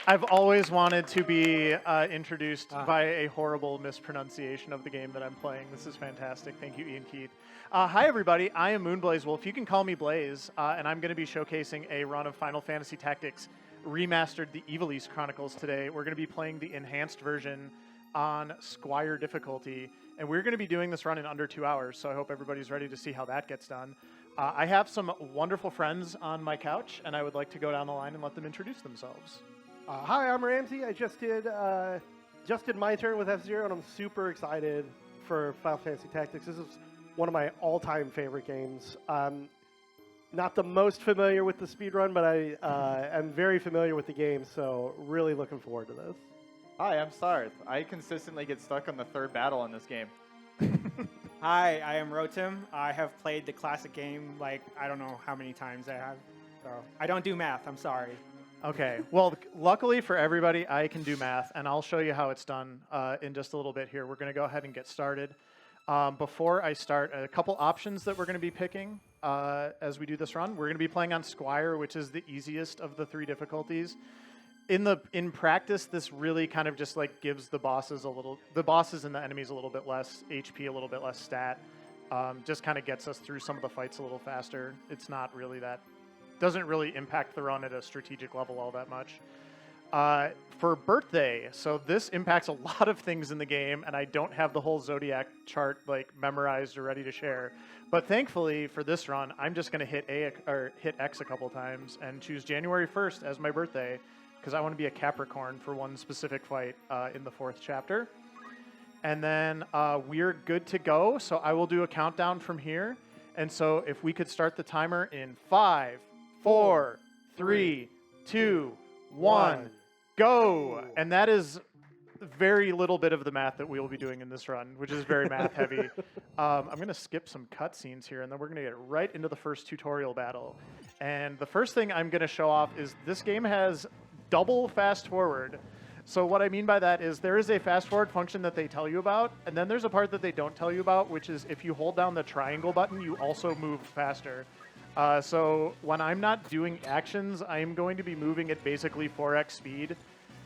I've always wanted to be introduced by a horrible mispronunciation of the game that I'm playing. This is fantastic. Thank you, Ian Keith. Hi, everybody. I am moonblazewolf. You can call me Blaze, and I'm going to be showcasing a run of Final Fantasy Tactics Remastered: The Ivalice Chronicles today. We're going to be playing the enhanced version on Squire difficulty, and we're going to be doing this run in under 2 hours, so I hope everybody's ready to see how that gets done. I have some wonderful friends on my couch, and I would like to go down the line and let them introduce themselves. Hi, I'm Ramsey. I just did my turn with F-Zero, and I'm super excited for Final Fantasy Tactics. This is one of my all-time favorite games. Not the most familiar with the speedrun, but I am very familiar with the game, so really looking forward to this. Hi, I'm Sarth. I consistently get stuck on the third battle in this game. Hi, I am Rotim. I have played the classic game like I don't know how many times I have. So I don't do math. I'm sorry. Okay, well, luckily for everybody, I can do math, and I'll show you how it's done in just a little bit here. We're going to go ahead and get started. Before I start, a couple options that we're going to be picking as we do this run. We're going to be playing on Squire, which is the easiest of the 3 difficulties. In practice, this really kind of just like gives the bosses and the enemies a little bit less HP, a little bit less stat. Just kind of gets us through some of the fights a little faster. It's not really doesn't really impact the run at a strategic level all that much. For birthday, so this impacts a lot of things in the game, and I don't have the whole Zodiac chart like memorized or ready to share. But thankfully for this run, I'm just going to hit X a couple times and choose January 1st as my birthday, because I want to be a Capricorn for one specific fight in the 4th chapter. And then we're good to go, so I will do a countdown from here. And so if we could start the timer in 5, 4, 3, 2, 1, go! And that is very little bit of the math that we will be doing in this run, which is very math heavy. I'm going to skip some cutscenes here, and then we're going to get right into the first tutorial battle. And the first thing I'm going to show off is this game has double fast forward. So what I mean by that is there is a fast forward function that they tell you about, and then there's a part that they don't tell you about, which is if you hold down the triangle button, you also move faster. So when I'm not doing actions, I'm going to be moving at basically 4x speed,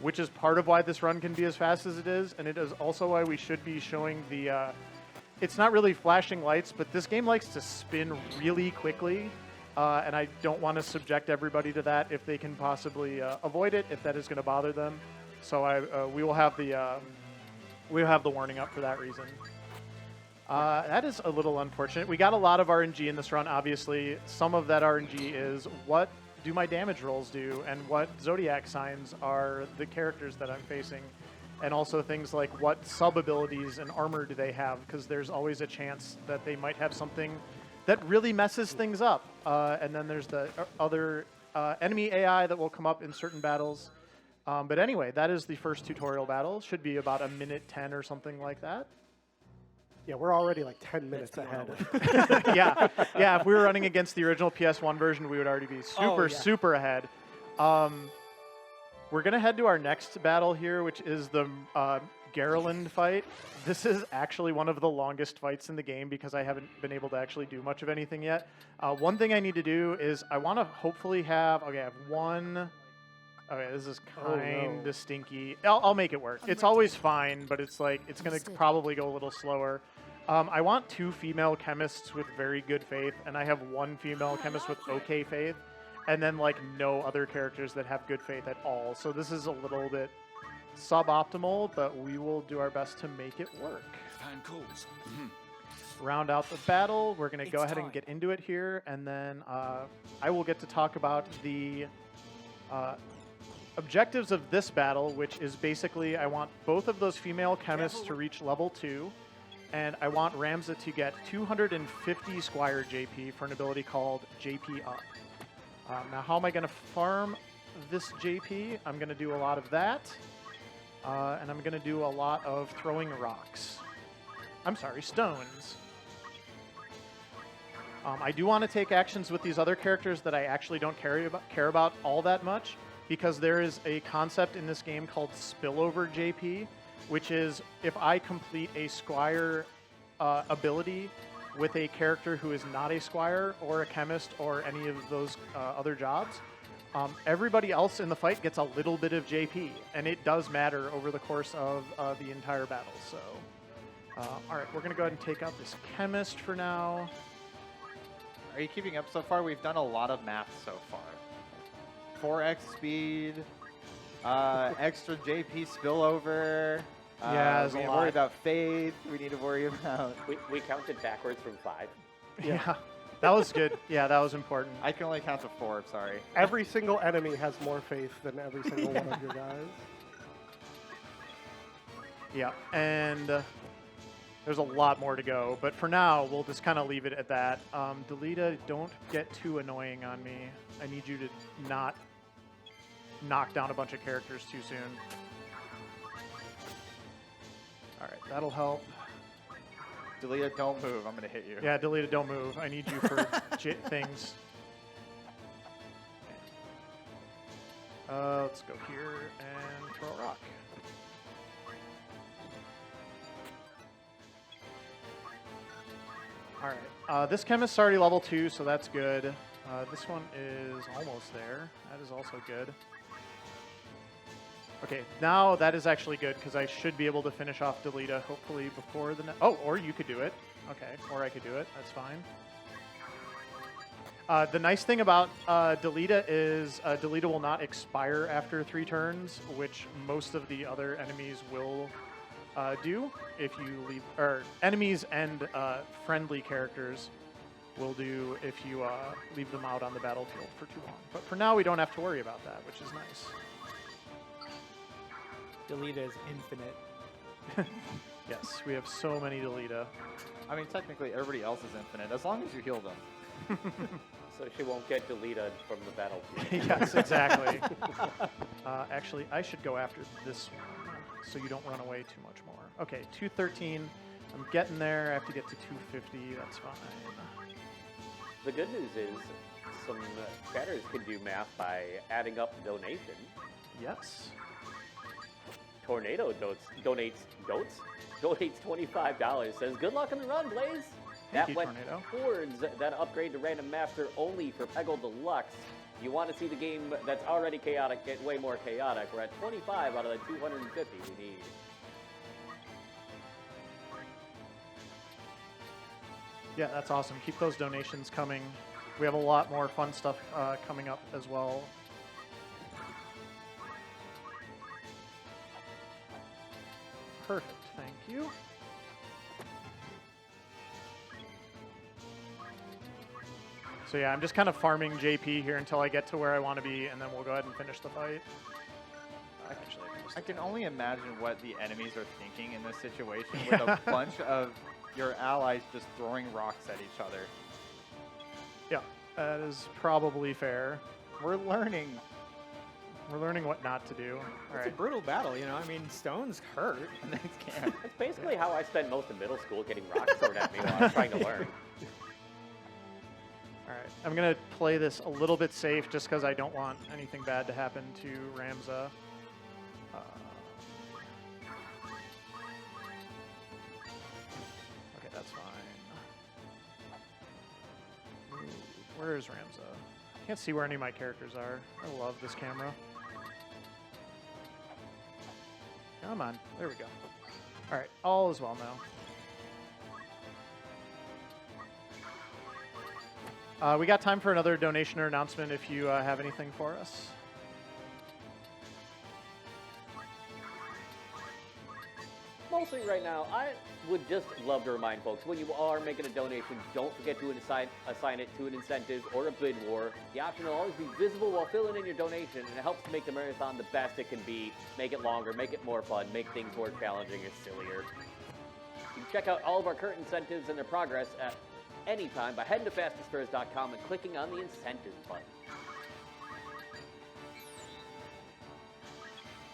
which is part of why this run can be as fast as it is, and it is also why we should be showing the... it's not really flashing lights, but this game likes to spin really quickly, and I don't want to subject everybody to that if they can possibly avoid it, if that is going to bother them. So we will have the warning up for that reason. That is a little unfortunate. We got a lot of RNG in this run, obviously. Some of that RNG is what do my damage rolls do, and what zodiac signs are the characters that I'm facing, and also things like what sub-abilities and armor do they have, because there's always a chance that they might have something that really messes things up. And then there's the other enemy AI that will come up in certain battles. But anyway, that is the first tutorial battle. Should be about a minute 10 or something like that. Yeah, we're already like 10 minutes ahead. Yeah, if we were running against the original PS1 version, we would already be super ahead. We're going to head to our next battle here, which is the Garland fight. This is actually one of the longest fights in the game because I haven't been able to actually do much of anything yet. One thing I need to do is I want to hopefully have... Okay, I have one... Okay, this is kind of stinky. I'll make it work. It's always fine, but it's like it's going to probably go a little slower. I want 2 female chemists with very good faith, and I have 1 female chemist with okay faith, and then like no other characters that have good faith at all. So this is a little bit suboptimal, but we will do our best to make it work. Fan calls. Round out the battle. We're going to go ahead and get into it here, and then I will get to talk about the objectives of this battle, which is basically I want both of those female chemists to reach level 2, and I want Ramza to get 250 Squire JP for an ability called JP Up. Now, how am I going to farm this JP? I'm going to do a lot of that, and I'm going to do a lot of throwing rocks. I'm sorry, stones. I do want to take actions with these other characters that I actually don't care about all that much, because there is a concept in this game called spillover JP, which is if I complete a Squire ability with a character who is not a Squire or a chemist or any of those other jobs, Everybody else in the fight gets a little bit of JP, and it does matter over the course of the entire battle. So, all right, we're going to go ahead and take out this chemist for now. Are you keeping up so far? We've done a lot of math so far. 4x speed, extra JP spillover. Yeah, there's we a need to lot. worry about fade. We need to worry about... We counted backwards from 5. Yeah, that was good. Yeah, that was important. I can only count to 4, sorry. Every single enemy has more faith than every single one of your guys. Yeah, and there's a lot more to go. But for now, we'll just kind of leave it at that. Delita, don't get too annoying on me. I need you to not knock down a bunch of characters too soon. All right, that'll help. Delita, don't move. I'm going to hit you. Yeah, Delita, don't move. I need you for things. Let's go here and throw a rock. All right, this chemist's already level 2, so that's good. This one is almost there. That is also good. Okay, now that is actually good because I should be able to finish off Delita hopefully before the... Oh, or you could do it. Okay, or I could do it. That's fine. The nice thing about Delita is Delita will not expire after 3 turns, which most of the other enemies will do if you leave... Or enemies and friendly characters will do if you leave them out on the battlefield for too long. But for now, we don't have to worry about that, which is nice. Delita is infinite. Yes, we have so many Delita. I mean, technically, everybody else is infinite, as long as you heal them. So she won't get deleted from the battlefield. Yes, exactly. Actually, I should go after this one so you don't run away too much more. Okay, 213. I'm getting there. I have to get to 250. That's fine. The good news is some chatters can do math by adding up the donation. Yes. Tornado donates $25. Says, good luck on the run, Blaze. Thank That you, went Tornado. towards that upgrade to Random Master only for Peggle Deluxe. You want to see the game that's already chaotic get way more chaotic. We're at 25 out of the 250 we need. Yeah, that's awesome. Keep those donations coming. We have a lot more fun stuff coming up as well. Perfect. Thank you. So yeah, I'm just kind of farming JP here until I get to where I want to be, and then we'll go ahead and finish the fight. Actually, I can only imagine what the enemies are thinking in this situation with a bunch of your allies just throwing rocks at each other. Yeah, that is probably fair. We're learning. We're learning what not to do. All It's right. a brutal battle, you know. I mean, stones hurt. They can't. That's basically how I spent most of middle school, getting rocks thrown at me while I was trying to learn. All right, I'm gonna play this a little bit safe just because I don't want anything bad to happen to Ramza. Okay, that's fine. Ooh, where is Ramza? I can't see where any of my characters are. I love this camera. Come on, there we go. All right, all is well now. We got time for another donation or announcement if you have anything for us. Mostly right now, I would just love to remind folks, when you are making a donation, don't forget to assign it to an incentive or a bid war. The option will always be visible while filling in your donation, and it helps to make the marathon the best it can be, make it longer, make it more fun, make things more challenging or sillier. You can check out all of our current incentives and their progress at any time by heading to fastestfurs.com and clicking on the incentives button.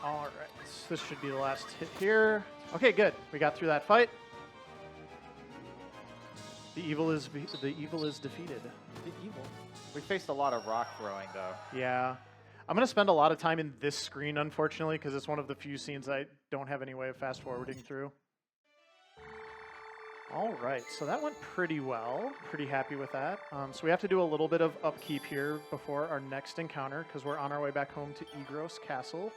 All right, this should be the last hit here. Okay, good. We got through that fight. The evil is defeated. The evil. We faced a lot of rock throwing, though. Yeah. I'm going to spend a lot of time in this screen, unfortunately, because it's one of the few scenes I don't have any way of fast-forwarding through. All right, so that went pretty well. Pretty happy with that. So we have to do a little bit of upkeep here before our next encounter because we're on our way back home to Egros Castle.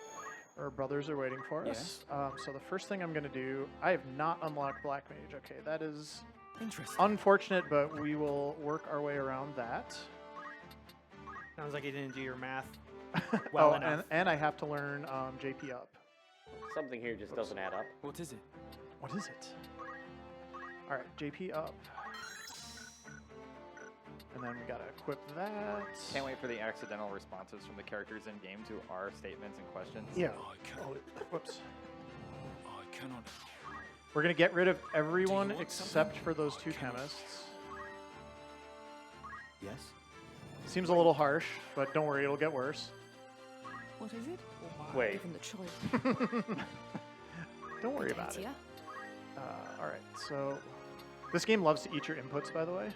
Our brothers are waiting for us. So the first thing I'm going to do, I have not unlocked Black Mage. Okay, that is Interesting. unfortunate, but we will work our way around that. Sounds like you didn't do your math well enough. And I have to learn JP up. Something here just doesn't add up. What is it? What is it? All right, JP up. And then we gotta equip that. Can't wait for the accidental responses from the characters in game to our statements and questions. Yeah. I cannot. Whoops. I cannot. We're gonna get rid of everyone want except something? for those two I cannot. chemists. Yes. Seems a little harsh, but don't worry, it'll get worse. What is it? Wait. Given the choice. Don't worry about it. Katia? All right, so this game loves to eat your inputs, by the way.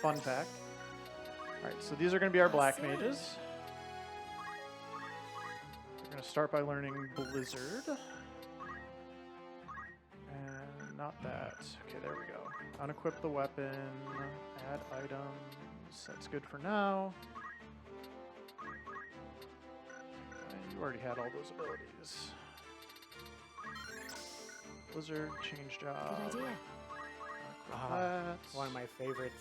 Fun fact. All right, so these are going to be our black mages. We're going to start by learning Blizzard. And not that. Okay, there we go. Unequip the weapon. Add items. That's good for now. And you already had all those abilities. Blizzard, change job. Good idea. Unequip that. One of my favorites.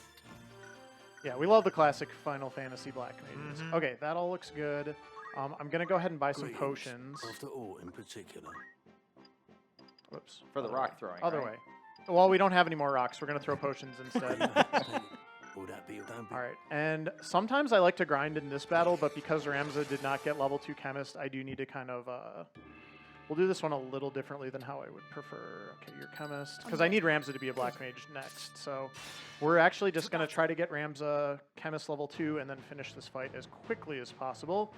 Yeah, we love the classic Final Fantasy Black Mages. Mhm. Okay, that all looks good. I'm going to go ahead and buy some Greetings. potions. After all, in particular. Whoops. For the Other rock way. throwing, Other right? way. Well, we don't have any more rocks. We're going to throw potions instead. Will that be? Don't be. All right, and sometimes I like to grind in this battle, but because Ramza did not get level 2 Chemist, I do need to kind of... we'll do this one a little differently than how I would prefer. Okay, your Chemist. Because I need Ramza to be a Black Mage next. So we're actually just going to try to get Ramza Chemist level 2 and then finish this fight as quickly as possible.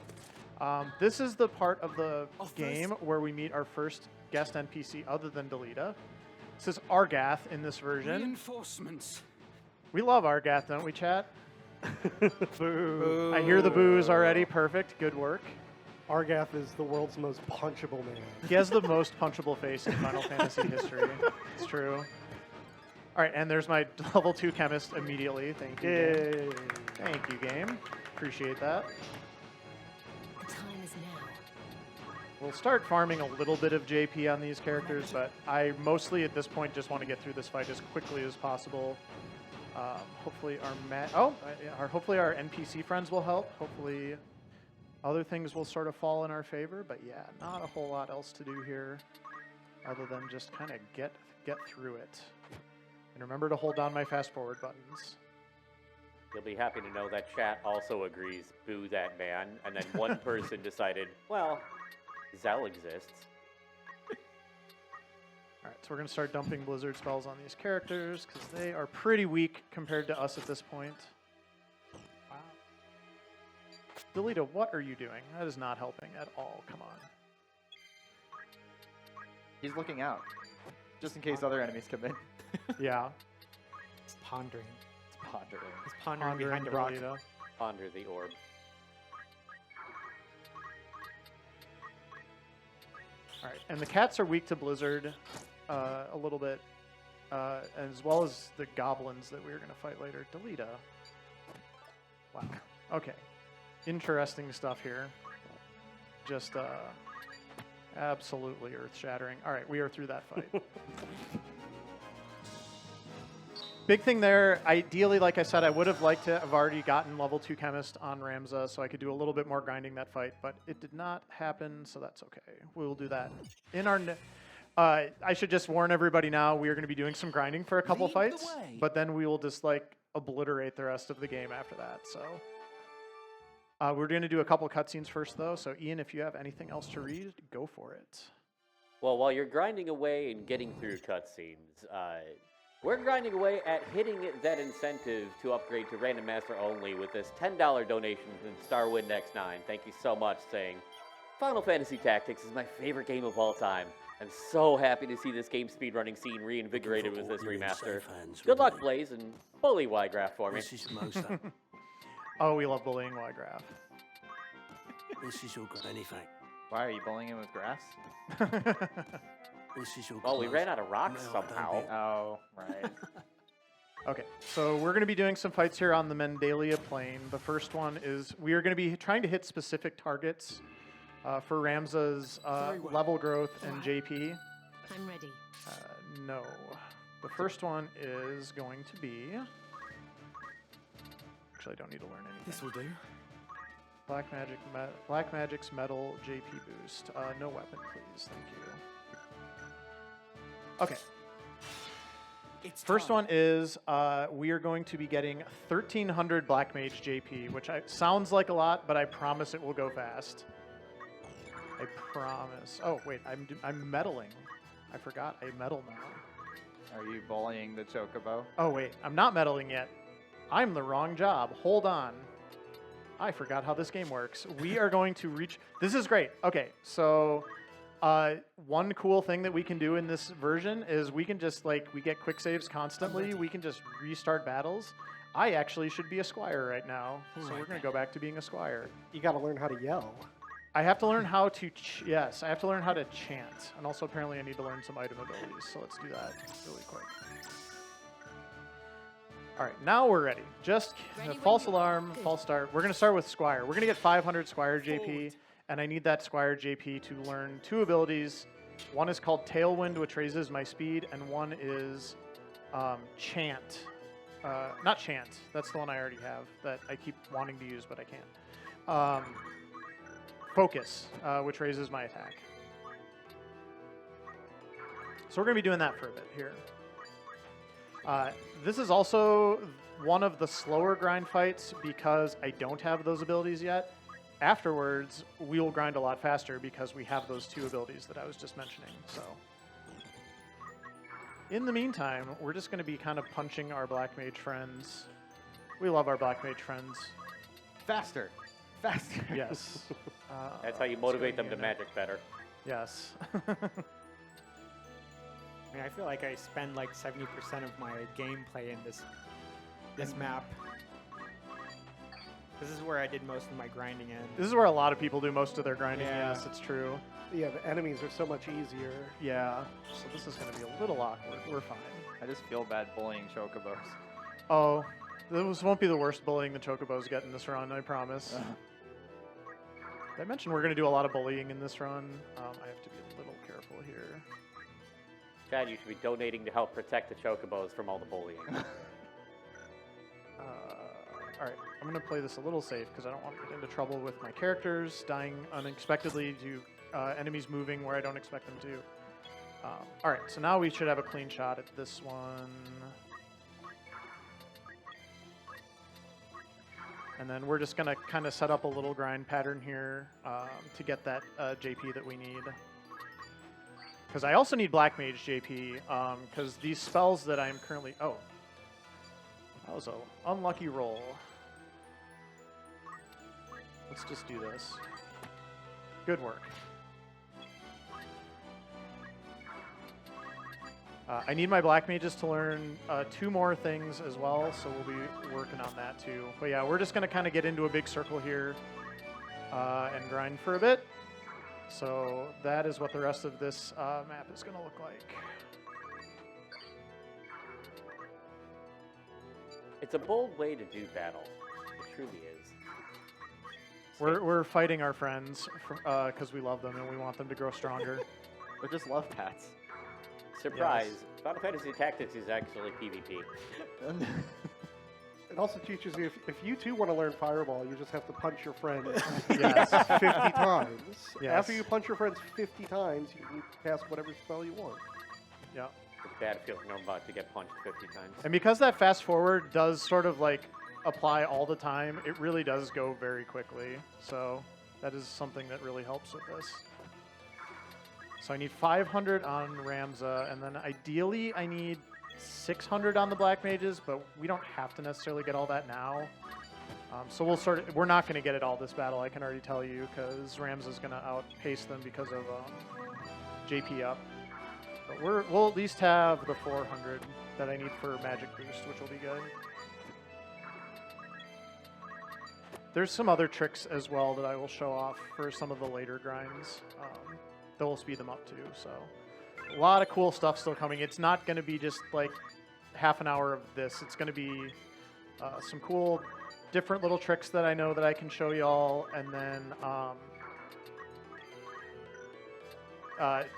This is the part of the game where we meet our first guest NPC other than Delita. This is Argath in this version. Reinforcements. We love Argath, don't we, chat? Boo. I hear the boos already. Perfect. Good work. Argath is the world's most punchable man. He has the most punchable face in Final Fantasy history. It's true. All right, and there's my level 2 chemist immediately. Thank you. Game. Yay. Thank you, game. Appreciate that. The time is now. We'll start farming a little bit of JP on these characters, but I mostly at this point just want to get through this fight as quickly as possible. Hopefully hopefully our NPC friends will help. Hopefully other things will sort of fall in our favor, but yeah, not a whole lot else to do here other than just kind of get through it. And remember to hold down my fast forward buttons. You'll be happy to know that chat also agrees, boo that man, and then one person decided, well, Zell exists. All right, so we're going to start dumping Blizzard spells on these characters because they are pretty weak compared to us at this point. Wow. Delita, what are you doing? That is not helping at all. Come on. He's looking out, just in case other enemies come in. Yeah. He's pondering. It's pondering. He's pondering behind the Pondering rock. Delita. Ponder the orb. All right, and the cats are weak to Blizzard a little bit, as well as the goblins that we're going to fight later. Delita. Wow. Okay. Interesting stuff here. Just absolutely earth-shattering. All right, we are through that fight. Big thing there, ideally, like I said, I would have liked to have already gotten level 2 Chemist on Ramza so I could do a little bit more grinding that fight, but it did not happen, so that's okay. We will do that. In our... I should just warn everybody now, we are going to be doing some grinding for a couple Lead the fights, way. but then we will just, like, obliterate the rest of the game after that, so... we're going to do a couple cutscenes first, though, so Ian, if you have anything else to read, go for it. Well, while you're grinding away and getting through cutscenes, we're grinding away at hitting that incentive to upgrade to Random Master Only with this $10 donation from Starwind X9. Thank you so much, saying, Final Fantasy Tactics is my favorite game of all time. I'm so happy to see this game speedrunning scene reinvigorated with this remaster. Good luck, Blaze, and bully Ygraph for me. This is most. Oh, we love bullying Y-Graph. This is all got anything. Why are you bullying him with grass? This is your Oh, we clothes. ran out of rocks No, don't somehow. be- Oh, right. Okay, so we're going to be doing some fights here on the Mendalia Plain. The first one is we are going to be trying to hit specific targets for Ramza's Very well. level growth and JP. I'm ready. No. The first one is going to be... Actually, I don't need to learn anything. This will do. Black Magic's Metal JP Boost. No weapon, please. Thank you. Okay. It's First time. one is we are going to be getting 1,300 Black Mage JP, which sounds like a lot, but I promise it will go fast. I promise. Oh, wait, I'm meddling. I forgot I meddle now. Are you bullying the Chocobo? Oh, wait, I'm not meddling yet. I'm the wrong job. Hold on. I forgot how this game works. We are going to reach... This is great. Okay, so one cool thing that we can do in this version is we can just, like, we get quick saves constantly. We can just restart battles. I actually should be a squire right now, so we're going to go back to being a squire. You got to learn how to yell. I have to learn how to... yes, I have to learn how to chant. And also, apparently, I need to learn some item abilities, so let's do that really quick. All right, now we're ready. Just Ready when false you are. alarm, Good. false start. We're going to start with Squire. We're going to get 500 Squire JP, and I need that Squire JP to learn 2 abilities. One is called Tailwind, which raises my speed, and one is Chant. Not Chant. That's the one I already have that I keep wanting to use, but I can't. Focus, which raises my attack. So we're going to be doing that for a bit here. This is also one of the slower grind fights because I don't have those abilities yet. Afterwards, we'll grind a lot faster because we have those 2 abilities that I was just mentioning. So, in the meantime, we're just going to be kind of punching our Black Mage friends. We love our Black Mage friends. Faster! Faster! Yes. That's how you let's motivate go them to Ian. magic better. Yes. I mean, I feel like I spend like 70% of my gameplay in this map. This is where I did most of my grinding in. This is where a lot of people do most of their grinding. Yeah. Yes, it's true. Yeah, the enemies are so much easier. Yeah. So this is going to be a little awkward. We're fine. I just feel bad bullying Chocobos. Oh, this won't be the worst bullying the Chocobos get in this run, I promise. Did I mentioned we're going to do a lot of bullying in this run. I have to be a little careful here. Chad, you should be donating to help protect the Chocobos from all the bullying. All right, I'm going to play this a little safe because I don't want to get into trouble with my characters dying unexpectedly to enemies moving where I don't expect them to. All right, so now we should have a clean shot at this one. And then we're just going to kind of set up a little grind pattern here to get that JP that we need. Because I also need Black Mage JP, because these spells that I'm currently... Oh. That was an unlucky roll. Let's just do this. Good work. I need my Black Mages to learn 2 more things as well, so we'll be working on that too. But yeah, we're just going to kind of get into a big circle here and grind for a bit. So that is what the rest of this map is going to look like. It's a bold way to do battle. It truly is. We're fighting our friends because we love them and we want them to grow stronger. They're just love pats. Surprise! Final Fantasy Tactics is actually PvP. It also teaches you if you too want to learn Fireball, you just have to punch your friend Yes. 50 times. Yes. After you punch your friends 50 times, you can cast whatever spell you want. Yeah. It's bad feeling I'm about to get punched 50 times. And because that fast forward does sort of like apply all the time, it really does go very quickly. So that is something that really helps with this. So I need 500 on Ramza, and then ideally I need 600 on the Black Mages, but we don't have to necessarily get all that now. So we're not going to get it all this battle, I can already tell you, because Ramza's going to outpace them because of JP up. But we'll at least have the 400 that I need for Magic Boost, which will be good. There's some other tricks as well that I will show off for some of the later grinds that will speed them up too. So A lot of cool stuff still coming. It's not going to be just like half an hour of this. It's going to be some cool, different little tricks that I know that I can show y'all, and then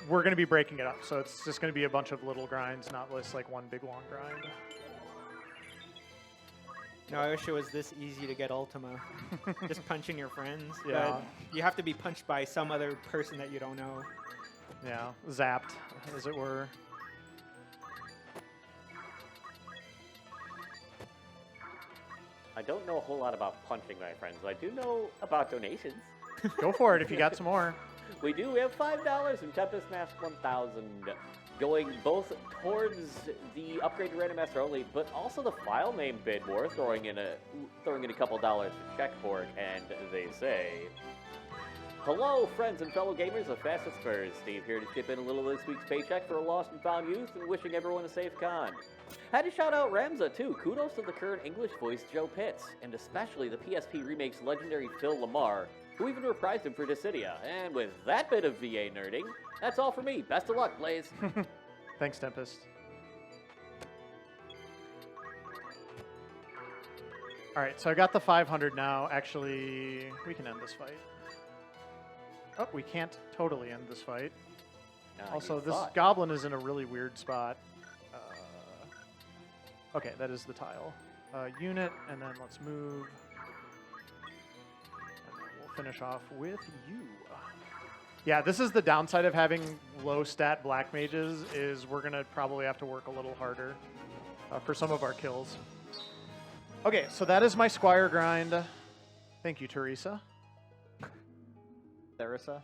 we're going to be breaking it up. So it's just going to be a bunch of little grinds, not just like one big long grind. No, I wish it was this easy to get Ultima. Just punching your friends. Yeah. But you have to be punched by some other person that you don't know. Yeah, zapped, as it were. I don't know a whole lot about punching, my friends. I do know about donations. Go for it if you got some more. We do. We have $5 in Tempest Mask 1000 going both towards the upgrade to Random Master only, but also the file name bid war, throwing in a couple dollars for Checkborg, and they say, "Hello, friends and fellow gamers of Fastest Spurs. Steve here to chip in a little of this week's paycheck for a lost and found youth, and wishing everyone a safe con. Had to shout out Ramza too. Kudos to the current English voice Joe Pitts, and especially the PSP remake's legendary Phil Lamar, who even reprised him for Dissidia. And with that bit of VA nerding, that's all for me. Best of luck, Blaze." Thanks, Tempest. All right, so I got the 500 now. Actually, we can end this fight. Oh, we can't totally end this fight. Also, you this thought. goblin is in a really weird spot. Okay, that is the tile. Unit, and then let's move. And then we'll finish off with you. Yeah, this is the downside of having low stat black mages, is we're going to probably have to work a little harder for some of our kills. Okay, so that is my Squire grind. Thank you, Teresa. Theresa?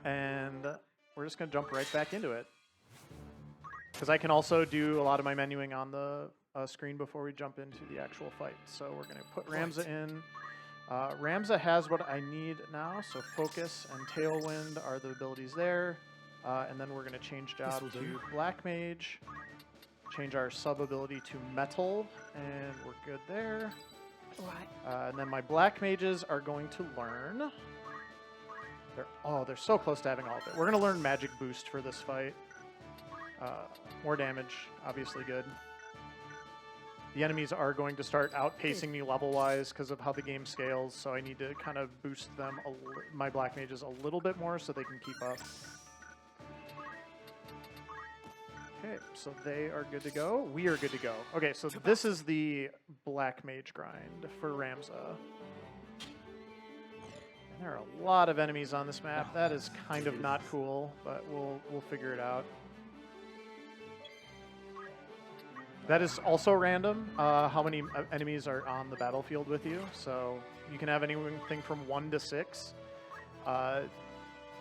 And we're just going to jump right back into it. Because I can also do a lot of my menuing on the screen before we jump into the actual fight. So we're going to put Ramza in. Ramza has what I need now, so Focus and Tailwind are the abilities there. And then we're going to change job to Black Mage, change our sub-ability to Metal, and we're good there. And then my Black Mages are going to learn. They're so close to having all of it. We're going to learn Magic Boost for this fight. More damage, obviously good. The enemies are going to start outpacing me level-wise because of how the game scales, so I need to kind of boost them, my Black Mages, a little bit more so they can keep up. Okay, so they are good to go. We are good to go. Okay, so this is the Black Mage grind for Ramza. And there are a lot of enemies on this map. That is kind of not cool, but we'll figure it out. That is also random, how many enemies are on the battlefield with you. So you can have anything from 1 to 6.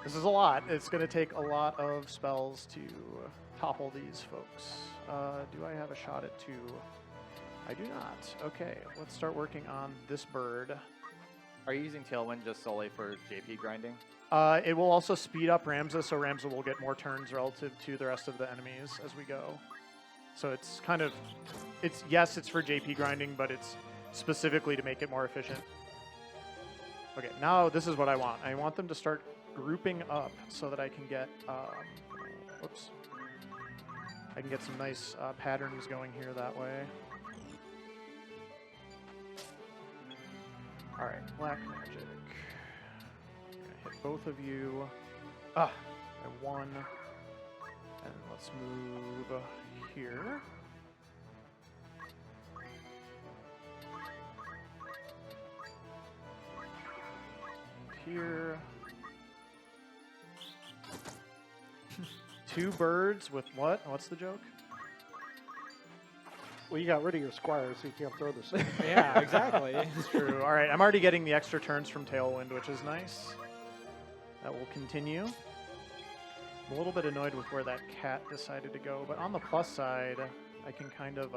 This is a lot. It's going to take a lot of spells to topple these folks. Do I have a shot at 2? I do not. Okay, let's start working on this bird. Are you using Tailwind just solely for JP grinding? It will also speed up Ramza, so Ramza will get more turns relative to the rest of the enemies as we go. So it's kind of, yes, it's for JP grinding, but it's specifically to make it more efficient. Okay, now this is what I want. I want them to start grouping up so that I can get, whoops. I can get some nice patterns going here that way. All right, Black Magic. I'm gonna hit both of you. I won. And let's move here. Here. 2 birds with what? What's the joke? Well, you got rid of your Squire, so you can't throw this thing. Yeah, exactly. It's true. All right, I'm already getting the extra turns from Tailwind, which is nice. That will continue. I'm a little bit annoyed with where that cat decided to go, but on the plus side, I can kind of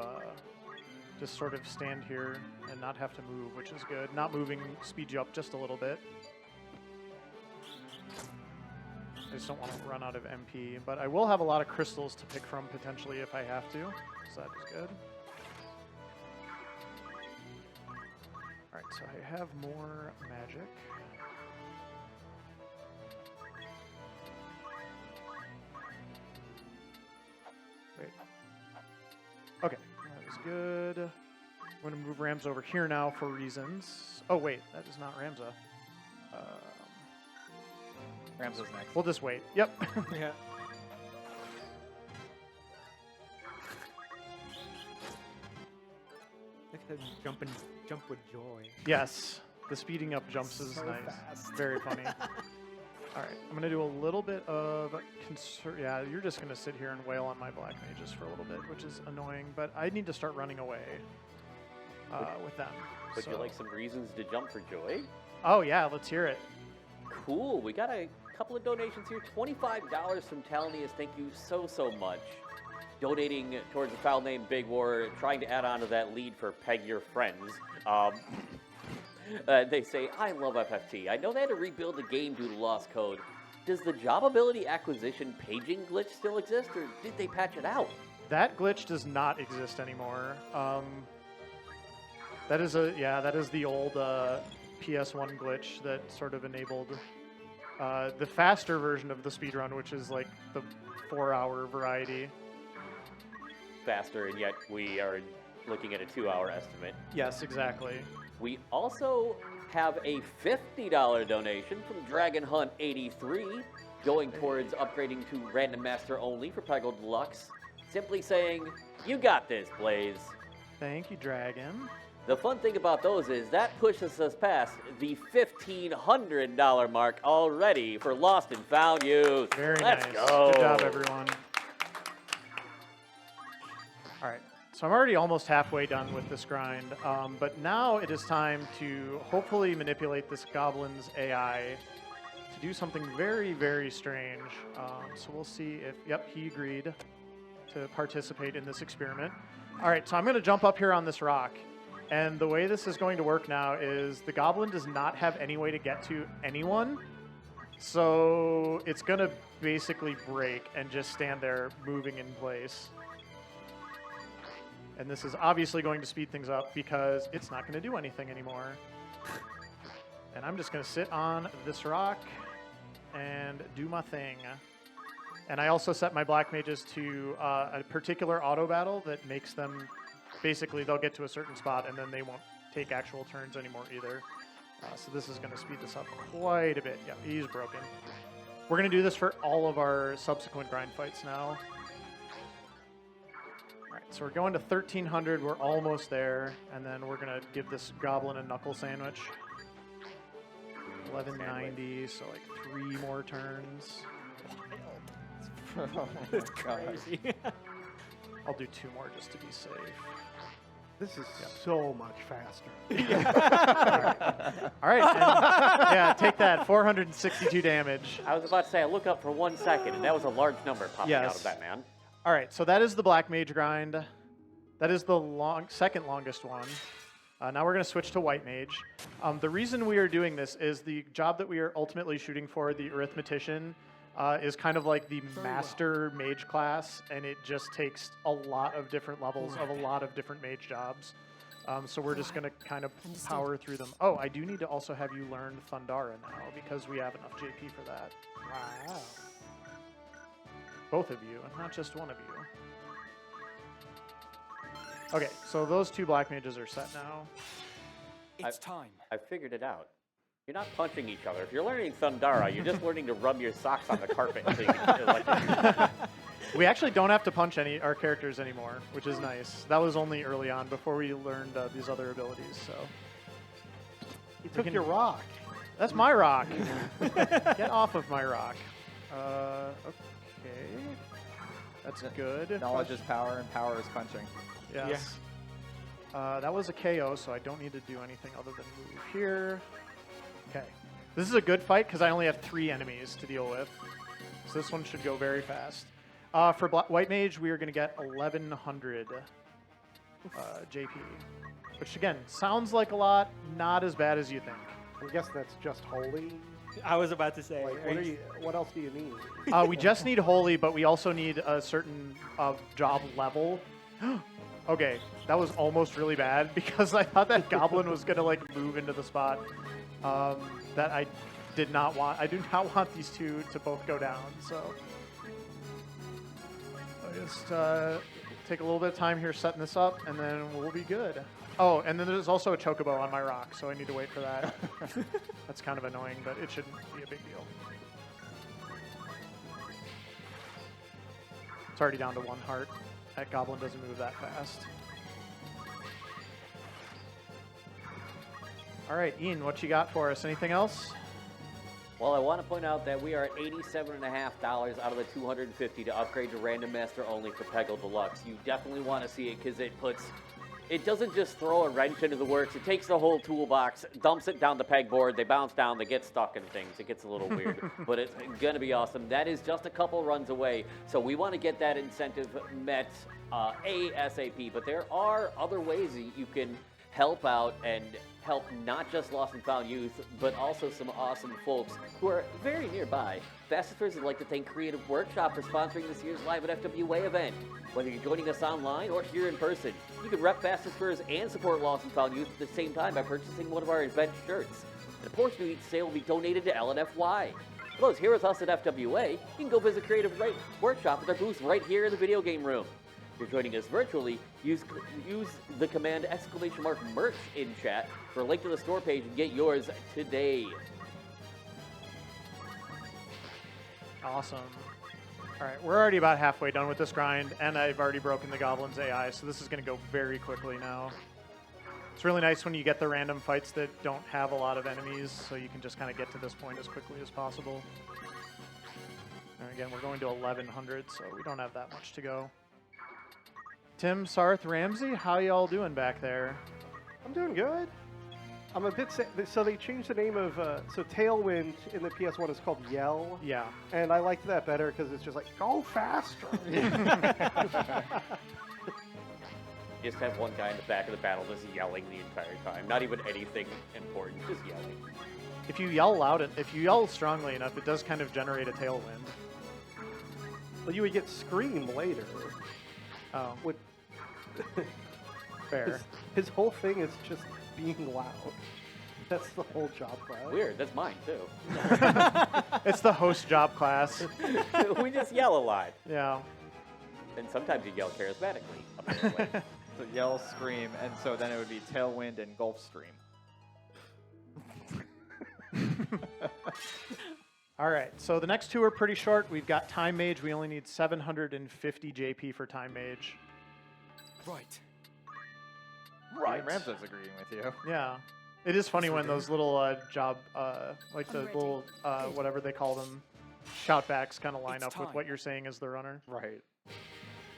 just sort of stand here and not have to move, which is good. Not moving speeds you up just a little bit. I just don't want to run out of MP, but I will have a lot of crystals to pick from potentially if I have to, so that is good. All right, so I have more magic. good. I'm going to move Ramza over here now for reasons. Oh, wait, that is not Ramza. Ramza's next. We'll just wait. Yep. Yeah. Look at him jump with joy. Yes, the speeding up jumps is So nice. fast. Very funny. All right, I'm going to do a little bit of yeah, you're just going to sit here and wail on my black mages for a little bit, which is annoying, but I need to start running away with them. Would you like some reasons to jump for joy? Oh, yeah, let's hear it. Cool. We got a couple of donations here. $25 from Talnius. Thank you so much. Donating towards a file named Big War, trying to add on to that lead for Peg Your Friends. They say, I love FFT. I know they had to rebuild the game due to lost code. Does the job ability acquisition paging glitch still exist, or did they patch it out? That glitch does not exist anymore. That is the old PS1 glitch that sort of enabled the faster version of the speedrun, which is like the 4-hour variety. Faster, and yet we are looking at a 2-hour estimate. Yes, exactly. We also have a $50 donation from Dragon Hunt 83, going towards upgrading to Random Master only for Peggle Deluxe. Simply saying, you got this, Blaze. Thank you, Dragon. The fun thing about those is that pushes us past the $1,500 mark already for Lost and Found Youth. Very Let's nice. go. Good job, everyone. All right, so I'm already almost halfway done with this grind, but now it is time to hopefully manipulate this goblin's AI to do something very, very strange. So we'll see if, yep, he agreed to participate in this experiment. All right, so I'm going to jump up here on this rock. And the way this is going to work now is the goblin does not have any way to get to anyone. So it's going to basically break and just stand there moving in place. And this is obviously going to speed things up because it's not going to do anything anymore. And I'm just going to sit on this rock and do my thing. And I also set my black mages to a particular auto battle that makes them, basically they'll get to a certain spot and then they won't take actual turns anymore either. So this is going to speed this up quite a bit. Yeah, he's broken. We're going to do this for all of our subsequent grind fights now. All right, so we're going to 1,300. We're almost there. And then we're going to give this goblin a knuckle sandwich. 1190, so like 3 more turns. That's crazy. I'll do 2 more just to be safe. This is so much faster. All right. And, yeah, take that. 462 damage. I was about to say, I look up for 1 second, and that was a large number popping out Yes. of that, man. All right, so that is the black mage grind. That is the second longest one. Now we're going to switch to white mage. The reason we are doing this is the job that we are ultimately shooting for, the arithmetician, is kind of like the master mage class, and it just takes a lot of different levels of a lot of different mage jobs. So we're just going to kind of power through them. Oh, I do need to also have you learn Thundara now because we have enough JP for that. Wow. Both of you, and not just one of you. Okay, so those 2 black mages are set now. It's time. I figured it out. You're not punching each other. If you're learning Thundara, you're just learning to rub your socks on the carpet. So you can, like, We actually don't have to punch our characters anymore, which is nice. That was only early on before we learned these other abilities. So You took your rock. that's my rock. Get off of my rock. Okay, that's good. Knowledge is power, and power is punching. Yes. That was a KO, so I don't need to do anything other than move here. Okay. This is a good fight because I only have 3 enemies to deal with. So this one should go very fast. For White Mage, we are going to get 1,100 JP. Which, again, sounds like a lot. Not as bad as you think. I guess that's just holy. I was about to say. Like, what else do you need? We just need Holy, but we also need a certain job level. Okay, that was almost really bad because I thought that goblin was going to like move into the spot that I did not want. I do not want these 2 to both go down, so I just take a little bit of time here setting this up, and then we'll be good. Oh, and then there's also a chocobo on my rock, so I need to wait for that. That's kind of annoying, but it shouldn't be a big deal. It's already down to 1 heart. That goblin doesn't move that fast. All right, Ian, what you got for us? Anything else? Well, I want to point out that we are at $87.50 out of the $250 to upgrade to Random Master only for Peggle Deluxe. You definitely want to see it because it doesn't just throw a wrench into the works. It takes the whole toolbox, dumps it down the pegboard, they bounce down, they get stuck in things. It gets a little weird, but it's going to be awesome. That is just a couple runs away, so we want to get that incentive met ASAP. But there are other ways that you can help out and help not just Lost and Found Youth, but also some awesome folks who are very nearby. Fastest Furs would like to thank Creative Workshop for sponsoring this year's Live at FWA event. Whether you're joining us online or here in person, you can rep Fastest Furs and support Lost and Found Youth at the same time by purchasing one of our event shirts. And a portion of each sale will be donated to LNFY. For those here with us at FWA, you can go visit Creative Workshop at their booth right here in the video game room. If you're joining us virtually, use the command !merch in chat for a link to the store page and get yours today. Awesome. All right, we're already about halfway done with this grind, and I've already broken the goblin's AI, so this is going to go very quickly now. It's really nice when you get the random fights that don't have a lot of enemies, so you can just kind of get to this point as quickly as possible. And again, we're going to 1100, so we don't have that much to go. Tim, Sarth, Ramsey, how y'all doing back there? I'm doing good. I'm a bit sad. So they changed the name of, so Tailwind in the PS1 is called Yell. Yeah. And I liked that better because it's just like, go faster. You just have one guy in the back of the battle just yelling the entire time. Not even anything important, just yelling. If you yell loud, if you yell strongly enough, it does kind of generate a tailwind. Well, you would get Scream later. Oh, With fair. his whole thing is just being loud. That's the whole job class. Weird, that's mine too. It's the host job class. We just yell a lot. Yeah. And sometimes you yell charismatically, apparently. So yell, scream, and so then it would be Tailwind and Gulfstream. All right, so the next two are pretty short. We've got Time Mage. We only need 750 JP for Time Mage. Right. Right. Ramses agreeing with you. Yeah. It is funny when those little job, like the little, whatever they call them, shoutbacks kind of line It's up with time. what you're saying as the runner. Right.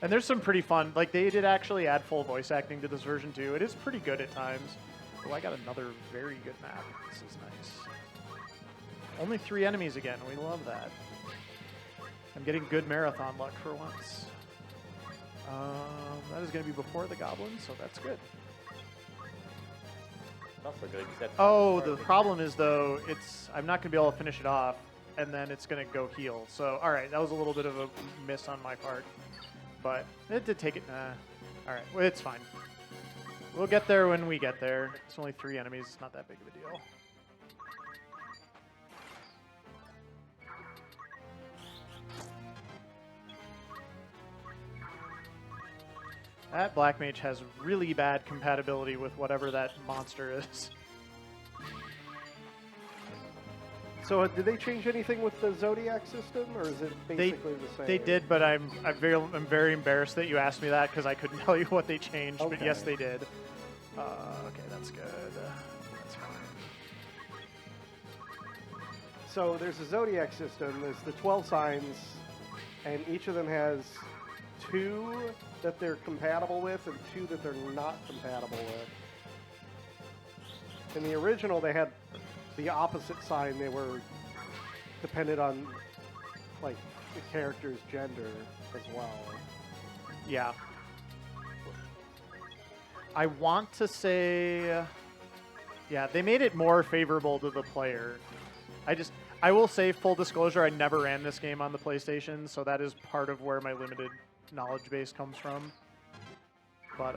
And there's some pretty fun, like they did actually add full voice acting to this version too. It is pretty good at times. Oh, I got another very good map. This is nice. Only 3 enemies again. We love that. I'm getting good marathon luck for once. That is going to be before the goblin, so that's good. Also good. You said Oh, the problem is though, I'm not going to be able to finish it off, and then it's going to go heal. So, all right, that was a little bit of a miss on my part, but it did take it. All right, well, it's fine. We'll get there when we get there. It's only 3 enemies. It's not that big of a deal. That Black Mage has really bad compatibility with whatever that monster is. So did they change anything with the Zodiac system, or is it basically the same? They did, but I'm very embarrassed that you asked me that because I couldn't tell you what they changed. But Okay. yes, they did. Okay, that's good. That's fine. So there's a Zodiac system. There's the 12 signs, and each of them has 2 that they're compatible with and 2 that they're not compatible with. In the original, they had the opposite sign. They were dependent on like the character's gender as well. Yeah. I want to say, yeah, they made it more favorable to the player. I will say, full disclosure, I never ran this game on the PlayStation, so that is part of where my limited knowledge base comes from. But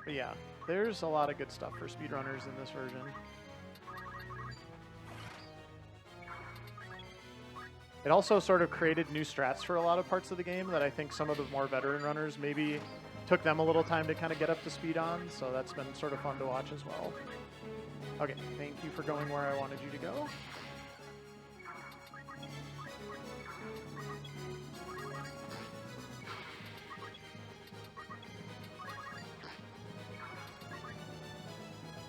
yeah, there's a lot of good stuff for speedrunners in this version. It also sort of created new strats for a lot of parts of the game that I think some of the more veteran runners maybe took them a little time to kind of get up to speed on, so that's been sort of fun to watch as well. Okay, thank you for going where I wanted you to go.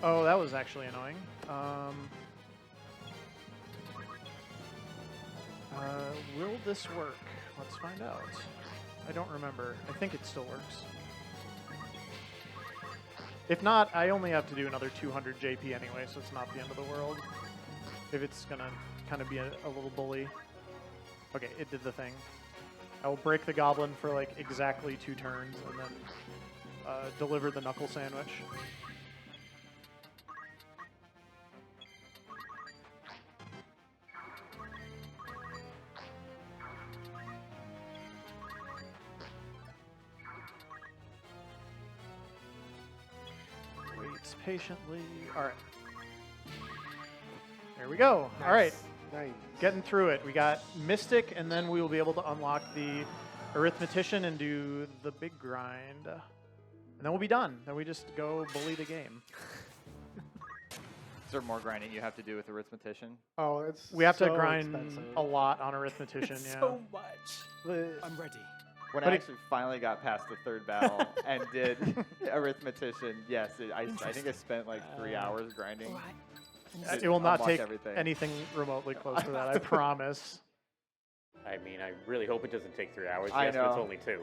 Oh, that was actually annoying. Will this work? Let's find out. I don't remember. I think it still works. If not, I only have to do another 200 JP anyway, so it's not the end of the world. If it's gonna kind of be a little bully. Okay, it did the thing. I will break the goblin for like exactly 2 turns and then deliver the knuckle sandwich. Waits patiently. All right. There we go. All right. Nice. Getting through it. We got Mystic, and then we will be able to unlock the Arithmetician and do the big grind. And then we'll be done. Then we just go bully the game. Is there more grinding you have to do with Arithmetician? Oh, it's We have to so grind expensive. a lot on Arithmetician, yeah. So much. The- I'm ready. When But I it- actually finally got past the 3rd battle and did Arithmetician, yes, I think I spent like 3 hours grinding. Right. It will not Unlock take everything. anything remotely close to that, I promise. I mean, I really hope it doesn't take 3 hours. I Yes, but it's know. only 2.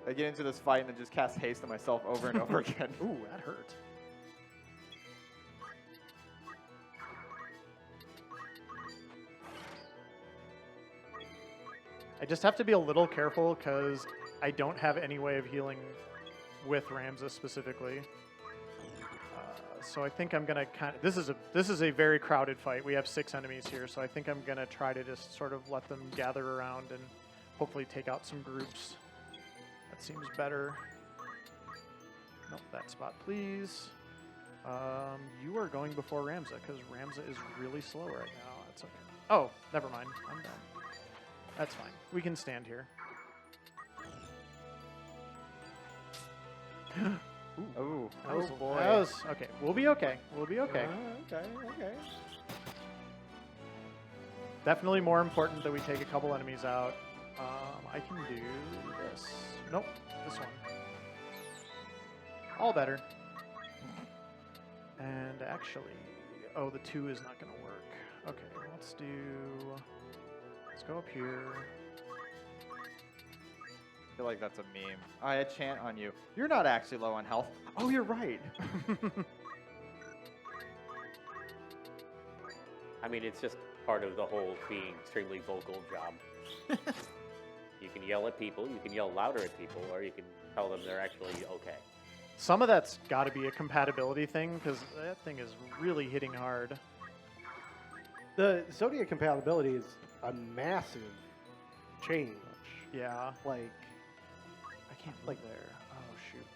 I get into this fight and then just cast haste on myself over and over again. Ooh, that hurt. I just have to be a little careful because I don't have any way of healing with Ramza specifically. So I think I'm gonna kind of. This is a very crowded fight. We have 6 enemies here, so I think I'm gonna try to just sort of let them gather around and hopefully take out some groups. That seems better. Nope, that spot, please. You are going before Ramza because Ramza is really slow right now. That's okay. Oh, never mind. I'm done. That's fine. We can stand here. Ooh. That was, Oh boy. that was okay. We'll be okay. We'll be okay. Okay. Definitely more important that we take a couple enemies out. I can do this. Nope, this one. All better. And actually, oh, the 2 is not going to work. Okay, let's go up here. I feel like that's a meme. I had chant on you. You're not actually low on health. Oh, you're right. I mean, it's just part of the whole being extremely vocal job. You can yell at people, you can yell louder at people, or you can tell them they're actually okay. Some of that's got to be a compatibility thing because that thing is really hitting hard. The Zodiac compatibility is a massive change. Yeah, Like, I can't Like- live there. Oh shoot.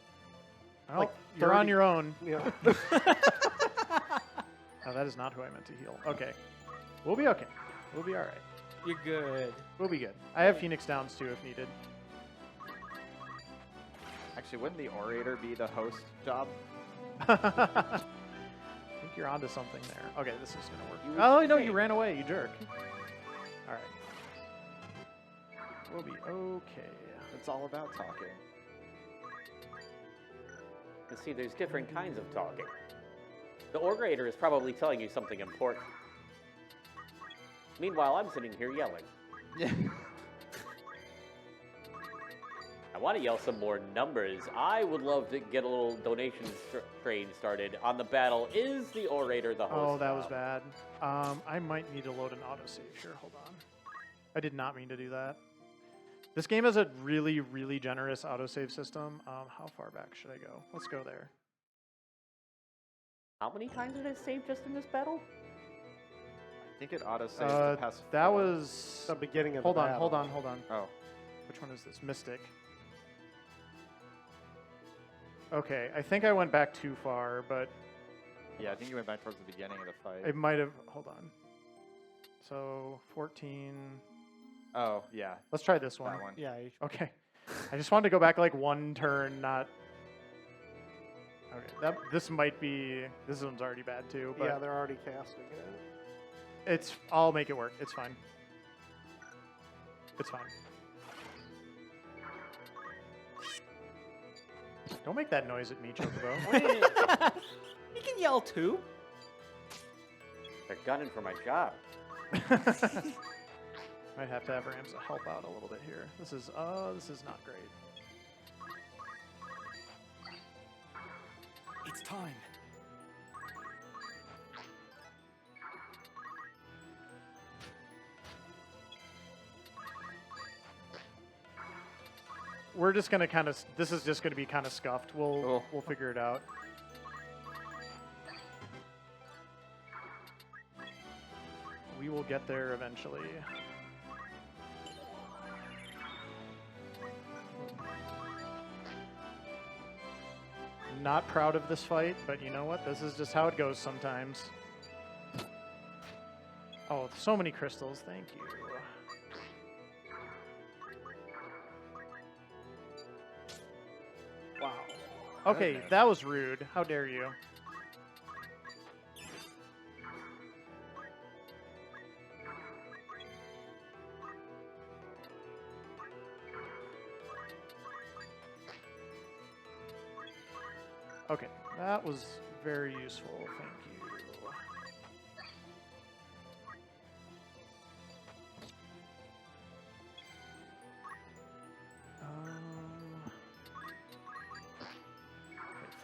Oh, Like you're on 30 your own. you know, Oh, that is not who I meant to heal. Okay, we'll be okay. We'll be all right. You're good. We'll be good. I have Phoenix Downs too if needed. Actually, wouldn't the orator be the host job? I think you're onto something there. Okay, this is gonna work. You would Oh no, you think. ran away, you jerk. All right. We'll be okay. It's all about talking. And see, there's different kinds of talking. The orator is probably telling you something important. Meanwhile, I'm sitting here yelling. Yeah. I want to yell some more numbers. I would love to get a little donation train started on the battle. Is the orator the host? Oh, that was job? bad. I might need to load an autosave here. Hold on. I did not mean to do that. This game has a really, really generous autosave system. How far back should I go? Let's go there. How many times did it save just in this battle? I think it auto saves the past That 4. was. the beginning of Hold the on, battle. hold on, hold on. Oh. Which one is this? Mystic. Okay, I think I went back too far, but Yeah, I think you went back towards the beginning of the fight. it might have. Hold on. So 14. Oh, yeah. Let's try this one. That one. Yeah. Okay. I just wanted to go back like one turn, not. Okay, this might be. This one's already bad too, but Yeah, they're already casting it. it's. I'll make it work. It's fine. It's fine. Don't make that noise at me, Chocobo. You can yell too. They're gunning for my job. Might have to have Rams to help out a little bit here. This is not great. It's time. We're just gonna kind of. This is just gonna be kind of scuffed. We'll figure it out. We will get there eventually. Not proud of this fight, but you know what? This is just how it goes sometimes. Oh, so many crystals. Thank you. Wow. Okay, Goodness. that was rude. How dare you? Okay, that was very useful. Thank you.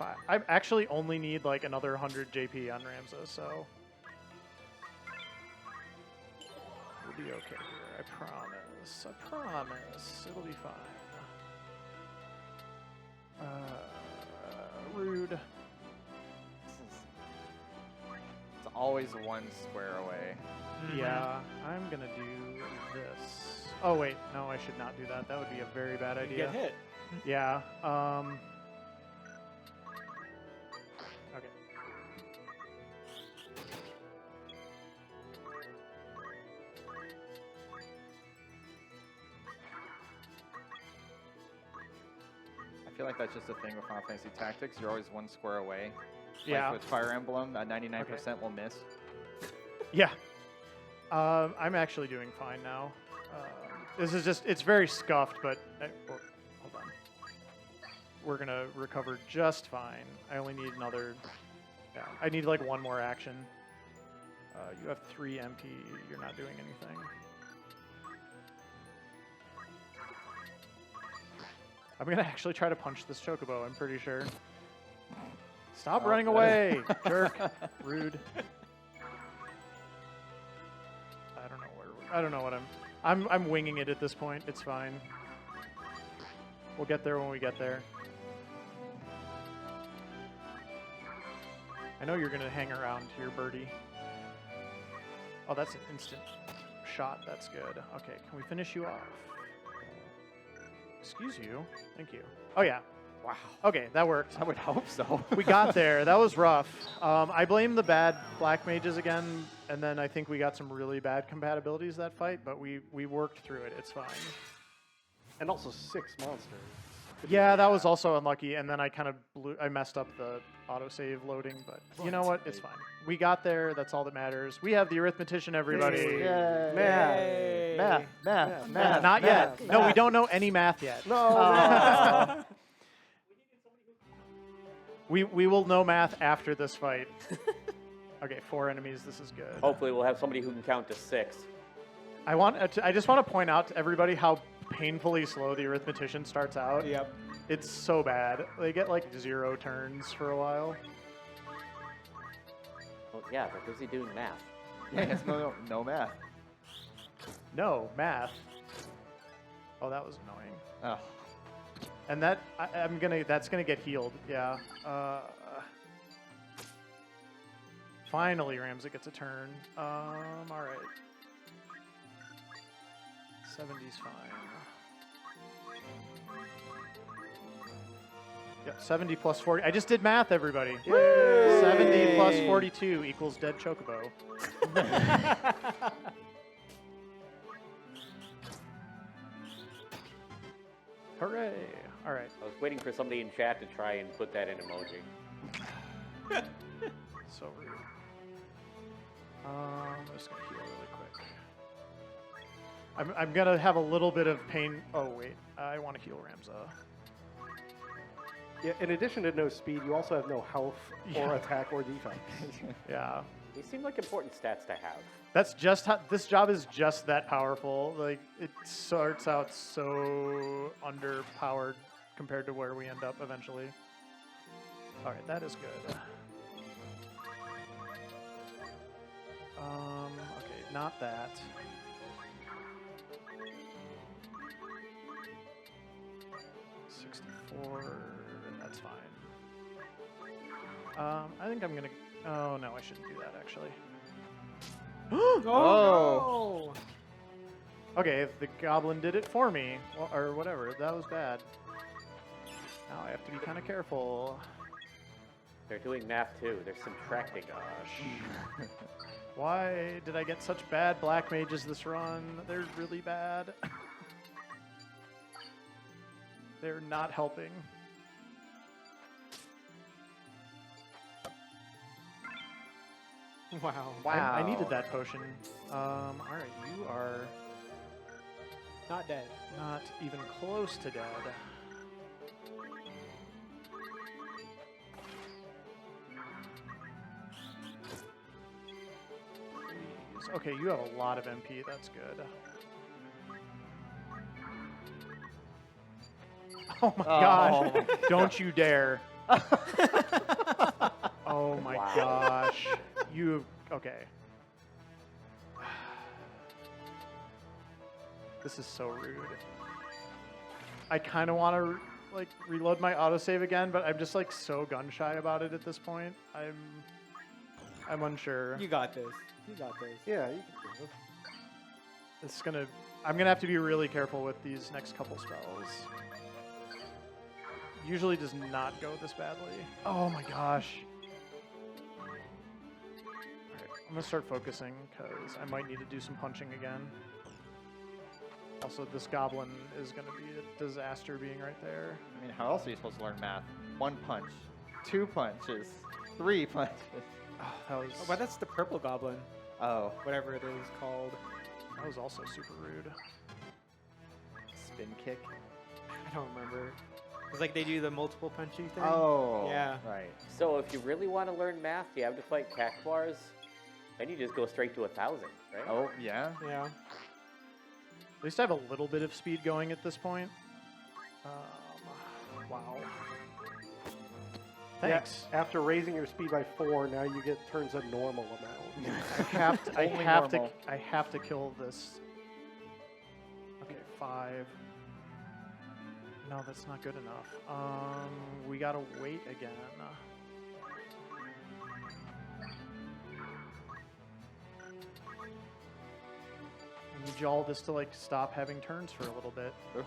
Okay, I actually only need like another 100 JP on Ramza, so we'll be okay here. I promise. I promise. It'll be fine. Rude. It's always one square away. Yeah, I'm gonna do this. Oh wait, no, I should not do that. That would be a very bad You idea. get hit. Yeah. Okay. I feel like that's just a thing with Final Fantasy Tactics. You're always one square away. Yeah. Like with Fire Emblem, 99% will miss. Yeah. I'm actually doing fine now. This is just, it's very scuffed, but well, hold on. We're gonna recover just fine. I only need another, yeah, I need like one more action. You have 3 MP, you're not doing anything. I'm gonna actually try to punch this Chocobo, I'm pretty sure. Stop running away, jerk. Rude. I don't know what I'm winging it at this point. It's fine. We'll get there when we get there. I know you're gonna hang around here, birdie. Oh, that's an instant shot. That's good. Okay, can we finish you off? Excuse you. Thank you. Oh yeah. Wow. Okay, that worked. I would hope so. We got there. That was rough. I blame the bad black mages again, and then I think we got some really bad compatibilities that fight, but we worked through it. It's fine. And also 6 monsters. Yeah, that was also unlucky, and then I kind of I messed up the autosave loading, but you know what? It's fine. We got there. That's all that matters. We have the arithmetician, everybody. Yay. Math. Not yet. No, we don't know any math yet. No. We will know math after this fight. Okay, 4 enemies. This is good. Hopefully, we'll have somebody who can count to 6. I just want to point out to everybody how painfully slow the arithmetician starts out. Yep. It's so bad. They get like 0 turns for a while. Well, yeah, they're busy doing math. Yeah, it's no math. No, math. Oh, that was annoying. Oh. And that that's gonna get healed. Yeah. Finally, Ramza gets a turn. All right. 70's fine. Yep, 70 plus 40. I just did math, everybody. Yay! 70 plus 42 equals dead Chocobo. Hooray! All right. I was waiting for somebody in chat to try and put that in emoji. So rude. I'm just gonna heal really quick. I'm gonna have a little bit of pain. Oh wait, I want to heal Ramza. Yeah, in addition to no speed, you also have no health Yeah. or attack or defense. Yeah, These seem like important stats to have. that's just how this job is just that powerful. Like it starts out so underpowered compared to where we end up eventually. All right, that is good. Okay, not that. That's fine. I think I'm gonna. Oh no, I shouldn't do that actually. Oh! Okay, if the goblin did it for me, or whatever, that was bad. Now I have to be kind of careful. They're doing math too. They're subtracting. Gosh. Why did I get such bad black mages this run? They're really bad. They're not helping. Wow. I needed that potion. All right, you are Not dead. not even close to dead. Please. Okay, you have a lot of MP. That's good. Oh my gosh! Don't you dare! Oh my Wow. gosh! You okay? This is so rude. I kind of want to like reload my autosave again, but I'm just like so gun shy about it at this point. I'm unsure. You got this. You got this. Yeah, you can do it. It's gonna. I'm gonna have to be really careful with these next couple spells. Usually does not go this badly. Oh my gosh. Alright, I'm gonna start focusing because I might need to do some punching again. Also, this goblin is gonna be a disaster being right there. I mean, how else are you supposed to learn math? 1 punch, 2 punches, 3 punches. Oh, that was Oh, but that's the purple goblin. Oh, Whatever it is called. that was also super rude. spin kick. I don't remember. It's like they do the multiple punching thing. Oh, Yeah. right. So if you really want to learn math, you have to fight Cactuars. Then you just go straight to 1,000, right? Oh, yeah. Yeah. At least I have a little bit of speed going at this point. Wow. Yeah, Thanks. after raising your speed by 4, now you get turns a normal amount. I have to. Only normal. I have to kill this. Okay, 5. No, that's not good enough. We gotta wait again. I need y'all just to like stop having turns for a little bit. Sure.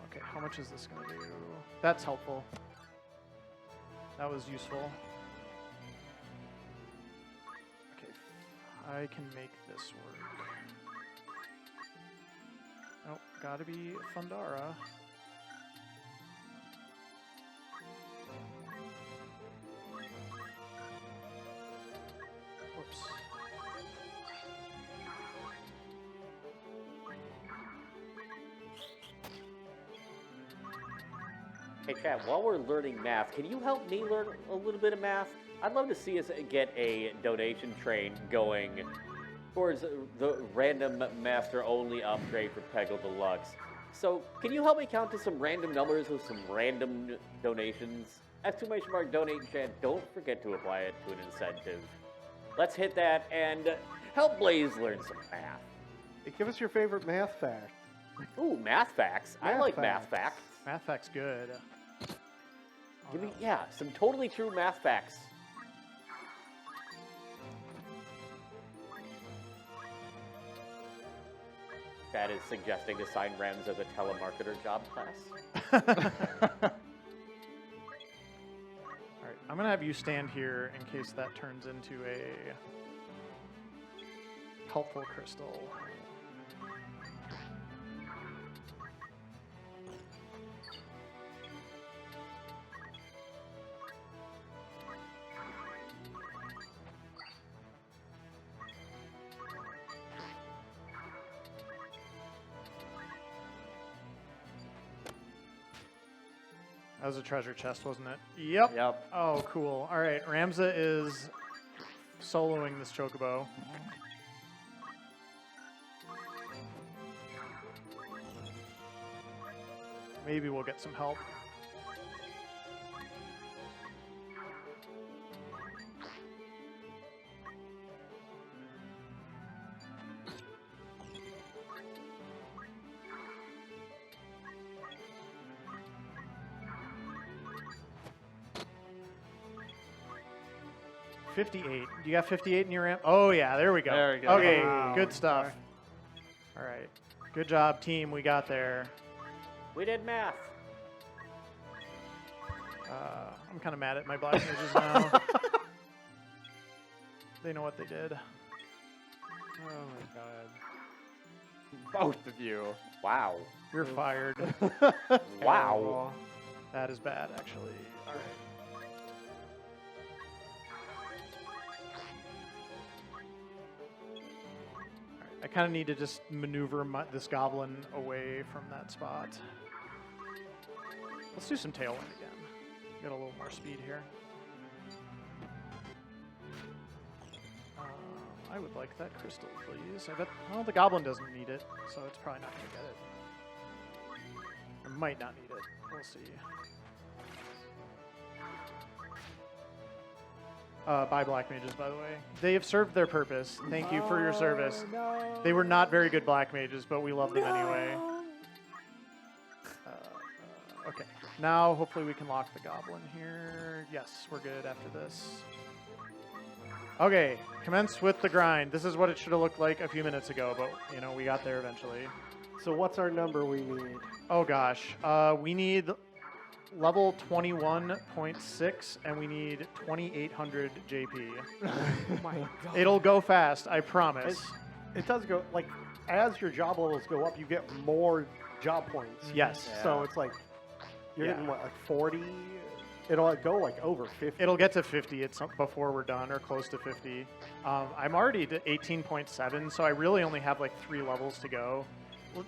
Okay, how much is this gonna do? That's helpful. That was useful. Okay, I can make this work. Nope, gotta be Fundara. Whoops. Hey, Chad, while we're learning math, can you help me learn a little bit of math? I'd love to see us get a donation train going towards the random master only upgrade for Peggle Deluxe. So, can you help me count to some random numbers with some random donations? Exclamation mark donate in chat. Don't forget to apply it to an incentive. Let's hit that and help Blaze learn some math. Hey, give us your favorite math fact. Ooh, math facts. I Math like math facts. facts. Math fact's good. Give me, yeah, some totally true math facts. That is suggesting to sign Rams as a telemarketer job class. Alright, I'm gonna have you stand here in case that turns into a helpful crystal. That was a treasure chest, wasn't it? Yep. Yep. Oh, cool. All right, Ramza is soloing this chocobo. Maybe we'll get some help. $58. You got 58 in your ramp? Oh yeah, there we go. There we go. Okay, Wow. good stuff. All right, good job, team. We got there. We did math. I'm kind of mad at my black mages now. They know what they did. Oh my god. Both of you. Wow. You're fired. Wow. That is bad, actually. All right. I kind of need to just maneuver this goblin away from that spot. Let's do some tailwind again. Get a little more speed here. I would like that crystal, please. I bet. Well, the goblin doesn't need it, so it's probably not going to get it. Or might not need it. We'll see. Bye, black mages, by the way. They have served their purpose. Thank you for your service. No. They were not very good black mages, but we love them anyway. Okay, now hopefully we can lock the goblin here. Yes, we're good after this. Okay, commence with the grind. This is what it should have looked like a few minutes ago, but you know, we got there eventually. So what's our number we need? Oh gosh, we need level 21.6 and we need 2800 JP. Oh my god. It'll go fast, I promise. It does go, like, as your job levels go up, you get more job points. Yes. So it's like, you're Yeah. getting what, like 40? It'll go like over 50. It'll get to 50 before we're done, or close to 50. I'm already at 18.7, so I really only have like 3 levels to go.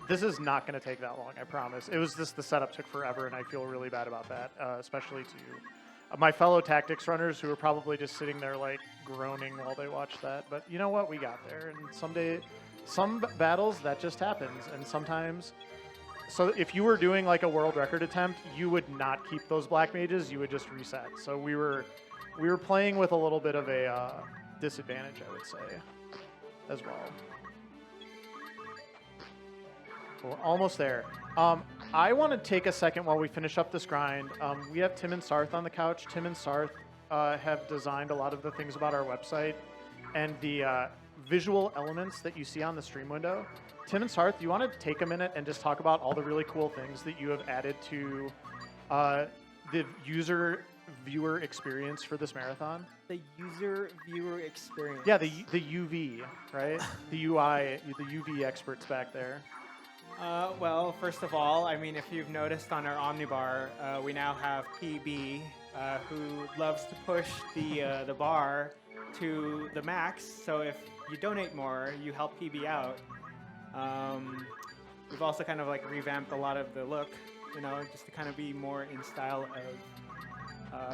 This is not going to take that long, I promise. It was just the setup took forever, and I feel really bad about that, especially to my fellow tactics runners who are probably just sitting there like groaning while they watch that. But you know what? We got there, and someday, some battles that just happens, and sometimes. So if you were doing like a world record attempt, you would not keep those black mages. You would just reset. So we were playing with a little bit of a disadvantage, I would say, as well. We're almost there. I want to take a second while we finish up this grind. We have Tim and Sarth on the couch. Tim and Sarth have designed a lot of the things about our website and the visual elements that you see on the stream window. Tim and Sarth, you want to take a minute and just talk about all the really cool things that you have added to the user-viewer experience for this marathon? The user-viewer experience. Yeah, the UV, right? The UI, the UV experts back there. Well, first of all, I mean, if you've noticed on our Omnibar, we now have PB, who loves to push the bar to the max. So if you donate more, you help PB out. We've also kind of like revamped a lot of the look, you know, just to kind of be more in style of,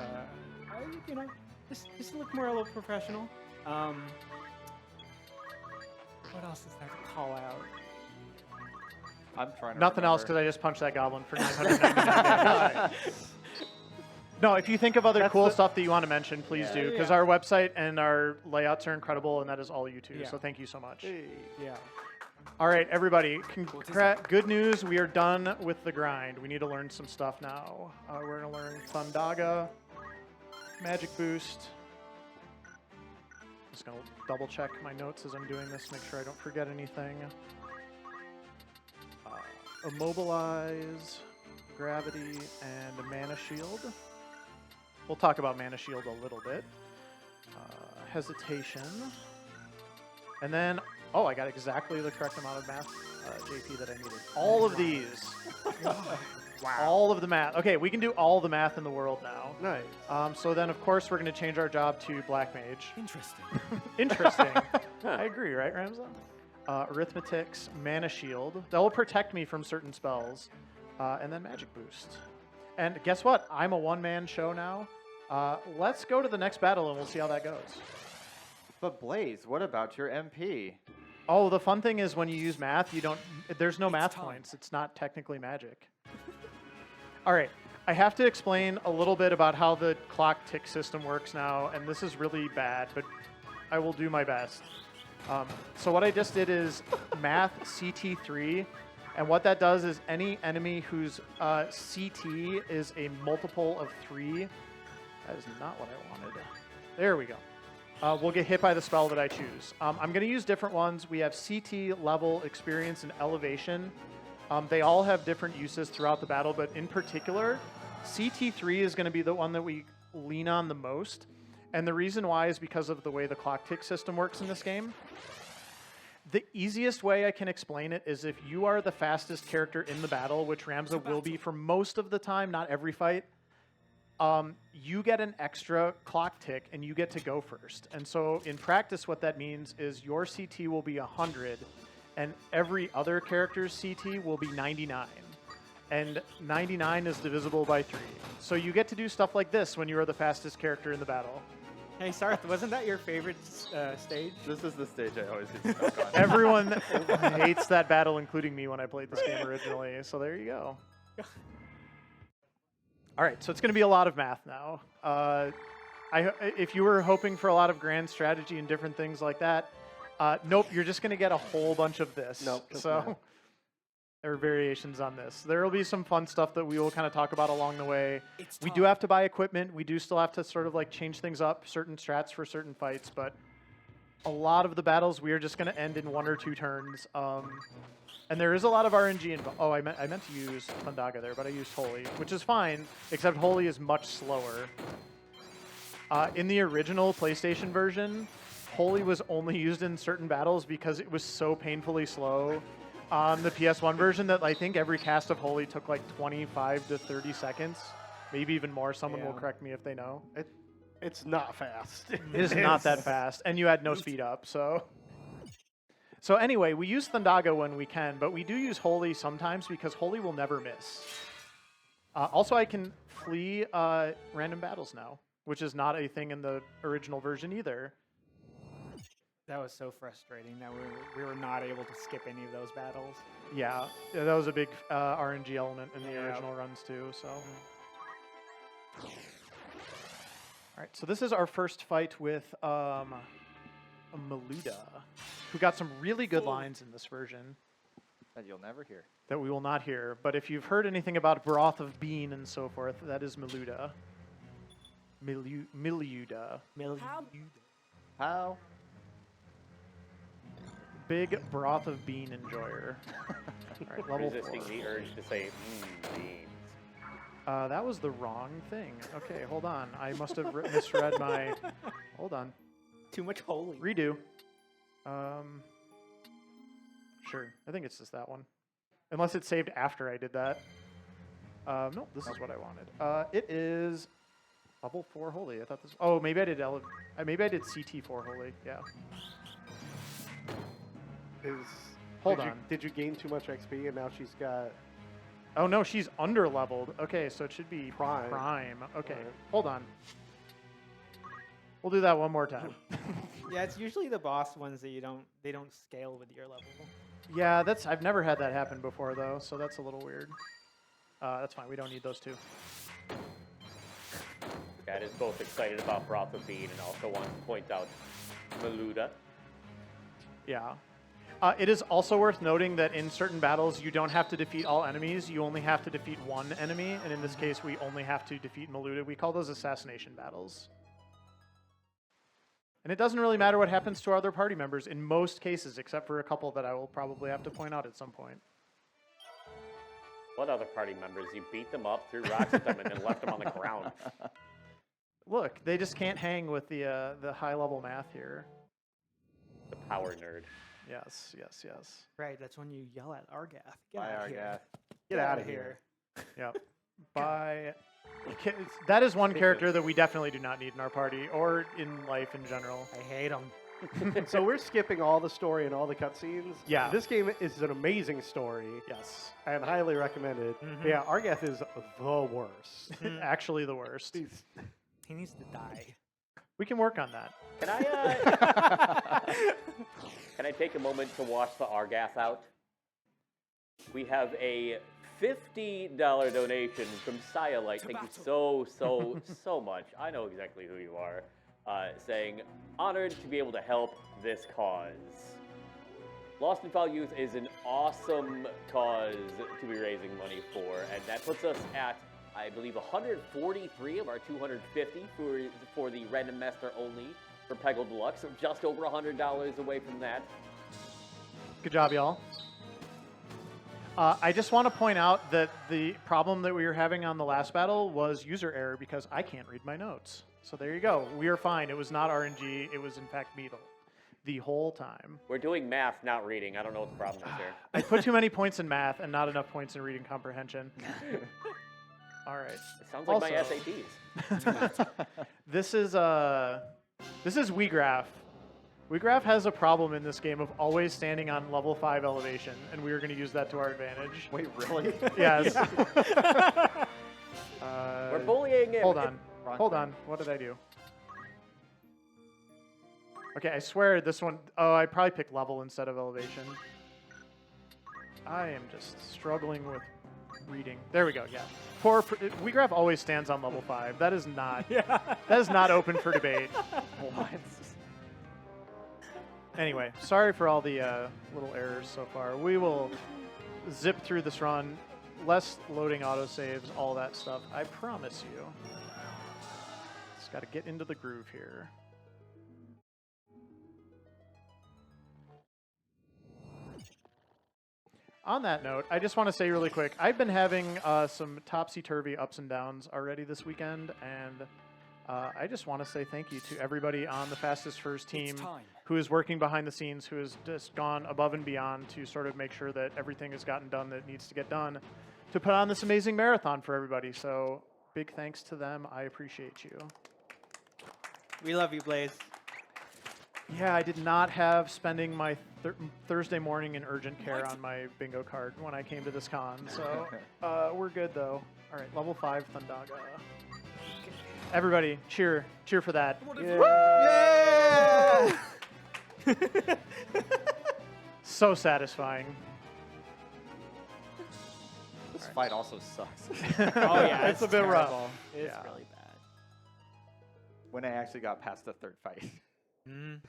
you know, just look more a little professional. What else is there to call out? I'm trying to Nothing else, because I just punched that goblin for 999 damage. No, if you think of other cool stuff that you want to mention, please do, because our website and our layouts are incredible, and that is all you two. Yeah. So thank you so much. Yeah. All right, everybody. Good news. We are done with the grind. We need to learn some stuff now. We're going to learn Thundaga, Magic Boost. Just going to double check my notes as I'm doing this, make sure I don't forget anything. Immobilize, Gravity, and a Mana Shield. We'll talk about Mana Shield a little bit. Hesitation. And then, oh, I got exactly the correct amount of math JP that I needed. All of these. Wow. All of the math. Okay, we can do all the math in the world now. Nice. So then, of course, we're going to change our job to Black Mage. Interesting. Interesting. I agree, right, Ramza? Arithmetics, Mana Shield. That will protect me from certain spells. And then Magic Boost. And guess what? I'm a one-man show now. Let's go to the next battle and we'll see how that goes. But Blaze, what about your MP? Oh, the fun thing is when you use math, there's no It's math time. points. It's not technically magic. All right. I have to explain a little bit about how the clock tick system works now, and this is really bad, but I will do my best. So what I just did is math CT3, and what that does is any enemy whose CT is a multiple of 3, that is not what I wanted. There we go. Will get hit by the spell that I choose. I'm going to use different ones. We have CT, level, experience, and elevation. They all have different uses throughout the battle, but in particular, CT3 is going to be the one that we lean on the most. And the reason why is because of the way the clock tick system works in this game. The easiest way I can explain it is if you are the fastest character in the battle, which Ramza will be for most of the time, not every fight, you get an extra clock tick and you get to go first. And so in practice, what that means is your CT will be 100 and every other character's CT will be 99. And 99 is divisible by 3. So you get to do stuff like this when you are the fastest character in the battle. Hey, Sarth, wasn't that your favorite stage? This is the stage I always get stuck on. Everyone hates that battle, including me when I played this game originally. So there you go. All right, so it's going to be a lot of math now. If you were hoping for a lot of grand strategy and different things like that, nope, you're just going to get a whole bunch of this. Nope, just So math. there are variations on this. There will be some fun stuff that we will kind of talk about along the way. It's We time. do have to buy equipment. We do still have to sort of like change things up, certain strats for certain fights, but a lot of the battles we are just going to end in 1 or 2 turns. And there is a lot of RNG involved. Oh, I meant to use Thundaga there, but I used Holy, which is fine, except Holy is much slower. In the original PlayStation version, Holy was only used in certain battles because it was so painfully slow on the PS1 version that I think every cast of Holy took like 25 to 30 seconds, maybe even more. Someone will Yeah. correct me if they know. It's not fast. It is not that fast, and you had no speed up, so... So anyway, we use Thundaga when we can, but we do use Holy sometimes because Holy will never miss. Also, I can flee random battles now, which is not a thing in the original version either. That was so frustrating that we were not able to skip any of those battles. Yeah, that was a big RNG element in the Yeah. original runs too, so... All right, so this is our first fight with Maluda, who got some really good lines in this version That you'll never hear. that we will not hear. But if you've heard anything about broth of bean and so forth, that is Maluda. Miluda. How? Big broth of bean enjoyer. All right, level Resisting 4. the urge to say, beans. That was the wrong thing. Okay, hold on. I must have misread my... Hold on. Too much holy. Redo. Sure. I think it's just that one. Unless it's saved after I did that. No, this is what I wanted. It is level 4 holy. I thought this... Oh, maybe I did maybe I did CT4 holy. Yeah. Hold on. Did you gain too much XP and now she's got... Oh, no, she's under-leveled. Okay, so it should be Prime. Prime. Okay, Right. hold on. We'll do that one more time. Yeah, it's usually the boss ones that they don't scale with your level. Yeah, I've never had that happen before, though, so that's a little weird. That's fine. We don't need those two. Dad is both excited about broth of bean and also wants to point out Maluda. Yeah. It is also worth noting that in certain battles, you don't have to defeat all enemies. You only have to defeat one enemy, and in this case, we only have to defeat Maluda. We call those assassination battles. And it doesn't really matter what happens to our other party members in most cases, except for a couple that I will probably have to point out at some point. What other party members? You beat them up, threw rocks at them, and then left them on the ground. Look, they just can't hang with the high-level math here. The power nerd. Yes, yes, yes. Right, that's when you yell at Argath. Bye, Get out of here. Get out of here. Yep. That is one character that we definitely do not need in our party or in life in general. I hate him. So we're skipping all the story and all the cutscenes. Yeah. This game is an amazing story Yes. and highly recommended. But yeah, Argath is the worst. Actually, the worst. He needs to die. We can work on that. Can I take a moment to wash the Argath out? We have a $50 donation from Sialite. Thank you so much. I know exactly who you are. Saying, honored to be able to help this cause. Lost and Found Youth is an awesome cause to be raising money for, and that puts us at, I believe, 143 of our 250 for the Random Master only for Peggle Deluxe, so just over $100 away from that. Good job, y'all. I just want to point out that the problem that we were having on the last battle was user error because I can't read my notes. So there you go. We are fine. It was not RNG. It was, in fact, Beetle the whole time. We're doing math, not reading. I don't know what the problem is here. I put too many points in math and not enough points in reading comprehension. All right. It sounds like my Also- SATs. This is WeGraph. WeGraph has a problem in this game of always standing on level 5 elevation, and we are going to use that to our advantage. Wait, really? Yes. We're bullying him. Hold on. Wrong Hold thing. on. What did I do? Okay, I swear this one... Oh, I probably picked level instead of elevation. I am just struggling with reading. There we go, yeah. WeGraph always stands on level 5. That is not... That is not open for debate. What? Anyway, sorry for all the little errors so far. We will zip through this run. Less loading autosaves, all that stuff. I promise you. Just got to get into the groove here. On that note, I just want to say really quick, I've been having some topsy-turvy ups and downs already this weekend, and I just want to say thank you to everybody on the Fastest First team who is working behind the scenes, who has just gone above and beyond to sort of make sure that everything has gotten done that needs to get done to put on this amazing marathon for everybody. So big thanks to them. I appreciate you. We love you, Blaze. Yeah, I did not have spending my Thursday morning in urgent care on my bingo card when I came to this con, so we're good though. All right, level 5 Thundaga. Everybody, cheer for that. Yeah! So satisfying. This fight also sucks. Oh yeah, It's a bit rough. terrible. It's Yeah. really bad. When I actually got past the third fight, I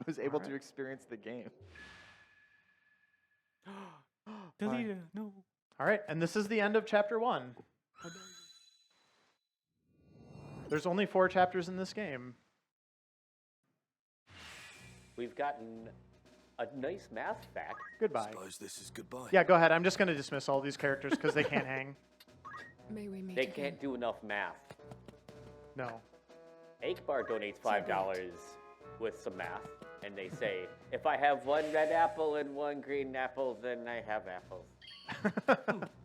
was able to experience the game. Deleted. No. All right, and this is the end of chapter 1. There's only 4 chapters in this game. We've gotten a nice math fact. Goodbye. Suppose this is goodbye. Yeah, go ahead. I'm just going to dismiss all these characters because they can't hang. May we meet They again. can't do enough math. No. Akebar donates $5 with some math, and they say, if I have 1 red apple and 1 green apple, then I have apples.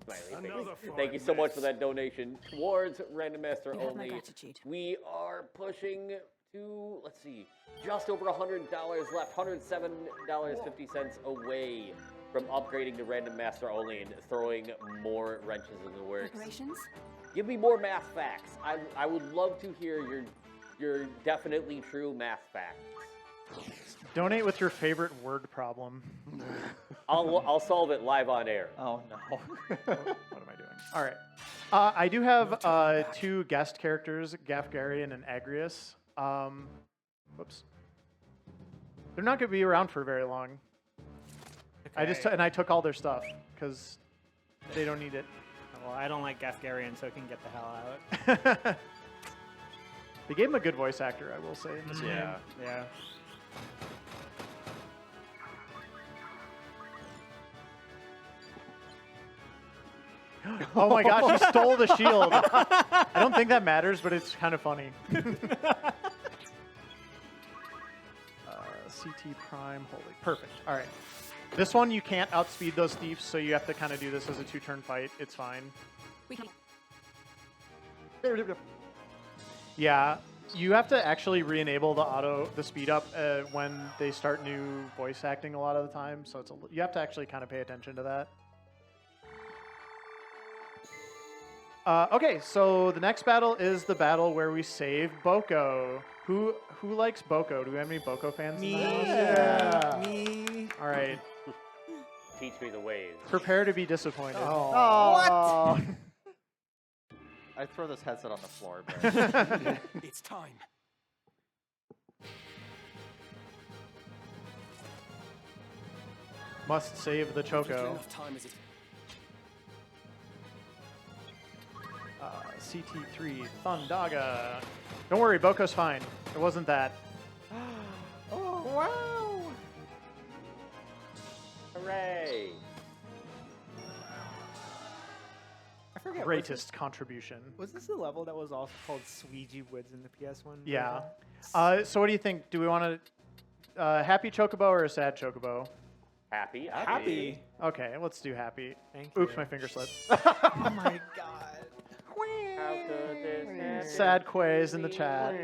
Smiley face. Thank you so much for that donation towards Random Master You have my only. gratitude. We are pushing to, let's see, just over $100 left, $107.50 away from upgrading to Random Master only and throwing more wrenches in the works. Preparations? Give me more math facts. I would love to hear your definitely true math facts. Donate with your favorite word problem. I'll solve it live on air. Oh no. What am I doing? All right. I do have 2 guest characters, Gafgarian and Agrius. Whoops. They're not going to be around for very long. Okay. I took all their stuff because they don't need it. Well, I don't like Gafgarian, so it can get the hell out. They gave him a good voice actor, I will say, in this Yeah. Yeah. game. Oh my gosh, he stole the shield. I don't think that matters, but it's kind of funny. CT Prime, holy, perfect. All right. This one, you can't outspeed those thieves, so you have to kind of do this as a 2-turn fight. It's fine. We can. Yeah, You have to actually re-enable the speed up when they start new voice acting a lot of the time. So you have to actually kind of pay attention to that. Okay, so the next battle is the battle where we save Boko. Who likes Boko? Do we have any Boko fans in the house? Yeah. Me. All right, Teach me the ways. prepare to be disappointed. Oh. I throw this headset on the floor, but It's time. Must save the Little Choco. enough time as it. CT3 Thundaga. Don't worry, Boko's fine. It wasn't that. oh wow! Hooray! I forget. Greatest contribution. Was this the level that was also called Sweegie Woods in the PS1? Yeah. version? So what do you think? Do we want a happy Chocobo or a sad Chocobo? Happy. Happy. Okay, let's do happy. Thank Oops, you. my finger slipped. Oh my god. How could this happen? Sad Quays in the chat.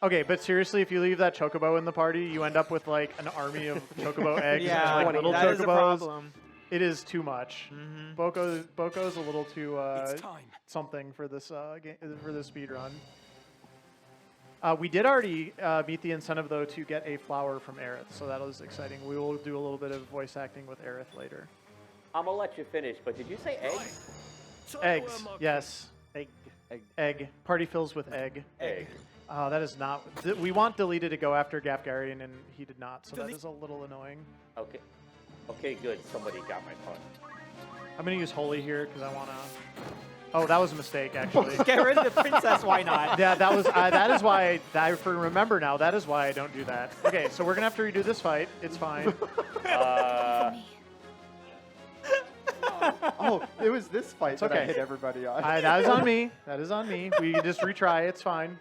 Okay, but seriously, if you leave that Chocobo in the party, you end up with like an army of Chocobo eggs Yeah, and like little that is a Chocobos. problem. It is too much. Mm-hmm. Boko's a little too It's time. something for this for this speed run. We did already meet the incentive though to get a flower from Aerith, so that was exciting. We will do a little bit of voice acting with Aerith later. I'm gonna let you finish, but did you say eggs? Eggs, yes. Egg. Egg. Party fills with egg. Egg. That is not. We want Deleted to go after Gafgarian, and he did not, so that is a little annoying. Okay. Okay, good. Somebody got my pun. I'm gonna use Holy here because I wanna. Oh, that was a mistake, actually. Get rid of the princess. Why not? Yeah, that was. That is why. I remember now. That is why I don't do that. Okay, so we're gonna have to redo this fight. It's fine. Oh, it was this fight that I okay. hit everybody on. That is on me. That is on me. We can just retry. It's fine.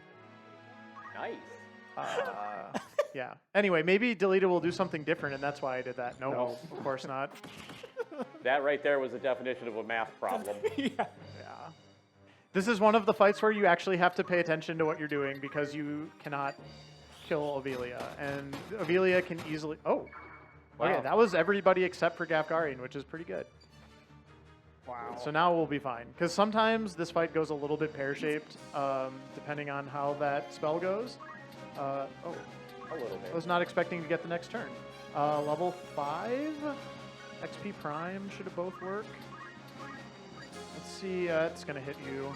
Nice. Yeah. Anyway, maybe Deleted will do something different, and that's why I did that. No, No. of course not. That right there was the definition of a math problem. Yeah. This is one of the fights where you actually have to pay attention to what you're doing because you cannot kill Avelia, and Avelia can easily. Oh. Okay, Wow. that was everybody except for Gafgarian, which is pretty good. Wow. So now we'll be fine. Because sometimes this fight goes a little bit pear-shaped, depending on how that spell goes. Oh, A little I bit. was not expecting to get the next turn. Level 5? XP Prime should have both work. Let's see, it's going to hit you.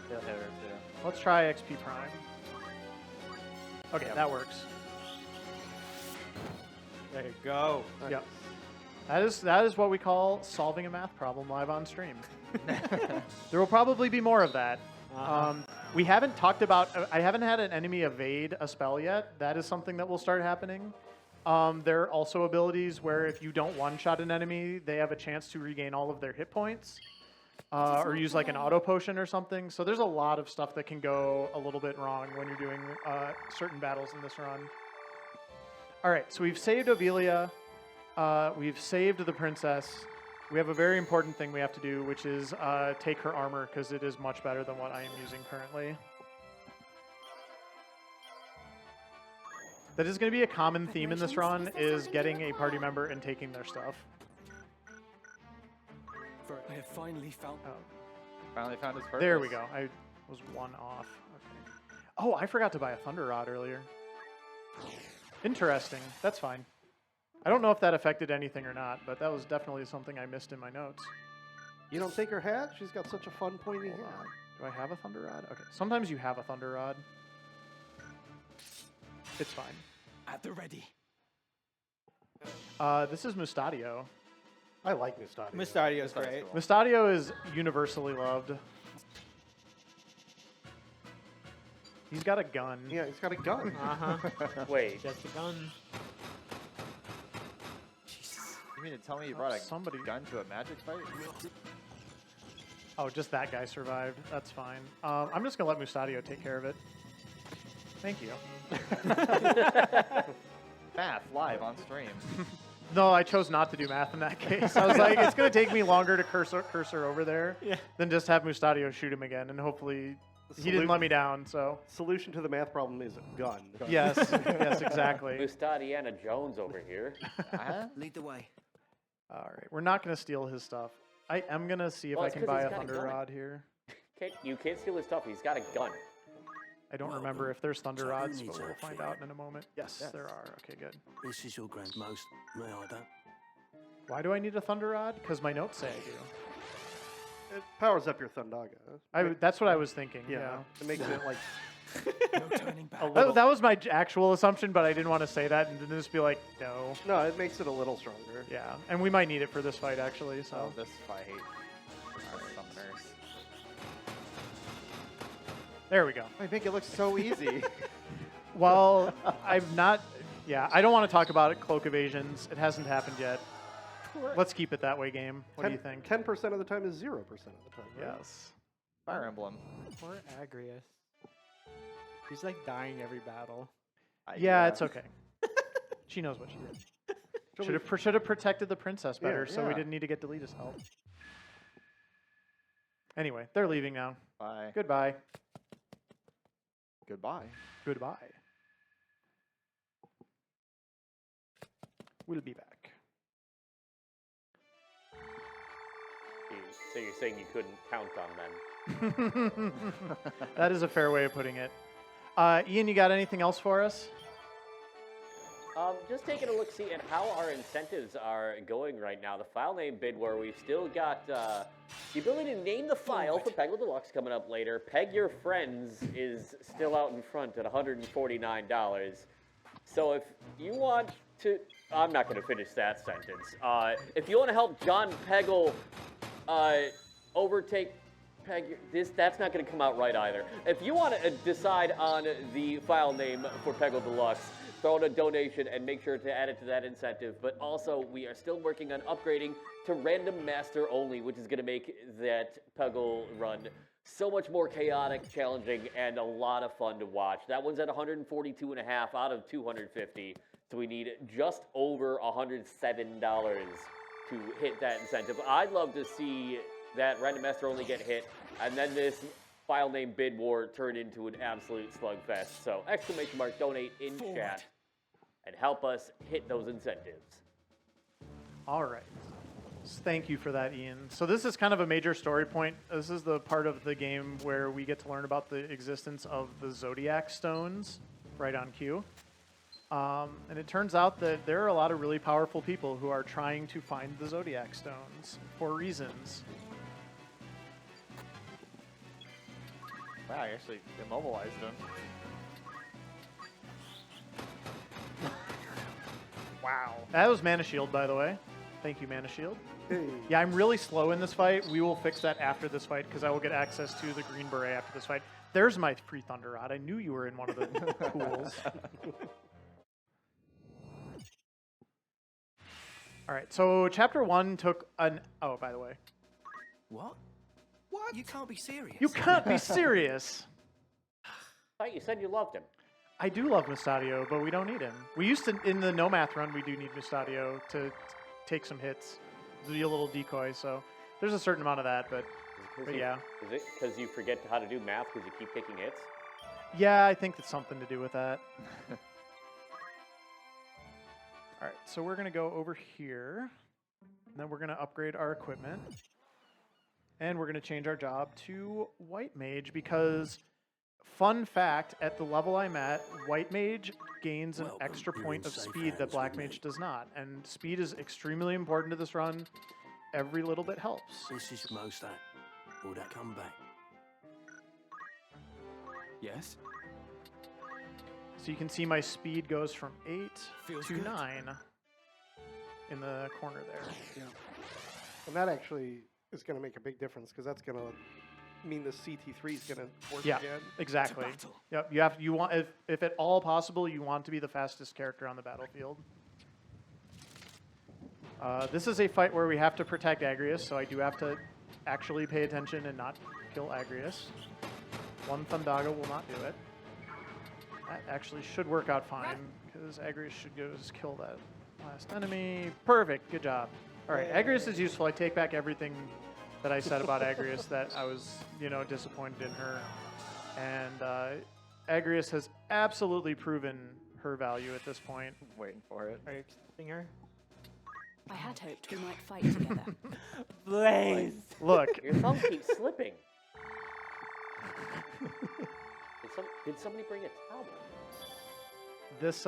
He'll hit her too. Let's try XP Prime. Okay, that works. There you go. Yep. That is what we call solving a math problem live on stream. There will probably be more of that. We haven't talked about. I haven't had an enemy evade a spell yet. That is something that will start happening. There are also abilities where if you don't one-shot an enemy, they have a chance to regain all of their hit points, or use like an auto potion or something. So there's a lot of stuff that can go a little bit wrong when you're doing certain battles in this run. All right, so we've saved Avelia. We've saved the princess. We have a very important thing we have to do, which is take her armor, because it is much better than what I am using currently. That is going to be a common theme in this run, is getting a party member and taking their stuff. I have finally found. Oh, Finally found his purpose. there we go. I was one off. Okay. Oh, I forgot to buy a Thunder Rod earlier. Interesting. That's fine. I don't know if that affected anything or not, but that was definitely something I missed in my notes. You don't take her hat? She's got such a fun pointy hat. Do I have a Thunder Rod? Okay. Sometimes you have a Thunder Rod. It's fine. At the ready. This is Mustadio. I like Mustadio. Mustadio's great. cool. Mustadio is universally loved. He's got a gun. Yeah, he's got a gun. Wait. Just a gun. You mean to tell me you brought a Somebody- gun to a magic fight? Oh, just that guy survived. That's fine. I'm just going to let Mustadio take care of it. Thank you. Math live on stream. No, I chose not to do math in that case. I was like, it's going to take me longer to cursor over there than just have Mustadio shoot him again, and hopefully He didn't let me down, so. Solution to the math problem is gun. Yes, yes, exactly. Mustadiana Jones over here. Lead the way. All right, we're not going to steal his stuff. I am going to see if Well, I it's can 'cause buy he's a got a Thunder gun. Rod here. You can't steal his stuff. He's got a gun. I don't Well, remember if there's Thunder so who Rods, needs but we'll that find for out you? in a moment. Yes, Yes. there are. Okay, good. This is your grandmost. No, I don't. Why do I need a Thunder Rod? Because my notes say I do. It powers up your Thundaga. That's what I was thinking. Yeah. Yeah. It makes it like No turning back. That was my actual assumption, but I didn't want to say that and then just be like, no. no, it makes it a little stronger. Yeah, and we might need it for this fight actually. So Oh, this fight. Our summoners. there we go. I make it look so easy. Well, I've not. Yeah, I don't want to talk about it. Cloak evasions. It hasn't happened yet. Let's keep it that way, game. What do you think? 10% of the time is 0% of the time. Right? Yes. Fire Emblem. Poor Agrius. He's like dying every battle. Yeah, it's okay. She knows what she did. Should have protected the princess better, so we yeah. didn't need to get Delita's help. Anyway, they're leaving now. Bye. Goodbye. Goodbye. Goodbye. We'll be back. So you're saying you couldn't count on them? That is a fair way of putting it. Ian, you got anything else for us? Just taking a look-see at how our incentives are going right now. The file name bid war, we've still got the ability to name the file for Peggle Deluxe coming up later. Peg Your Friends is still out in front at $149. So if you want to... I'm not going to finish that sentence. If you want to help John Peggle overtake that's not going to come out right either. If you want to decide on the file name for Peggle Deluxe, throw in a donation and make sure to add it to that incentive. But also, we are still working on upgrading to random master only, which is going to make that Peggle run so much more chaotic, challenging, and a lot of fun to watch. That one's at 142.5 out of 250. So we need just over $107 to hit that incentive. I'd love to see that random master only get hit, and then this file name bid war turn into an absolute slugfest. So exclamation mark donate in chat and help us hit those incentives. All right. Thank you for that, Ian. So this is kind of a major story point. This is the part of the game where we get to learn about the existence of the Zodiac Stones right on cue. And it turns out that there are a lot of really powerful people who are trying to find the Zodiac Stones for reasons. Wow, I actually immobilized him. Wow. That was Mana Shield, by the way. Thank you, Mana Shield. Hey. Yeah, I'm really slow in this fight. We will fix that after this fight because I will get access to the Green Beret after this fight. There's my free Thunder Rod. I knew you were in one of the pools. All right, so Chapter 1 took an... Oh, by the way. What? What? You can't be serious. You can't be serious. I thought you said you loved him. I do love Mustadio, but we don't need him. We used to, in the no math run, we do need Mustadio to take some hits, be a little decoy, so there's a certain amount of that, but yeah. Is it because you forget how to do math because you keep taking hits? Yeah, I think it's something to do with that. All right, so we're going to go over here, and then we're going to upgrade our equipment, and we're going to change our job to White Mage because, fun fact, at the level I'm at, White Mage gains an Welcome. extra You're point in of safe speed that hands Black with me. Mage does not, and speed is extremely important to this run. Every little bit helps. This is most that. Will that come back? Yes. So you can see my speed goes from 8 Feels to good. 9 in the corner there. Yeah. And that actually is going to make a big difference because that's going to mean the CT3 is going to work Yeah. again. Exactly. battle. Yep. You want if at all possible, you want to be the fastest character on the battlefield. This is a fight where we have to protect Agrius, so I do have to actually pay attention and not kill Agrius. One Thundaga will not do it. That actually should work out fine because Agrius should go just kill that last enemy. Perfect. Good job. All right, Agrius is useful. I take back everything that I said about Agrius that I was, disappointed in her. And Agrius has absolutely proven her value at this point. Waiting for it. Are you accepting her? I had hoped we might fight together. Blaze. Look, Your thumb keeps slipping. Did somebody bring a towel? this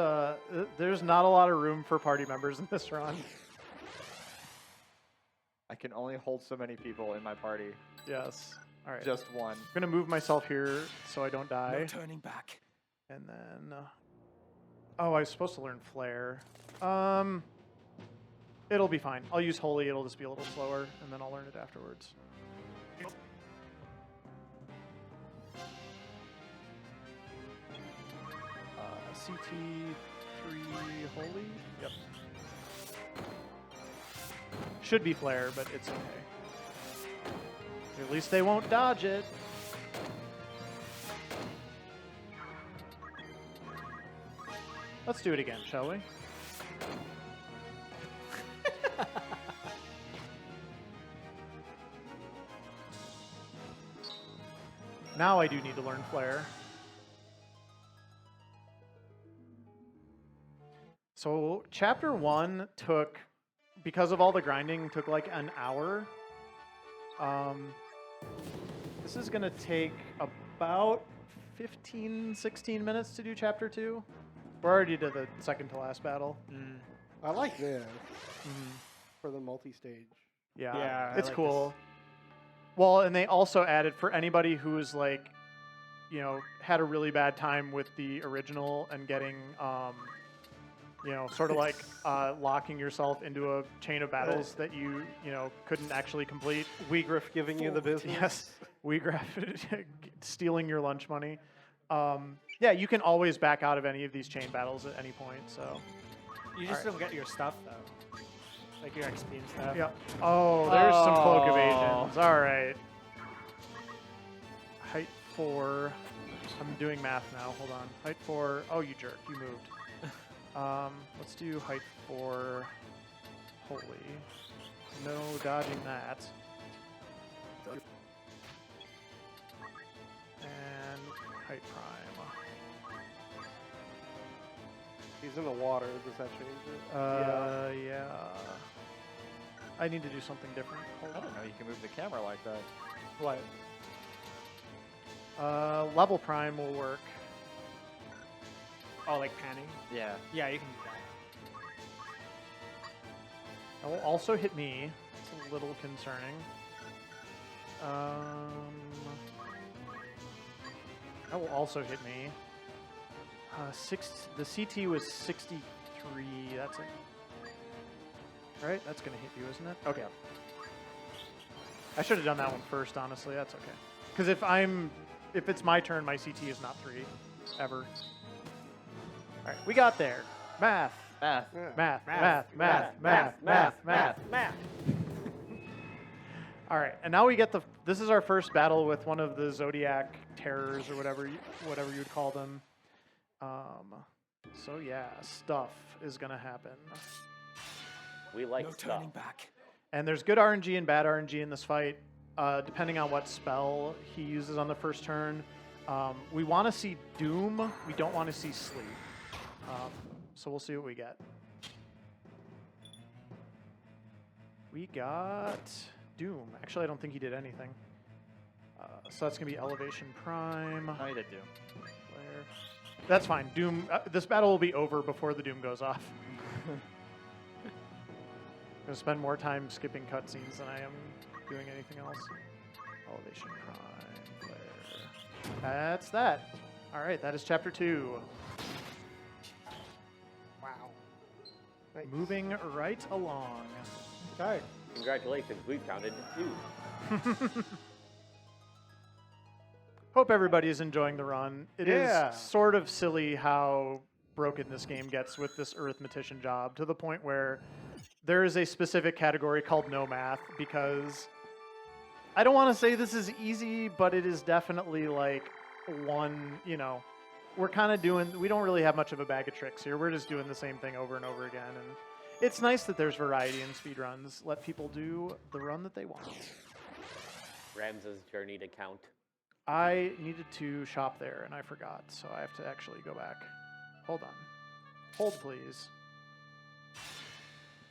there's not a lot of room for party members in this run. I can only hold so many people in my party. Yes. All right. Just one. I'm gonna move myself here so I don't die. No turning back. And then, oh, I was supposed to learn Flare. It'll be fine. I'll use Holy. It'll just be a little slower, and then I'll learn it afterwards. CT3 Holy. Yep. Should be Flare, but it's okay. At least they won't dodge it. Let's do it again, shall we? Now I do need to learn Flare. So chapter 1 took, because of all the grinding, took like an hour. This is going to take about 15, 16 minutes to do chapter 2. We're already to the second to last battle. I like this for the multi-stage. Yeah, Yeah, I it's like cool. Well, and they also added for anybody who's like, you know, had a really bad time with the original and getting, you know, sort of like locking yourself into a chain of battles that you know, couldn't actually complete. Weegriff giving you the business. Yes, Weegraph stealing your lunch money. Yeah, you can always back out of any of these chain battles at any point. So You just don't get your stuff though, like your XP and stuff. yeah. Oh, there's some cloak Oh. evasions. All right. Height 4. I'm doing math now. Hold on. Height 4. Oh, you jerk. You moved. Let's do height 4. Holy. No dodging that. And height prime. He's in the water. Does that change it? Yeah. I need to do something different. Hold I on. don't know you can move the camera like that. What? Level prime will work. Oh, like panning? Yeah. Yeah, you can do that. That will also hit me. It's a little concerning. That will also hit me. The CT was 63. That's it. Right? That's going to hit you, isn't it? Okay. I should have done that one first, honestly. That's okay. Because if it's my turn, my CT is not 3. Ever. All right, we got there. Math. Math. Yeah. Math. All right, and now we get this is our first battle with one of the Zodiac terrors or whatever you would call them. So yeah, stuff is gonna happen. We like No stuff. turning back. And there's good RNG and bad RNG in this fight, depending on what spell he uses on the first turn. We want to see Doom. We don't want to see Sleep. So we'll see what we get. We got Doom. Actually, I don't think he did anything. So that's going to be Elevation Prime. No, you did do. Flare. That's fine. Doom. This battle will be over before the Doom goes off. Gonna spend more time skipping cutscenes than I am doing anything else. Elevation Prime. Flare. That's that. All right, that is chapter 2. Wow. Nice. Moving right along. Okay. Congratulations, we've counted 2. Hope everybody is enjoying the run. It Yeah. is sort of silly how broken this game gets with this arithmetician job, to the point where there is a specific category called no math, because I don't want to say this is easy, but it is definitely like one, you know, we're kind of we don't really have much of a bag of tricks here. We're just doing the same thing over and over again. And it's nice that there's variety in speedruns. Let people do the run that they want. Ramses' journey to count. I needed to shop there, and I forgot, so I have to actually go back. Hold on. Hold, please.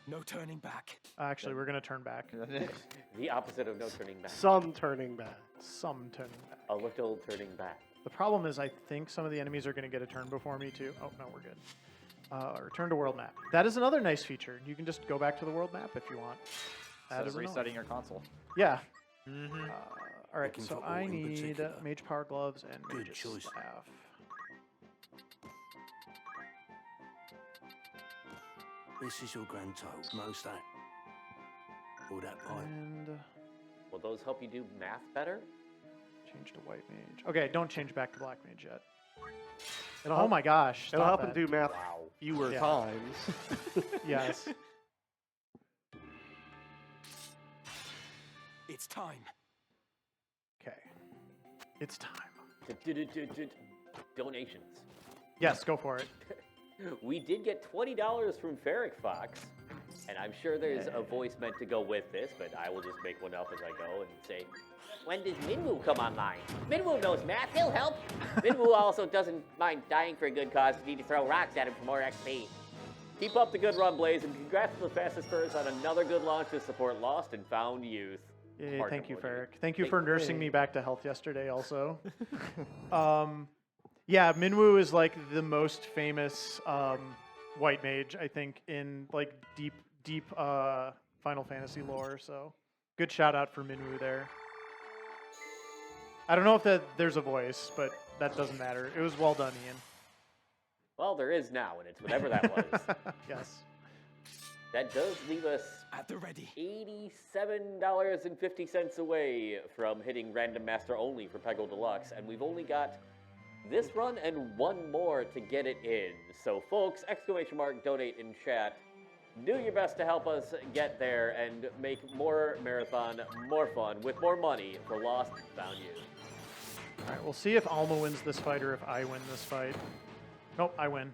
No turning back. Actually, we're going to turn back. The opposite of no turning back. Some turning back. Some turning back. A little turning back. The problem is I think some of the enemies are going to get a turn before me, too. Oh, no, we're good. Return to world map. That is another nice feature. You can just go back to the world map if you want. That So is resetting your console. Yeah. Mm-hmm. All right, Looking so for I what in need particular? mage power gloves and Good mage choice. staff. This is your grand total. Most that. All that pipe. And Will those help you do math better? change to white mage. Okay, don't change back to black mage yet. It'll Oh help- my gosh. It'll stop help him that. do math Wow. fewer Yeah. times. Yes. It's time. Okay. It's time. Donations. Yes, go for it. We did get $20 from Ferric Fox, and I'm sure there's a voice meant to go with this, but I will just make one up as I go and say, when does Minwoo come online? Minwoo knows math, he'll help. Minwoo also doesn't mind dying for a good cause. You need to throw rocks at him for more XP. Keep up the good run, Blaze, and congrats to the fastest first on another good launch to support lost and found youth. Yay, Hard thank to you, believe. Ferric. Thank you Thank for you. nursing me back to health yesterday also. Yeah, Minwoo is like the most famous white mage, I think, in like deep Final Fantasy lore, so good shout out for Minwoo there. I don't know if there's a voice, but that doesn't matter. It was well done, Ian. Well, there is now, and it's whatever that was. Yes. That does leave us At the ready. $87.50 away from hitting Random Master only for Peggle Deluxe, and we've only got this run and one more to get it in. So folks, ! Donate in chat. Do your best to help us get there and make more marathon more fun with more money for Lost and Found Youth. All right, we'll see if Alma wins this fight or if I win this fight. Nope, I win.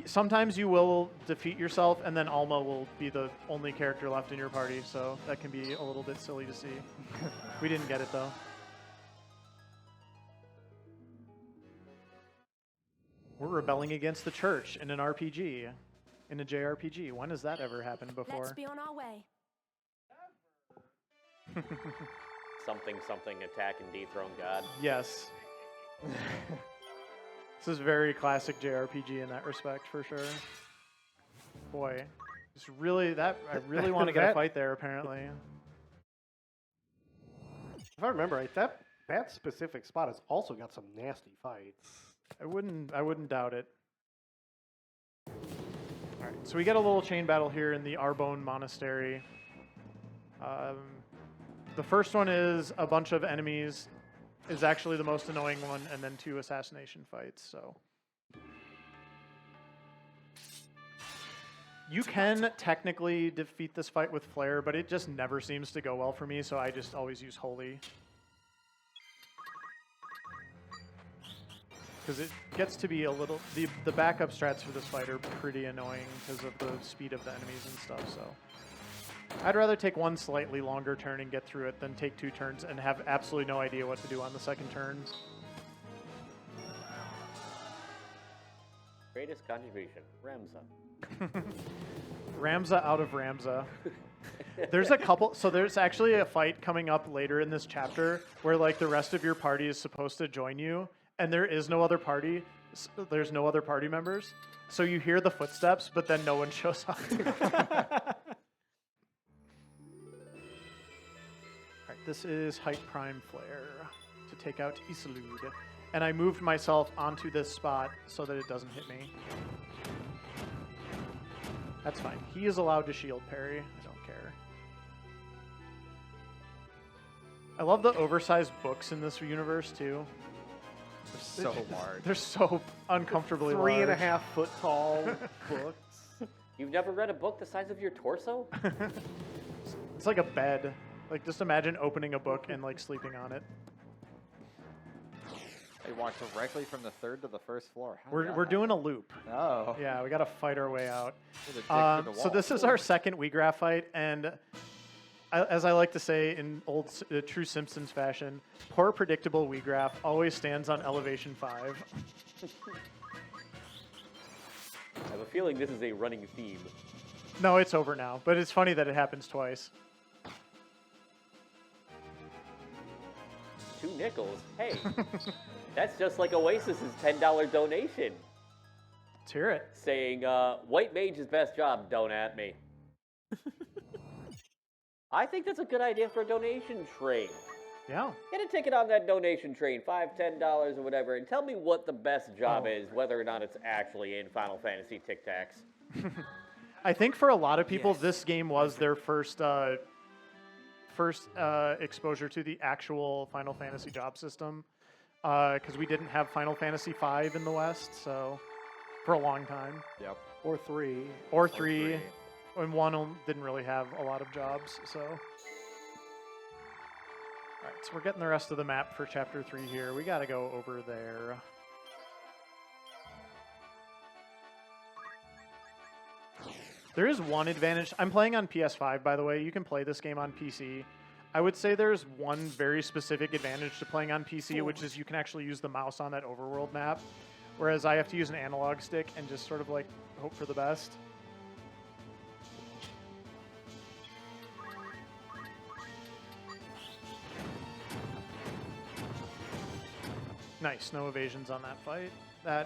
Sometimes you will defeat yourself, and then Alma will be the only character left in your party, so that can be a little bit silly to see. We didn't get it, though. We're rebelling against the church in an RPG, in a JRPG. When has that ever happened Let's before? be on our way. Something attack and dethrone God. Yes. This is very classic JRPG in that respect, for sure. Boy, it's really that I really want to get a fight there. Apparently, If I remember right, that specific spot has also got some nasty fights. I wouldn't doubt it. All right, so we get a little chain battle here in the Arbonne Monastery. The first one is a bunch of enemies. Is actually the most annoying one, and then 2 assassination fights. So you can technically defeat this fight with Flare, but it just never seems to go well for me. So I just always use Holy because it gets to be a little. The backup strats for this fight are pretty annoying because of the speed of the enemies and stuff. So I'd rather take one slightly longer turn and get through it than take 2 turns and have absolutely no idea what to do on the second turn. Greatest contribution, Ramza. Ramza out of Ramza. There's a couple, so there's actually a fight coming up later in this chapter where like the rest of your party is supposed to join you, and there is no other party. There's no other party members. So you hear the footsteps, but then no one shows up. Alright, this is Height Prime Flare to take out Isolde. And I moved myself onto this spot so that it doesn't hit me. That's fine. He is allowed to shield parry. I don't care. I love the oversized books in this universe, too. They're so large. They're so uncomfortably large. 3.5 foot tall books. You've never read a book the size of your torso? It's like a bed. Like, just imagine opening a book and, like, sleeping on it. They walk directly from the 3rd to the 1st floor. How did We're that doing a loop. happen? Oh. Yeah, we got to fight our way out. With a dick through the So wall. this is our second Wheatgrass fight, and as I like to say in true Simpsons fashion, poor predictable Wii graph always stands on elevation 5. I have a feeling this is a running theme. No, it's over now, but it's funny that it happens twice. 2 nickels. Hey, that's just like Oasis's $10 donation Let's hear it. saying, "White Mage's best job. Don't at me." I think that's a good idea for a donation train. Yeah. Get a ticket on that donation train, $5, $10 or whatever, and tell me what the best job is, whether or not it's actually in Final Fantasy Tic Tacs. I think for a lot of people, Yes. this game was their first exposure to the actual Final Fantasy job system, because we didn't have Final Fantasy V in the West, so for a long time, Yep. Or 3. or three, and one didn't really have a lot of jobs. So, all right, so we're getting the rest of the map for Chapter 3 here. We got to go over there. There is one advantage. I'm playing on PS5, by the way. You can play this game on PC. I would say there's one very specific advantage to playing on PC, which is you can actually use the mouse on that overworld map, whereas I have to use an analog stick and just sort of like hope for the best. Nice, no evasions on that fight.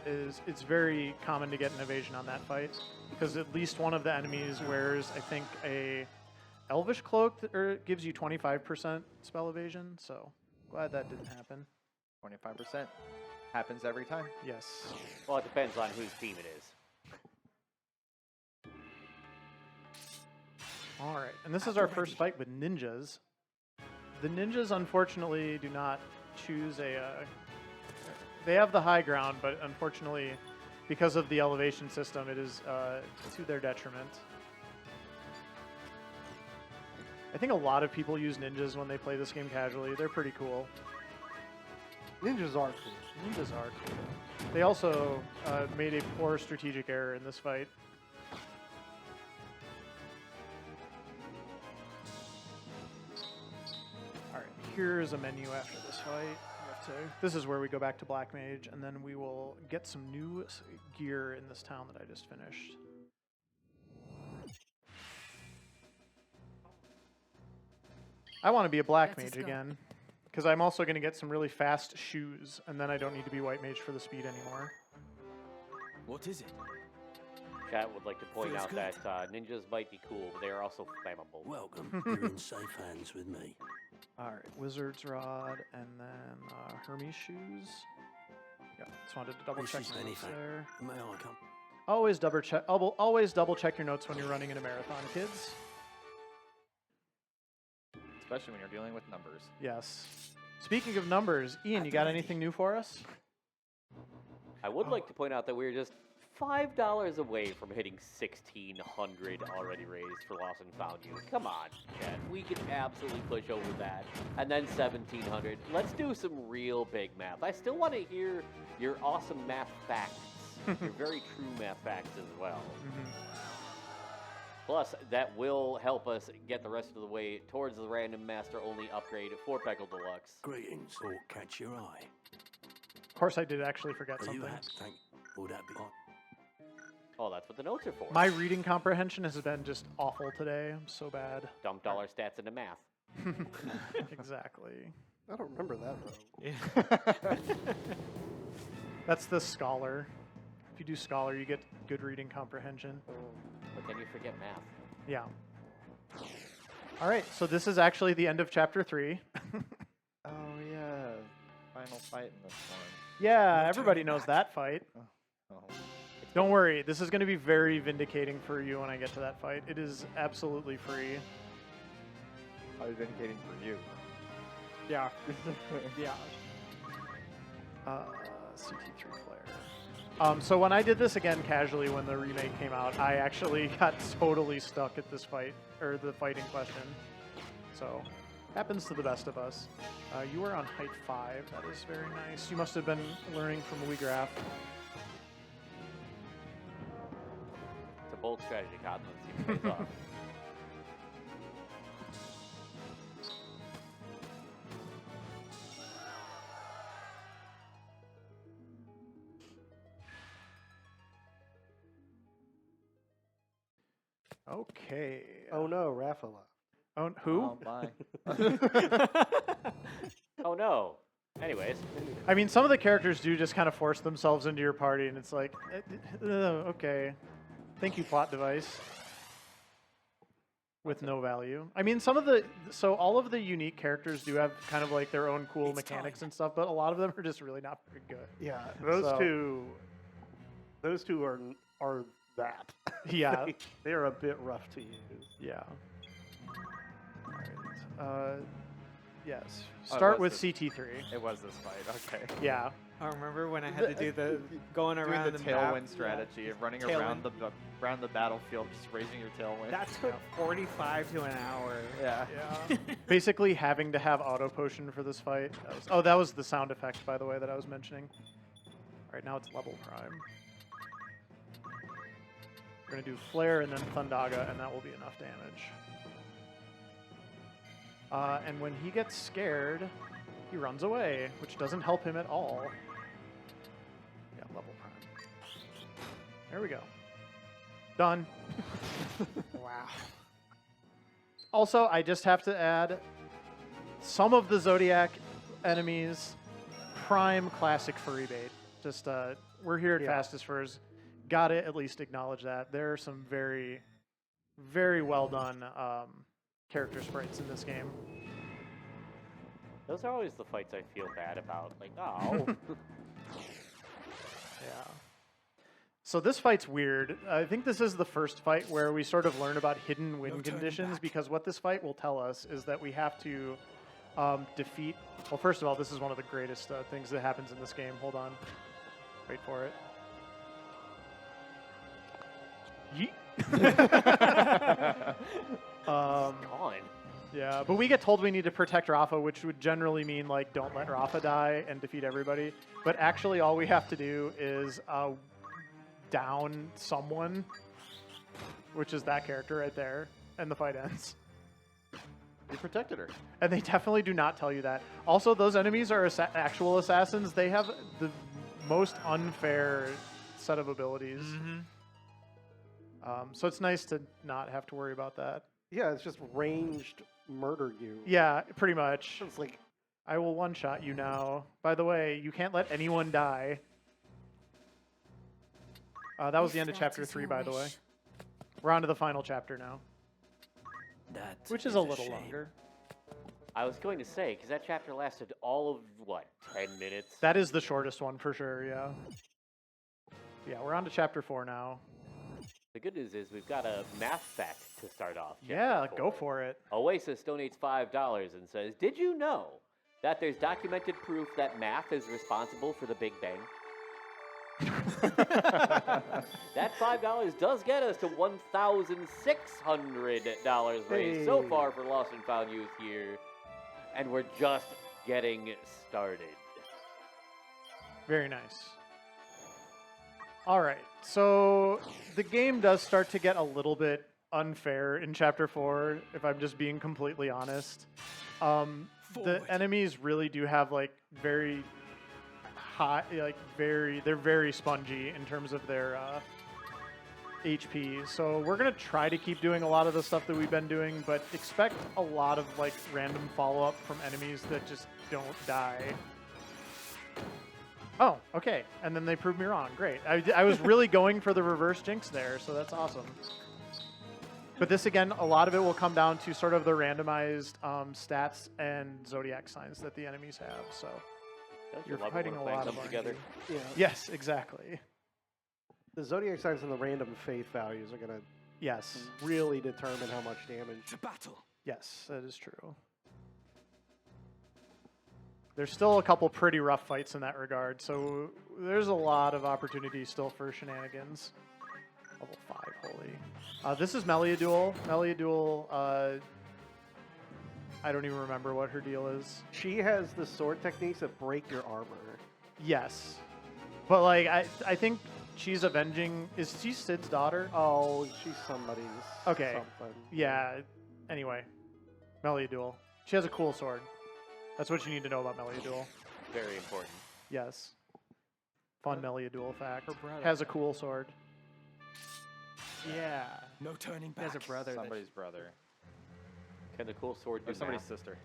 It's very common to get an evasion on that fight, because at least one of the enemies wears, I think, a elvish cloak that gives you 25% spell evasion, so glad that didn't happen. 25% happens every time. Yes. Well, it depends on whose team it is. All right, and this is our first fight with ninjas. The ninjas, unfortunately, do not choose a... they have the high ground, but unfortunately, because of the elevation system, it is to their detriment. I think a lot of people use ninjas when they play this game casually. They're pretty cool. Ninjas are cool. Ninjas are cool. They also made a poor strategic error in this fight. All right, here's a menu after this fight. This is where we go back to Black Mage, and then we will get some new gear in this town that I just finished. I want to be a Black Let us Mage go. again, because I'm also going to get some really fast shoes, and then I don't need to be White Mage for the speed anymore. What is it? Chat would like to point Feels out good. that ninjas might be cool, but they are also flammable. Welcome. You're in safe hands with me. All right, Wizard's Rod, and then Hermes shoes. Yeah, just wanted to double This check is my notes anything. there. May I come? Always double check your notes when you're running in a marathon, kids. Especially when you're dealing with numbers. Yes. Speaking of numbers, Ian, you got anything new for us? I would like to point out that we're just $5 away from hitting 1,600 already raised for Lost and Found You. Come on, chat. We can absolutely push over that. And then 1,700. Let's do some real big math. I still want to hear your awesome math facts. Your very true math facts as well. Plus, that will help us get the rest of the way towards the Random Master only upgrade for Peckle Deluxe. Greetings, or catch your eye. Of course, I did actually forget Are you something. happy? Thank. Would that be on? Oh, that's what the notes are for. My reading comprehension has been just awful today. I'm so bad. Dump dollar stats into math. Exactly. I don't remember that, though. That's the Scholar. If you do Scholar, you get good reading comprehension. But then you forget math. Yeah. All right, so this is actually the end of Chapter 3. Oh, yeah. Final fight in this one. Yeah, everybody knows that fight. Oh. Don't worry, this is going to be very vindicating for you when I get to that fight. It is absolutely free. I was indicating for you. Yeah. Yeah. CT3 flare. So when I did this again casually when the remake came out, I actually got totally stuck at this fight, or the fight in question. So, happens to the best of us. You are on height 5. That is very nice. You must have been learning from Wii Graph. It's a bold strategy, Cotton. Let's see if it pays off. Okay. Oh no, Raphael. Oh, who? Oh, bye. Oh no. Anyways, I mean, some of the characters do just kind of force themselves into your party, and it's like, okay. Thank you, plot device. With no value. I mean, so all of the unique characters do have kind of like their own cool mechanics and stuff, but a lot of them are just really not very good. Yeah, those So- two are that. Yeah. they are a bit rough to use. Yeah. All right. Yes. Oh, it Start was with this- CT3. It was this fight. Okay. Yeah. I remember when I had to do the going Doing around the map. tailwind strategy of running Tailwind. around the battlefield, just raising your tailwind. That took 45 to an hour. yeah. Yeah. Basically having to have auto potion for this fight. That was the sound effect, by the way, that I was mentioning. All right, now it's level prime. We're going to do Flare and then Thundaga, and that will be enough damage. And when he gets scared, he runs away, which doesn't help him at all. Yeah, level prime. There we go. Done. Wow. Also, I just have to add, some of the Zodiac enemies, prime classic furry bait. Just, we're here at Yeah. Fastest Furs. Gotta at least acknowledge that. There are some very, very well done character sprites in this game. those are always the fights I feel bad about. Like, oh. Yeah. So this fight's weird. I think this is the first fight where we sort of learn about hidden win No turning conditions, back. because what this fight will tell us is that we have to defeat... Well, first of all, this is one of the greatest things that happens in this game. Hold on. Wait for it. Yeet. Gone. Yeah, but we get told we need to protect Rafa, which would generally mean, like, don't let Rafa die and defeat everybody. But actually, all we have to do is down someone, which is that character right there, and the fight ends. You protected her. And they definitely do not tell you that. Also, those enemies are actual assassins. They have the most unfair set of abilities. So it's nice to not have to worry about that. Yeah, it's just ranged murder you. Yeah, pretty much. It's like, I will one-shot you now. By the way, you can't let anyone die. That was the end of chapter 3, by the way. We're on to the final chapter now, That which is a little shame. longer. I was going to say, because that chapter lasted all of, what, 10 minutes? That is the shortest one for sure, yeah. Yeah, we're on to chapter 4 now. The good news is we've got a math fact to start off. Yeah, chapter go 4. for it. Oasis donates $5 and says, did you know that there's documented proof that math is responsible for the Big Bang? That $5 does get us to $1,600 raised so Hey. far for Lost and Found Youth here. And we're just getting started. Very nice. All right, so the game does start to get a little bit unfair in Chapter 4, if I'm just being completely honest. The Forward. enemies really do have, like, very high, like, they're very spongy in terms of their HP. So we're going to try to keep doing a lot of the stuff that we've been doing, but expect a lot of, like, random follow-up from enemies that just don't die. Oh, okay. And then they proved me wrong. Great. I was really going for the reverse jinx there, so that's awesome. But this, again, a lot of it will come down to sort of the randomized stats and zodiac signs that the enemies have. So Don't you you're love it fighting when a plans lot of come together? RNG. yeah. Yes, exactly. The zodiac signs and the random faith values are going to Yes. really determine how much damage. To battle. Yes, that is true. There's still a couple pretty rough fights in that regard, so there's a lot of opportunity still for shenanigans. Level 5, holy. This is Meliaduel. Meliaduel, I don't even remember what her deal is. She has the sword techniques that break your armor. Yes. But, like, I think she's avenging... Is she Sid's daughter? Oh, she's somebody's Okay. something. Yeah. Anyway. Meliaduel. She has a cool sword. That's what you need to know about Meliaduel. Very important. Yes. Fun Meliaduel fact. Her brother. Has a cool sword. Yeah. No turning He has back. a brother. that- Somebody's brother. Can the cool sword do Or somebody's math? sister.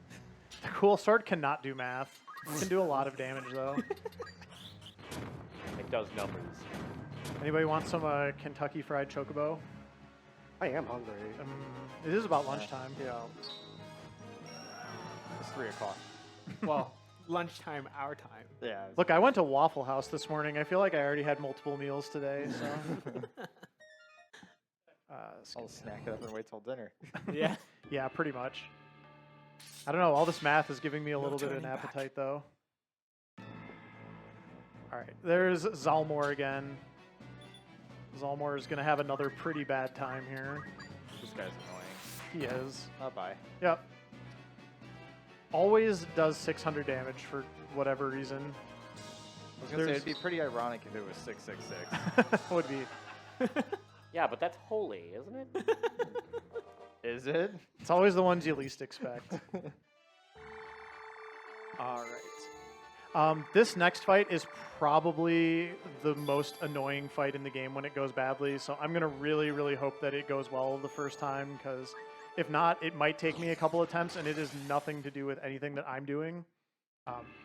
The cool sword cannot do math. It can do a lot of damage though. It does numbers. Anybody want some Kentucky Fried Chocobo? I am hungry. It is about lunchtime. Yeah. It's 3 o'clock. Well, lunchtime, our time. Yeah. Look, I went to Waffle House this morning. I feel like I already had multiple meals today. So. I'll snack it up and wait till dinner. Yeah. Yeah, pretty much. I don't know. All this math is giving me a No little bit of an turning back. appetite, though. All right, there's Zalmor again. Zalmor is going to have another pretty bad time here. This guy's annoying. He is. Bye. Yep. Always does 600 damage for whatever reason. I was gonna say There's- it'd be pretty ironic if it was 666. Would be. Yeah, but that's holy, isn't it? Is it? It's always the ones you least expect. All right. This next fight is probably the most annoying fight in the game when it goes badly. So I'm going to really, really hope that it goes well the first time, because if not, it might take me a couple attempts, and it is nothing to do with anything that I'm doing.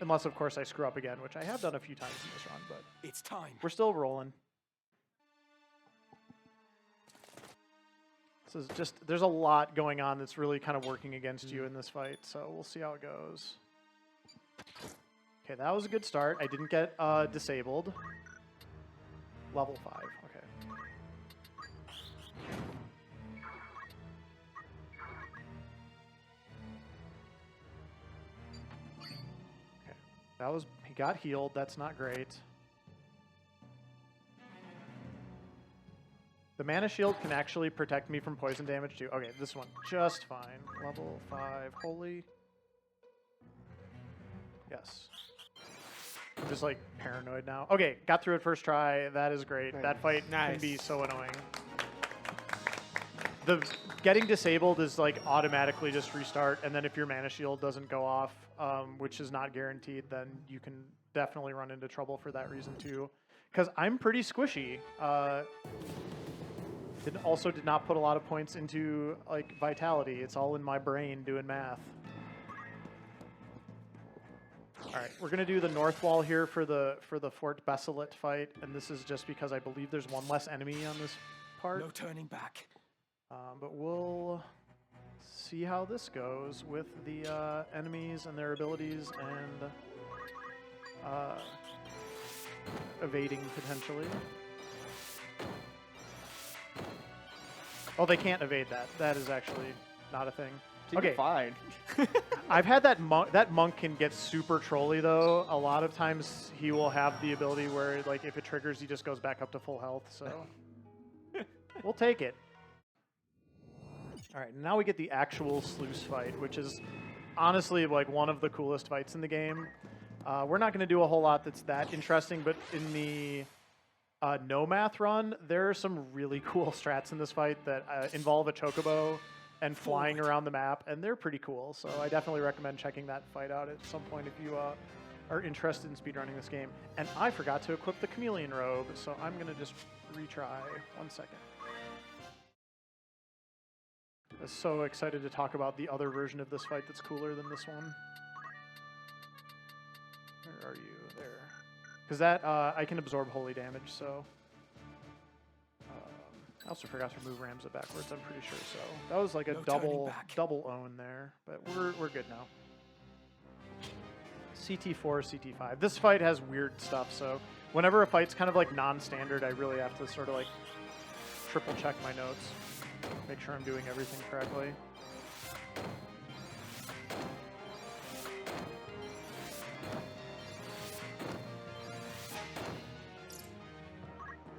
Unless, of course, I screw up again, which I have done a few times in this run, but It's time. we're still rolling. This is just, there's a lot going on that's really kind of working against you in this fight, so we'll see how it goes. Okay, that was a good start. I didn't get disabled. Level 5, okay. Okay, that was, he got healed, that's not great. The mana shield can actually protect me from poison damage too. Okay, this one just fine. Level 5, holy. Yes. I'm just like paranoid now. Okay, got through it first try. That is great. That fight can Nice. be so annoying. The getting disabled is like automatically just restart, and then if your mana shield doesn't go off, which is not guaranteed, then you can definitely run into trouble for that reason too. Because I'm pretty squishy. Also did not put a lot of points into like vitality. It's all in my brain doing math. All right, we're gonna do the north wall here for the Fort Besselet fight, and this is just because I believe there's one less enemy on this part. No turning back. But we'll see how this goes with the enemies and their abilities and evading potentially. Oh, they can't evade that. That is actually not a thing. Okay, Fine. I've had that monk. That monk can get super trolly though. A lot of times he will have the ability where, like, if it triggers, he just goes back up to full health. So we'll take it. All right, now we get the actual sluice fight, which is honestly like one of the coolest fights in the game. We're not going to do a whole lot that's that interesting, but in the no math run, there are some really cool strats in this fight that involve a chocobo and flying around the map, and they're pretty cool. So I definitely recommend checking that fight out at some point if you are interested in speedrunning this game. And I forgot to equip the chameleon robe, so I'm going to just retry. 1 second. I'm so excited to talk about the other version of this fight that's cooler than this one. Where are you? There. Because that, I can absorb holy damage, so... I also forgot to move Ramza backwards, I'm pretty sure, so... That was like a No turning back. double own there, but we're good now. CT4, CT5. This fight has weird stuff, so whenever a fight's kind of like non-standard, I really have to sort of like triple check my notes. Make sure I'm doing everything correctly.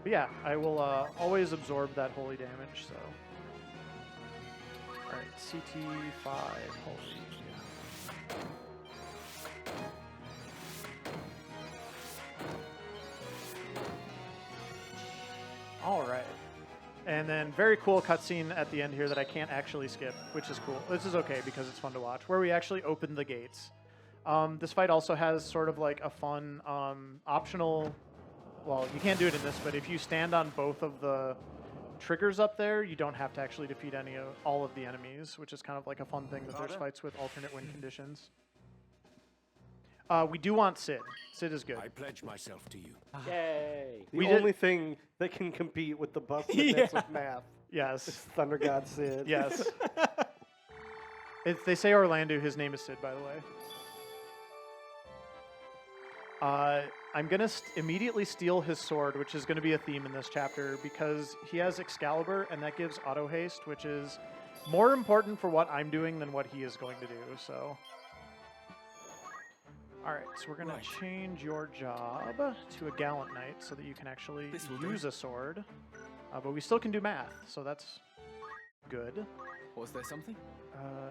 But yeah, I will always absorb that holy damage, so. Alright, CT5, holy. Alright. And then very cool cutscene at the end here that I can't actually skip, which is cool. This is okay because it's fun to watch, where we actually open the gates. This fight also has sort of like a fun optional, well, you can't do it in this, but if you stand on both of the triggers up there, you don't have to actually defeat all of the enemies, which is kind of like a fun thing that there's fights with alternate win conditions. We do want Sid. Sid is good. I pledge myself to you. Yay! The We did- only thing that can compete with the busted of math is Yes. Thunder God Sid. Yes. If they say Orlando, his name is Sid, by the way. I'm going to immediately steal his sword, which is going to be a theme in this chapter, because he has Excalibur, and that gives auto haste, which is more important for what I'm doing than what he is going to do, so... Alright, so we're going to change your job to a Gallant Knight so that you can actually This will do. use a sword. But we still can do math, so that's good. Was there something?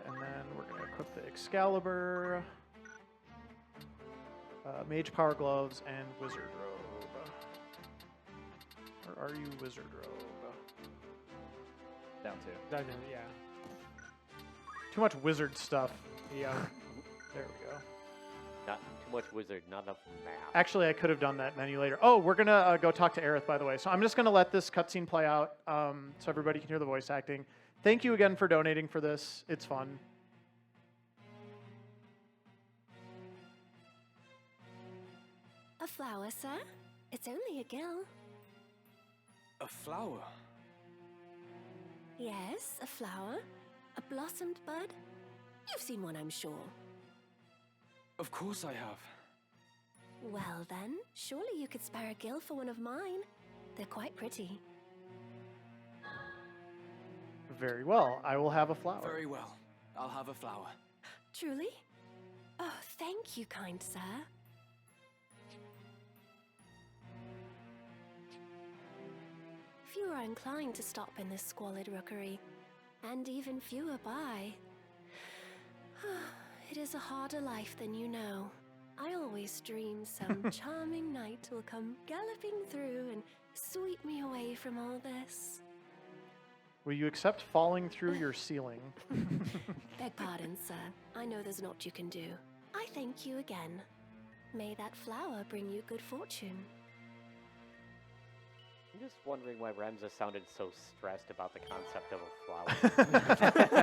And then we're going to equip the Excalibur, Mage Power Gloves, and Wizard Robe. Or are you Wizard Robe? Down 2. Yeah. Too much wizard stuff. Yeah. There we go. Not too much wizard, not enough math. Actually, I could have done that menu later. Oh, we're going to go talk to Aerith, by the way. So I'm just going to let this cutscene play out so everybody can hear the voice acting. Thank you again for donating for this. It's fun. A flower, sir? It's only a gill. A flower. Yes, a flower. A blossomed bud. You've seen one, I'm sure. Of course I have. Well then, surely you could spare a gill for one of mine. They're quite pretty. Very well. I will have a flower. Very well. I'll have a flower. Truly? Oh, thank you, kind sir. Few are inclined to stop in this squalid rookery, and even fewer buy. It is a harder life than you know. I always dream some charming knight will come galloping through and sweep me away from all this. Will you accept falling through your ceiling? Beg pardon, sir. I know there's naught you can do. I thank you again. May that flower bring you good fortune. I'm just wondering why Ramza sounded so stressed about the concept of a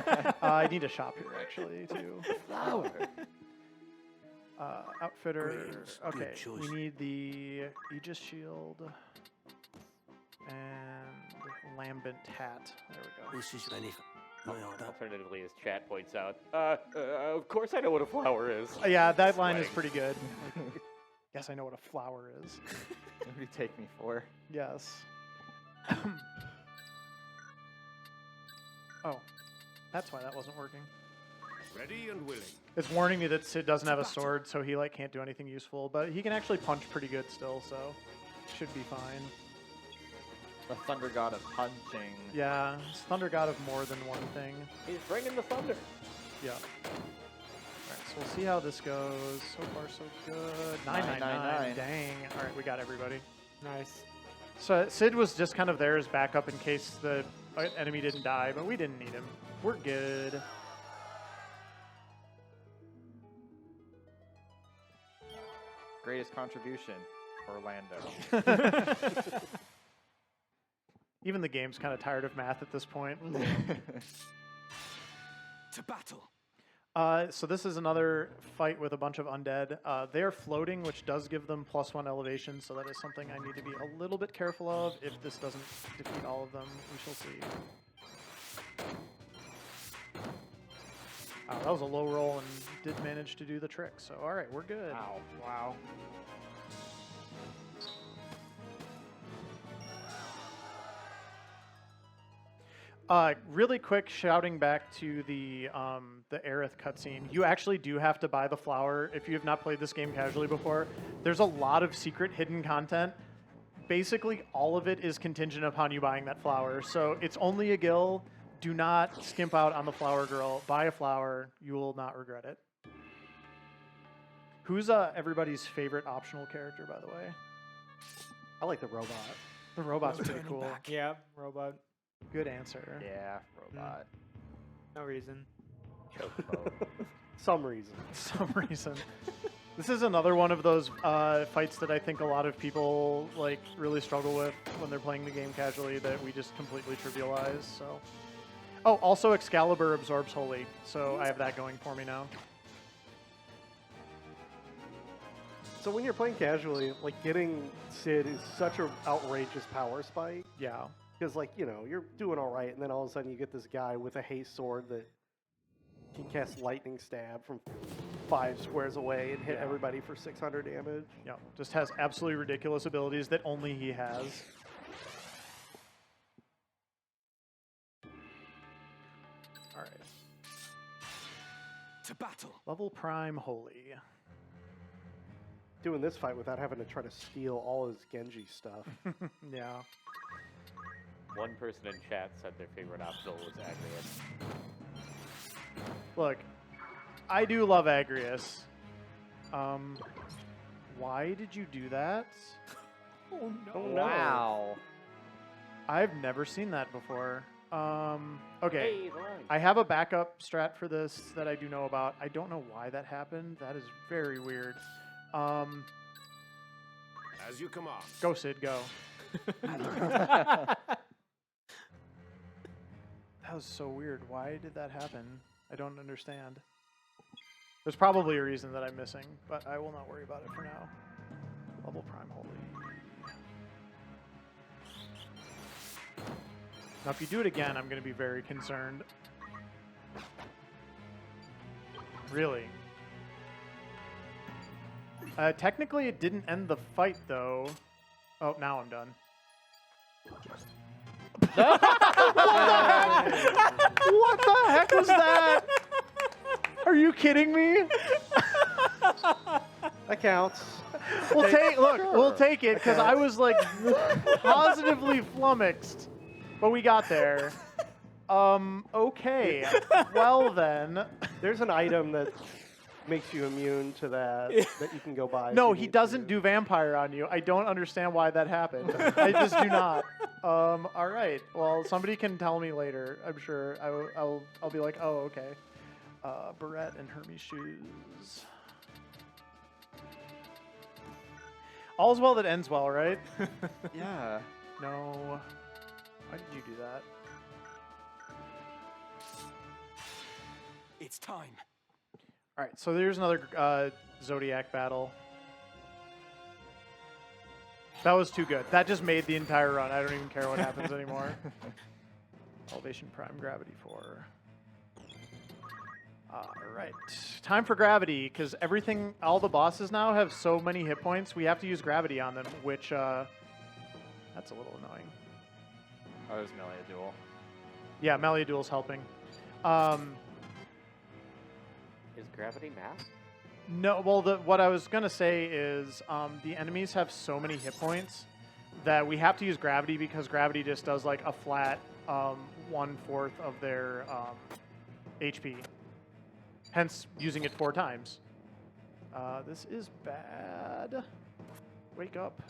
flower. I need a shop here, actually, too. Flower. Outfitter. Greetings. Good Okay, choice. we need the Aegis Shield and Lambent Hat. There we go. This is anything. My order. Alternatively, as chat points out, of course I know what a flower is. Yeah, that line is pretty good. Yes, I know what a flower is. What do you take me for? Yes. Oh, that's why that wasn't working. Ready and willing. It's warning me that Sid doesn't have a sword, so he can't do anything useful. But he can actually punch pretty good still, so should be fine. The Thunder God of Punching. Yeah, he's Thunder God of more than one thing. He's bringing the thunder. Yeah. Alright, so we'll see how this goes. So far, so good. 999. 999. Dang. Alright, we got everybody. Nice. So Sid was just kind of there as backup in case the enemy didn't die, but we didn't need him. We're good. Greatest contribution, Orlando. Even the game's kind of tired of math at this point. To battle. So this is another fight with a bunch of undead. They are floating, which does give them +1 elevation, so that is something I need to be a little bit careful of. If this doesn't defeat all of them, we shall see. That was a low roll and did manage to do the trick, so alright, we're good. Ow. Wow. Really quick, shouting back to the Aerith cutscene. You actually do have to buy the flower if you have not played this game casually before. There's a lot of secret hidden content. Basically, all of it is contingent upon you buying that flower. So it's only a gill. Do not skimp out on the flower girl. Buy a flower. You will not regret it. Who's everybody's favorite optional character, by the way? I like the robot. The robot's No pretty turning cool. back. Yeah, robot. Good answer. Yeah, robot. No reason. Chocobo. Some reason. For some reason. This is another one of those fights that I think a lot of people like really struggle with when they're playing the game casually that we just completely trivialize. So, oh, also Excalibur absorbs Holy, so I have that going for me now. So when you're playing casually, like getting Sid is such an outrageous power spike. Yeah. Because like, you know, you're doing all right, and then all of a sudden you get this guy with a haste sword that can cast lightning stab from 5 squares away and hit Yeah. everybody for 600 damage. Yeah, just has absolutely ridiculous abilities that only he has. All right. To battle. Level Prime Holy. Doing this fight without having to try to steal all his Genji stuff. Yeah. One person in chat said their favorite optional was Agrius. Look, I do love Agrius. Why did you do that? Oh no. Wow. I've never seen that before. Okay. Hey, the line. I have a backup strat for this that I do know about. I don't know why that happened. That is very weird. As you come off. Go, Sid, go. That was so weird. Why did that happen? I don't understand. There's probably a reason that I'm missing, but I will not worry about it for now. Level Prime Holy. Now, if you do it again, I'm going to be very concerned. Really? Technically, it didn't end the fight, though. Oh, now I'm done. What the heck was that? Are you kidding me? That counts. We'll take look. We'll take it because I was like positively flummoxed, but we got there. Okay. Well then. There's an item that makes you immune to that that you can go buy. No, if you he need doesn't to. do vampire on you. I don't understand why that happened. I just do not. All right. Well, somebody can tell me later. I'm sure. I'll be like, oh, okay. Barrette and Hermes shoes. All's well that ends well, right? Yeah. No. Why did you do that? It's time. All right, so there's another Zodiac battle. That was too good. That just made the entire run. I don't even care what happens anymore. Elevation Prime Gravity 4. All right, time for Gravity, because all the bosses now have so many hit points, we have to use Gravity on them, which, that's a little annoying. Oh, it was melee duel. Yeah, melee duel's helping. Is gravity math? No, well, what I was going to say is the enemies have so many hit points that we have to use Gravity because Gravity just does like a flat 1/4 of their HP. Hence, using it 4 times. This is bad. Wake up.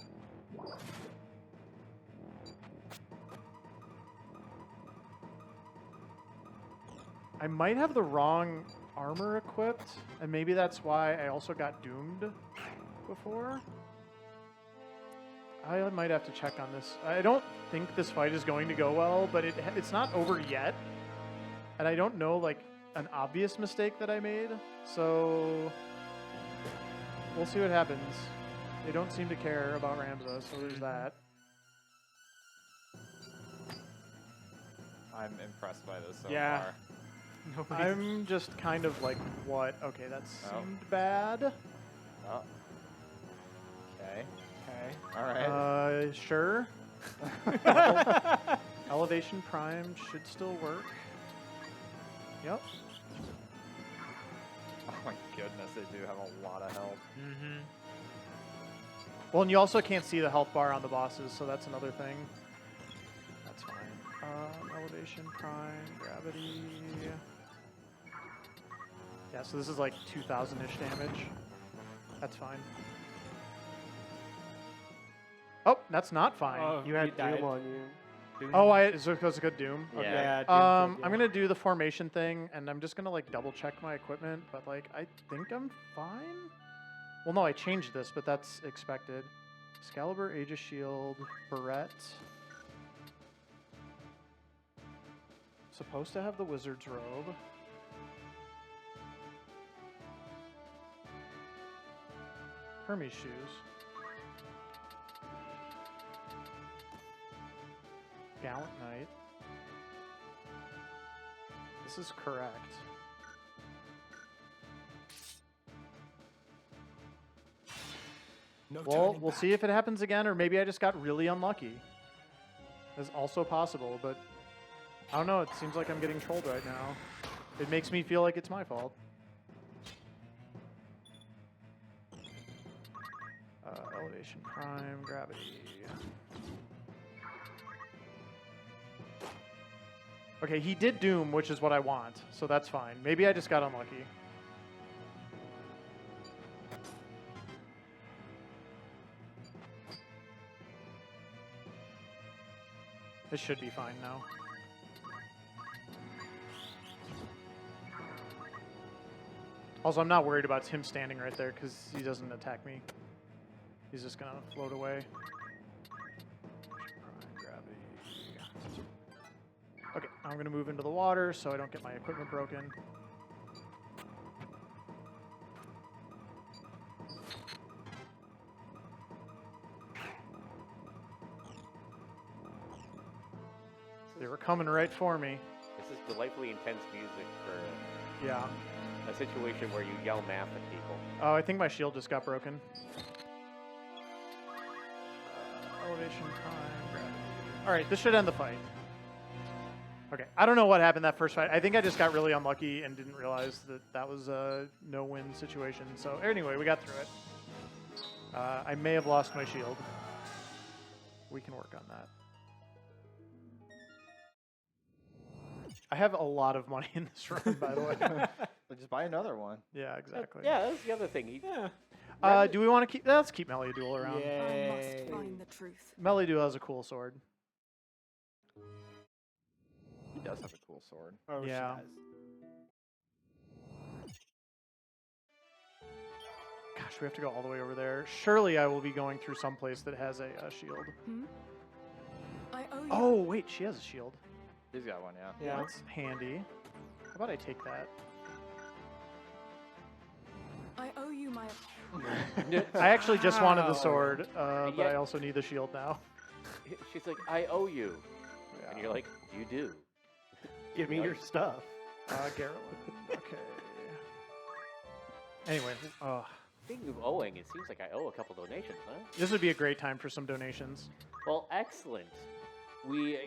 I might have the wrong armor equipped, and maybe that's why I also got doomed before. I might have to check on this. I don't think this fight is going to go well, but it's not over yet. And I don't know, like, an obvious mistake that I made, so we'll see what happens. They don't seem to care about Ramza, so there's that. I'm impressed by this so Yeah. far. Nobody's I'm just kind of like, what? Okay, that Oh. seemed bad. Oh. Okay. okay. All right. Sure. Elevation Prime should still work. Yep. Oh my goodness, they do have a lot of health. Mm-hmm. Well, and you also can't see the health bar on the bosses, so that's another thing. That's fine. Elevation Prime, Gravity. Yeah, so this is like 2,000-ish damage. That's fine. Oh, that's not fine. Oh, You had died. Doom on you. Oh, is it because of Doom? Yeah. Okay. Yeah, Doom, I'm gonna do the formation thing, and I'm just gonna like double check my equipment, but like I think I'm fine. Well, no, I changed this, but that's expected. Excalibur, Aegis Shield, Barrette. Supposed to have the Wizard's Robe. Hermes Shoes. Gallant Knight. This is correct. No Well, turning we'll back. see if it happens again, or maybe I just got really unlucky. That's also possible, but I don't know. It seems like I'm getting trolled right now. It makes me feel like it's my fault. Elevation Prime, Gravity. Okay, he did Doom, which is what I want, so that's fine. Maybe I just got unlucky. This should be fine now. Also, I'm not worried about him standing right there because he doesn't attack me. He's just gonna float away. Gravity. Okay, now I'm gonna move into the water so I don't get my equipment broken. They were coming right for me. This is delightfully intense music for Yeah. a situation where you yell math at people. Oh, I think my shield just got broken. Elevation Prime, Gravity. All right, this should end the fight. Okay, I don't know what happened that first fight. I think I just got really unlucky and didn't realize that that was a no-win situation. So anyway, we got through it. I may have lost my shield. We can work on that. I have a lot of money in this run, by the way. But just buy another one. Yeah, exactly. Yeah, that's the other thing. Yeah. Do we want to keep? Let's keep Melioduel around. Yay. I must find the truth. Melioduel has a cool sword. He does have a cool sword. Oh, she Yeah. does. Gosh, we have to go all the way over there. Surely I will be going through some place that has a shield. I owe you. Oh, wait, she has a shield. He's got one, yeah. Yeah. That's handy. How about I take that? I owe you my. I actually just wanted the Wow. sword, but Yeah. I also need the shield now. She's like, I owe you. Yeah. And you're like, you do. Give me your stuff. Garrett. Okay. Anyway, Speaking of owing, it seems like I owe a couple donations, huh? this would be a great time for some donations. Well, excellent. We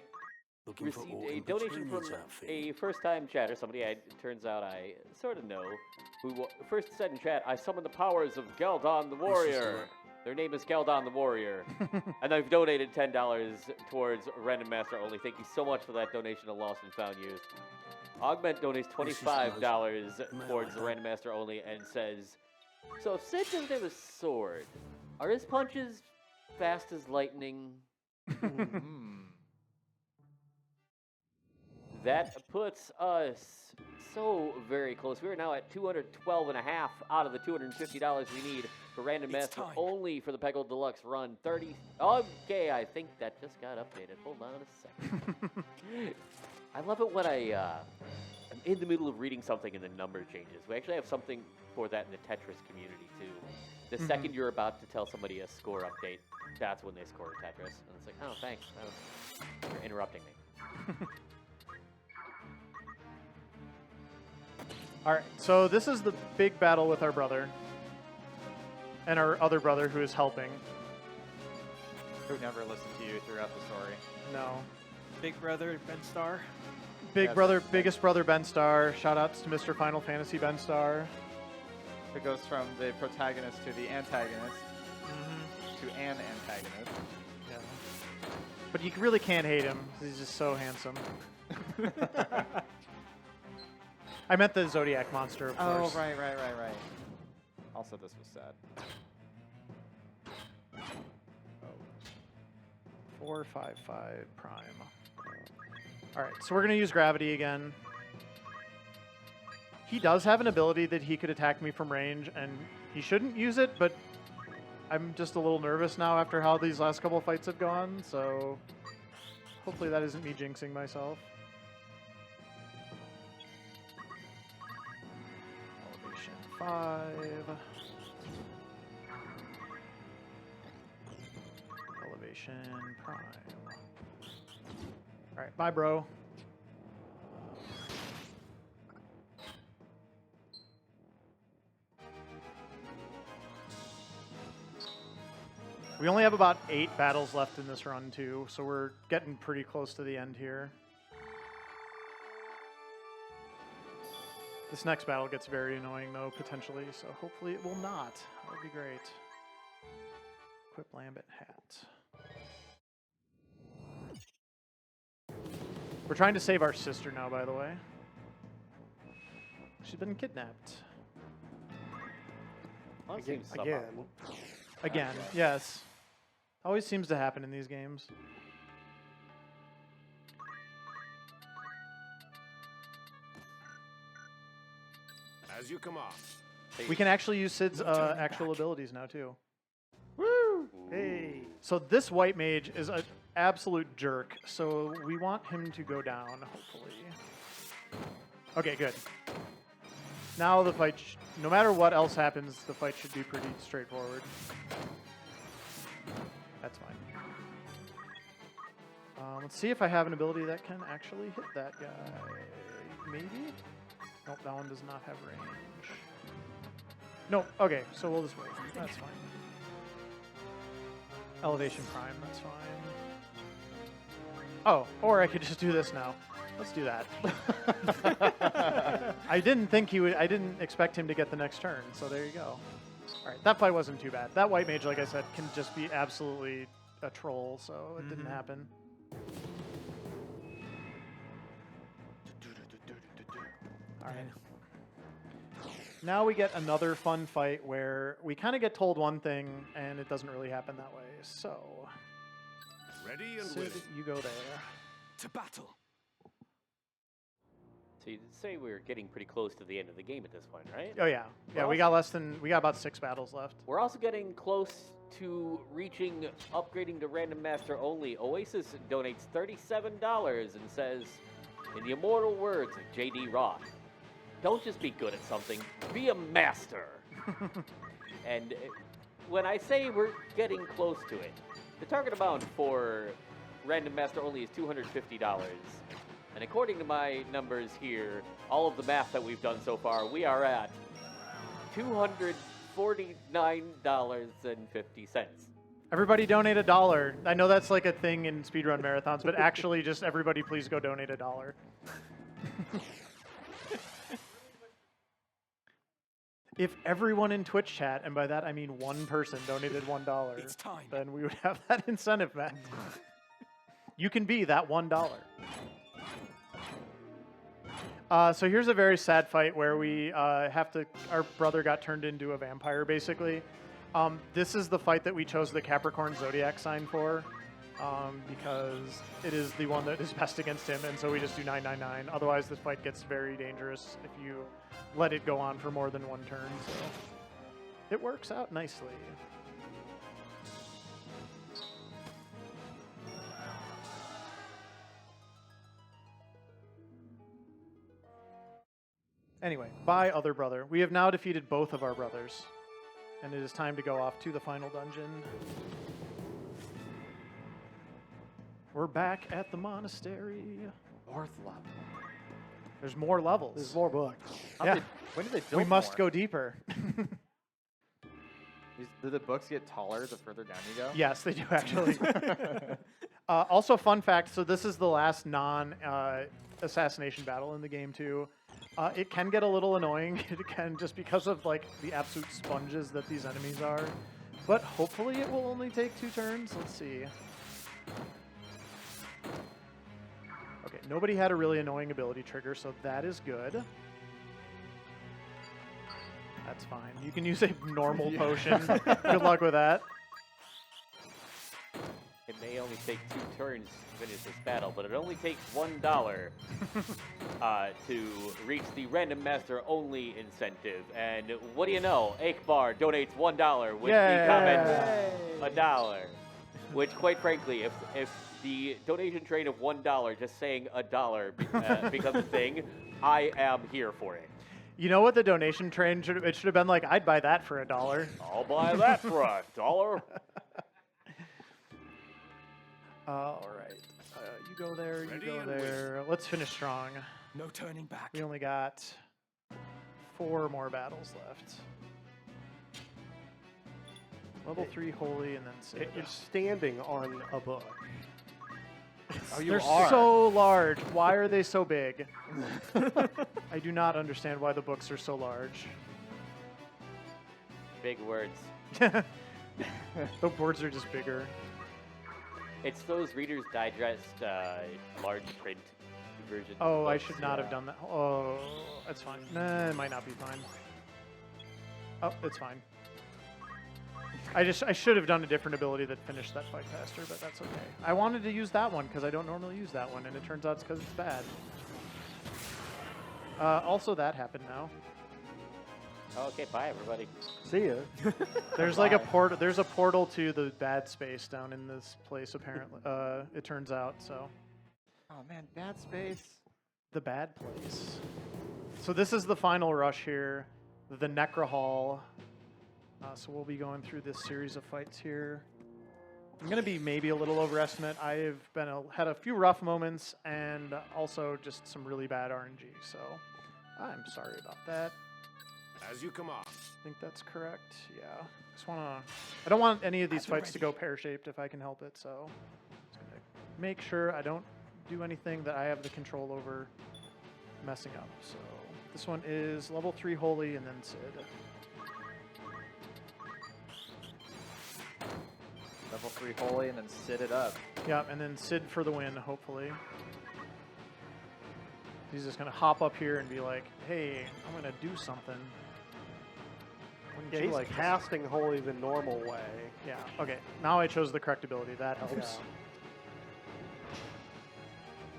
Looking for received all a in donation from between outfit. a first-time chatter, somebody it turns out I sort of know, who first said in chat, I summon the powers of Galdon the Warrior. Their name is Galdon the Warrior. And I've donated $10 towards Random Master Only. Thank you so much for that donation to Lost and Found Youth. Augment donates $25 towards the Random Master Only and says, so if Sid doesn't have a sword, are his punches fast as lightning? That puts us so very close. We are now at 212.5 out of the $250 we need for Random It's Master time. only for the Peggle Deluxe run. 30. Okay, I think that just got updated. Hold on a second. I love it when I'm in the middle of reading something and the number changes. We actually have something for that in the Tetris community too. The second you're about to tell somebody a score update, that's when they score a Tetris. And it's like, oh, thanks. You're interrupting me. All right, so this is the big battle with our brother and our other brother who is helping. Who never listened to you throughout the story. No. Big brother, Ben Star. Big Yeah, brother, that's- biggest brother Ben Star. Shout outs to Mr. Final Fantasy Ben Star. It goes from the protagonist to the antagonist to an antagonist. Yeah. But you really can't hate him. He's just so handsome. I meant the Zodiac monster, of course. right. Also, this was sad. 455 prime. All right, so we're gonna use gravity again. He does have an ability that he could attack me from range, and he shouldn't use it, but I'm just a little nervous now after how these last couple fights have gone, so hopefully that isn't me jinxing myself. Elevation 5. Elevation Prime. Alright, bye, bro. We only have about 8 battles left in this run, too, so we're getting pretty close to the end here. This next battle gets very annoying, though, potentially, so hopefully it will not. That would be great. Equip Lambent Hat. We're trying to save our sister now, by the way. She's been kidnapped. Well, that seems Again. Again, yes. Always seems to happen in these games. As you command. We can actually use Sid's actual abilities now, too. Woo! Hey. So this white mage is an absolute jerk, so we want him to go down, hopefully. Okay, good. Now the fight, no matter what else happens, the fight should be pretty straightforward. That's fine. Let's see if I have an ability that can actually hit that guy. Maybe? Nope, that one does not have range. Nope, okay, so we'll just wait. That's fine. Elevation Prime, that's fine. Oh, or I could just do this now. Let's do that. I didn't expect him to get the next turn, so there you go. Alright, that fight wasn't too bad. That white mage, like I said, can just be absolutely a troll, so it didn't happen. Alright. Now we get another fun fight where we kind of get told one thing, and it doesn't really happen that way. So, Ready and Sid, willing. you go there. To battle. So you did say we were getting pretty close to the end of the game at this point, right? Oh yeah, yeah. We got about 6 battles left. We're also getting close to upgrading to Random Master only. Oasis donates $37 and says, in the immortal words of J.D. Roth, don't just be good at something, be a master. And when I say we're getting close to it, the target amount for Random Master only is $250. And according to my numbers here, all of the math that we've done so far, we are at $249.50. Everybody donate $1. I know that's like a thing in speedrun marathons, but actually just everybody please go donate $1. If everyone in Twitch chat, and by that I mean one person, donated $1, It's time. then we would have that incentive met. You can be that $1. So here's a very sad fight where we our brother got turned into a vampire, basically. This is the fight that we chose the Capricorn Zodiac sign for, because it is the one that is best against him, and so we just do 999. Otherwise, this fight gets very dangerous if you let it go on for more than one turn, so it works out nicely. Anyway, bye, other brother. We have now defeated both of our brothers, and it is time to go off to the final dungeon. We're back at the monastery. 4th level. There's more levels. There's more books. Yeah. When did they build We must more? go deeper. Do the books get taller the further down you go? Yes, they do actually. Also, fun fact, so this is the last non-assassination battle in the game too. It can get a little annoying. It can, just because of like the absolute sponges that these enemies are. But hopefully it will only take 2 turns. Let's see. Okay, nobody had a really annoying ability trigger, so that is good. That's fine. You can use a normal potion. Good luck with that. It may only take 2 turns to finish this battle, but it only takes $1. to reach the Random Master only incentive. And what do you know? Akbar donates $1 with the comment $1. Which, quite frankly, if the donation train of $1 just saying $1 becomes a thing, I am here for it. You know what the donation train should have been like? I'd buy that for $1. I'll buy that for $1. All right. You go there, you Ready go and there. Let's finish strong. No turning back. We only got 4 more battles left. Level 3 Holy and then Sid. You're standing on a book. Oh, you They're are. so large. Why are they so big? I do not understand why the books are so large. Big words. The boards are just bigger. It's those Reader's Digest large print versions. Oh, of I books, should not have yeah. done that. Oh, that's fine. Nah, it might not be fine. Oh, it's fine. I should have done a different ability that finished that fight faster, but that's okay. I wanted to use that one because I don't normally use that one, and it turns out it's because it's bad. Also, that happened now. Okay, bye everybody. See ya. There's like a portal. There's a portal to the bad space down in this place. Apparently, it turns out. So, Oh man, bad space. the bad place. So this is the final rush here, the Necra Hall. So we'll be going through this series of fights here. I'm gonna be maybe a little overestimate. I've had a few rough moments and also just some really bad RNG. So I'm sorry about that. As you come off. I think that's correct. Yeah. I don't want any of these fights to go pear-shaped if I can help it. So just gonna make sure I don't do anything that I have the control over messing up. So this one is level 3 Holy and then Sid. Level 3 Holy and then sit it up. Yep, and then Sid for the win, hopefully. He's just gonna hop up here and be like, "Hey, I'm gonna do something." Wouldn't Yeah, you he's like this? casting Holy the normal way. Yeah. Okay. Now I chose the correct ability. That helps.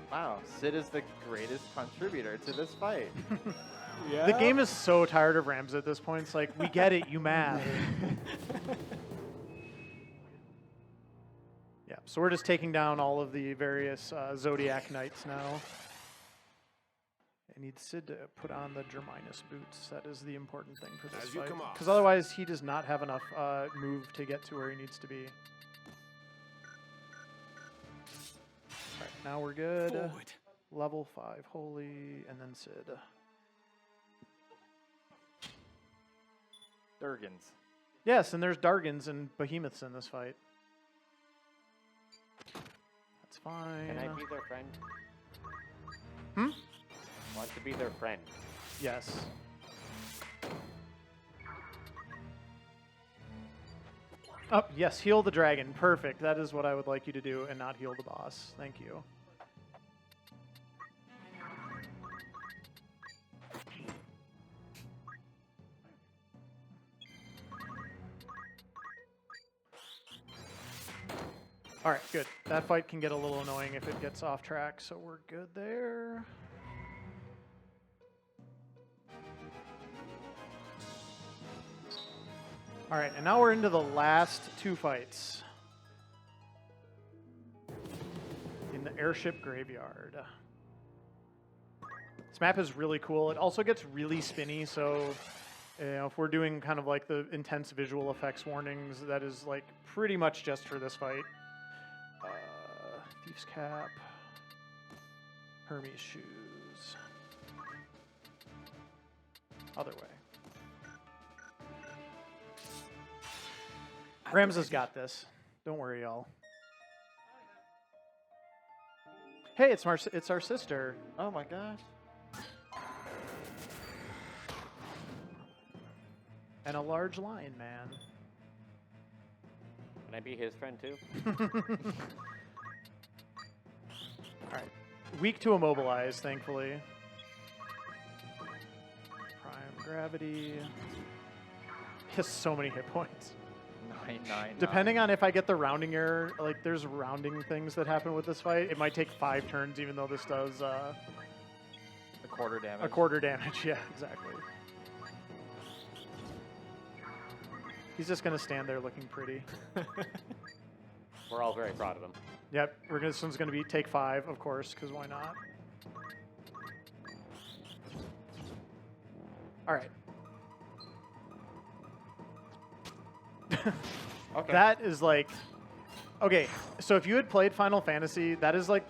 Wow, Sid is the greatest contributor to this fight. Yeah. The game is so tired of Rams at this point. It's like, we get it, you math. Yeah. So we're just taking down all of the various Zodiac Knights now. I need Sid to put on the Germinus boots. That is the important thing for this As you fight. come off. Because otherwise, he does not have enough move to get to where he needs to be. All right, now we're good. Forward. Level 5 Holy, and then Sid. Durgans. Yes, and there's Dargans and Behemoths in this fight. That's fine. Can I be their friend? Hmm? Want to be their friend. Yes. Oh, yes, heal the dragon. Perfect. That is what I would like you to do and not heal the boss. Thank you. All right, good. That fight can get a little annoying if it gets off track, so we're good there. All right, and now we're into the last 2 fights in the airship graveyard. This map is really cool. It also gets really spinny, so if we're doing kind of like the intense visual effects warnings, that is like pretty much just for this fight. Thief's Cap, Hermes Shoes, other way. Rams has got this. Don't worry, y'all. Hey, it's our sister. Oh my gosh. And a large lion man. Can I be his friend too? All right. Weak to immobilize, thankfully. Prime gravity. He has so many hit points. 999. Depending on if I get the rounding error, like there's rounding things that happen with this fight, it might take 5 turns, even though this does quarter damage. A quarter damage, yeah, exactly. He's just going to stand there looking pretty. We're all very proud of him. Yep, this one's going to be take 5, of course, because why not? All right. Okay. That is like... Okay, so if you had played Final Fantasy, that is like...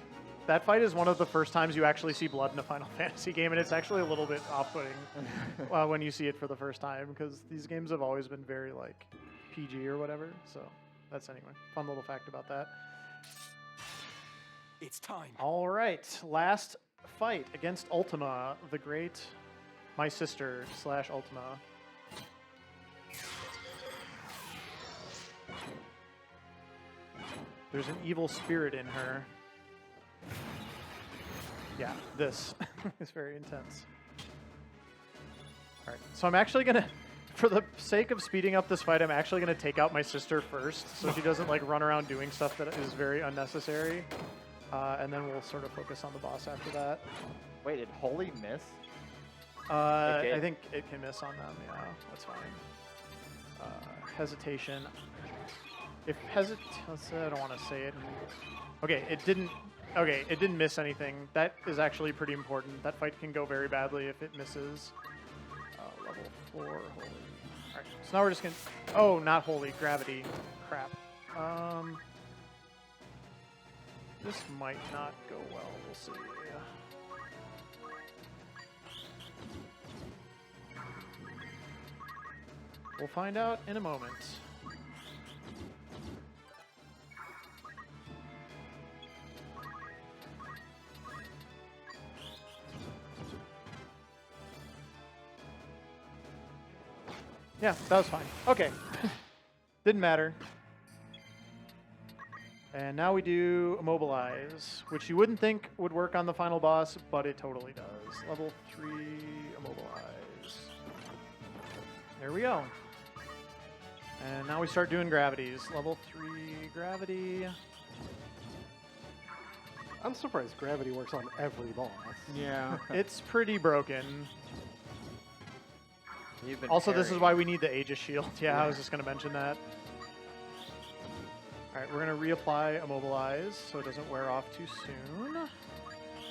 That fight is one of the first times you actually see blood in a Final Fantasy game, and it's actually a little bit off-putting when you see it for the first time, because these games have always been very, like, PG or whatever, so that's anyway. Fun little fact about that. It's time. All right, last fight against Ultima, the great, my sister / Ultima. There's an evil spirit in her. Yeah, this is very intense. All right, so I'm actually gonna, for the sake of speeding up this fight, I'm actually gonna take out my sister first, so she doesn't like run around doing stuff that is very unnecessary, and then we'll sort of focus on the boss after that. Wait, did Holy miss? I think it can miss on them. Yeah, that's fine. Hesitation. If I don't want to say it. Okay, it didn't. Okay, it didn't miss anything. That is actually pretty important. That fight can go very badly if it misses. Level 4, holy. Alright, so now we're just gonna... Oh, not holy, gravity. Crap. This might not go well, we'll see. We'll find out in a moment. Yeah, that was fine. Okay. Didn't matter. And now we do Immobilize, which you wouldn't think would work on the final boss, but it totally does. Level 3 Immobilize. There we go. And now we start doing gravities. Level 3 gravity. I'm surprised gravity works on every boss. Yeah. It's pretty broken. You've been Also, this is parrying. why we need the Aegis shield. Yeah, I was just going to mention that. All right, we're going to reapply Immobilize so it doesn't wear off too soon.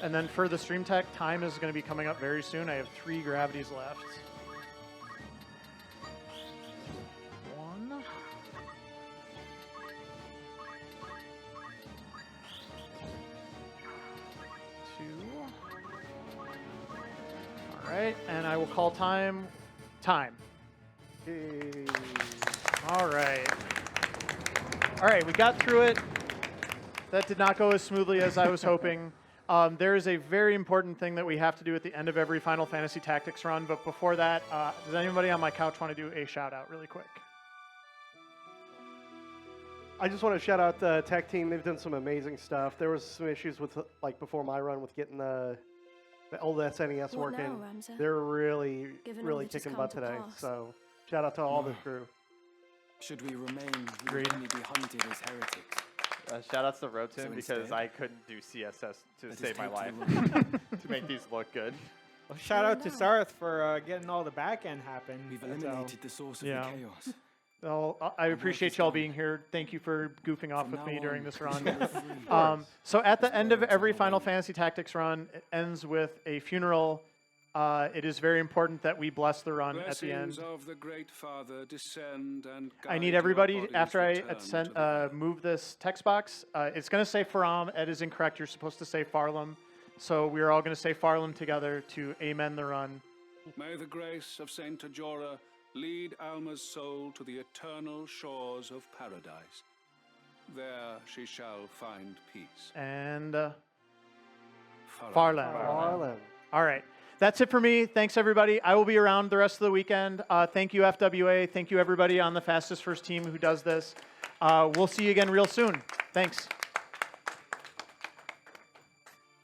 And then for the stream tech, time is going to be coming up very soon. I have 3 gravities left. 1. 2. All right, and I will call time. Time. Hey. All right. All right, we got through it. That did not go as smoothly as I was hoping. There is a very important thing that we have to do at the end of every Final Fantasy Tactics run, but before that, does anybody on my couch want to do a shout out really quick? I just want to shout out the tech team. They've done some amazing stuff. There was some issues with, like, before my run with getting the old SNES What working. now, Ramza? They're really, Given all really that has kicking come butt to today. pass. So shout out to all the crew. Should we remain, we Agreed. would only be hunted as heretics. Shout outs to Rotin So because instead, I couldn't do CSS to let us save my take life to the room. to make these look good. Well, shout out to Sarth for getting all the back end happen. We've So- eliminated the source of Yeah. the chaos. Well, I appreciate is y'all done. being here. Thank you for goofing off From with now me during on, this run. we are free. So at the end of every Final Fantasy Tactics run, it ends with a funeral. It is very important that we bless the run at the end. Of the Great Father descend and I guide need your everybody, bodies after I return to the move this text box, it's going to say Faram. Ed is incorrect. You're supposed to say Farlam. So we're all going to say Farlam together to amen the run. May the grace of Saint Tajora lead Alma's soul to the eternal shores of paradise. There she shall find peace. And Farewell. Farlam. Harlan. All right. That's it for me. Thanks, everybody. I will be around the rest of the weekend. Thank you, FWA. Thank you, everybody on the Fastest First team who does this. We'll see you again real soon. Thanks.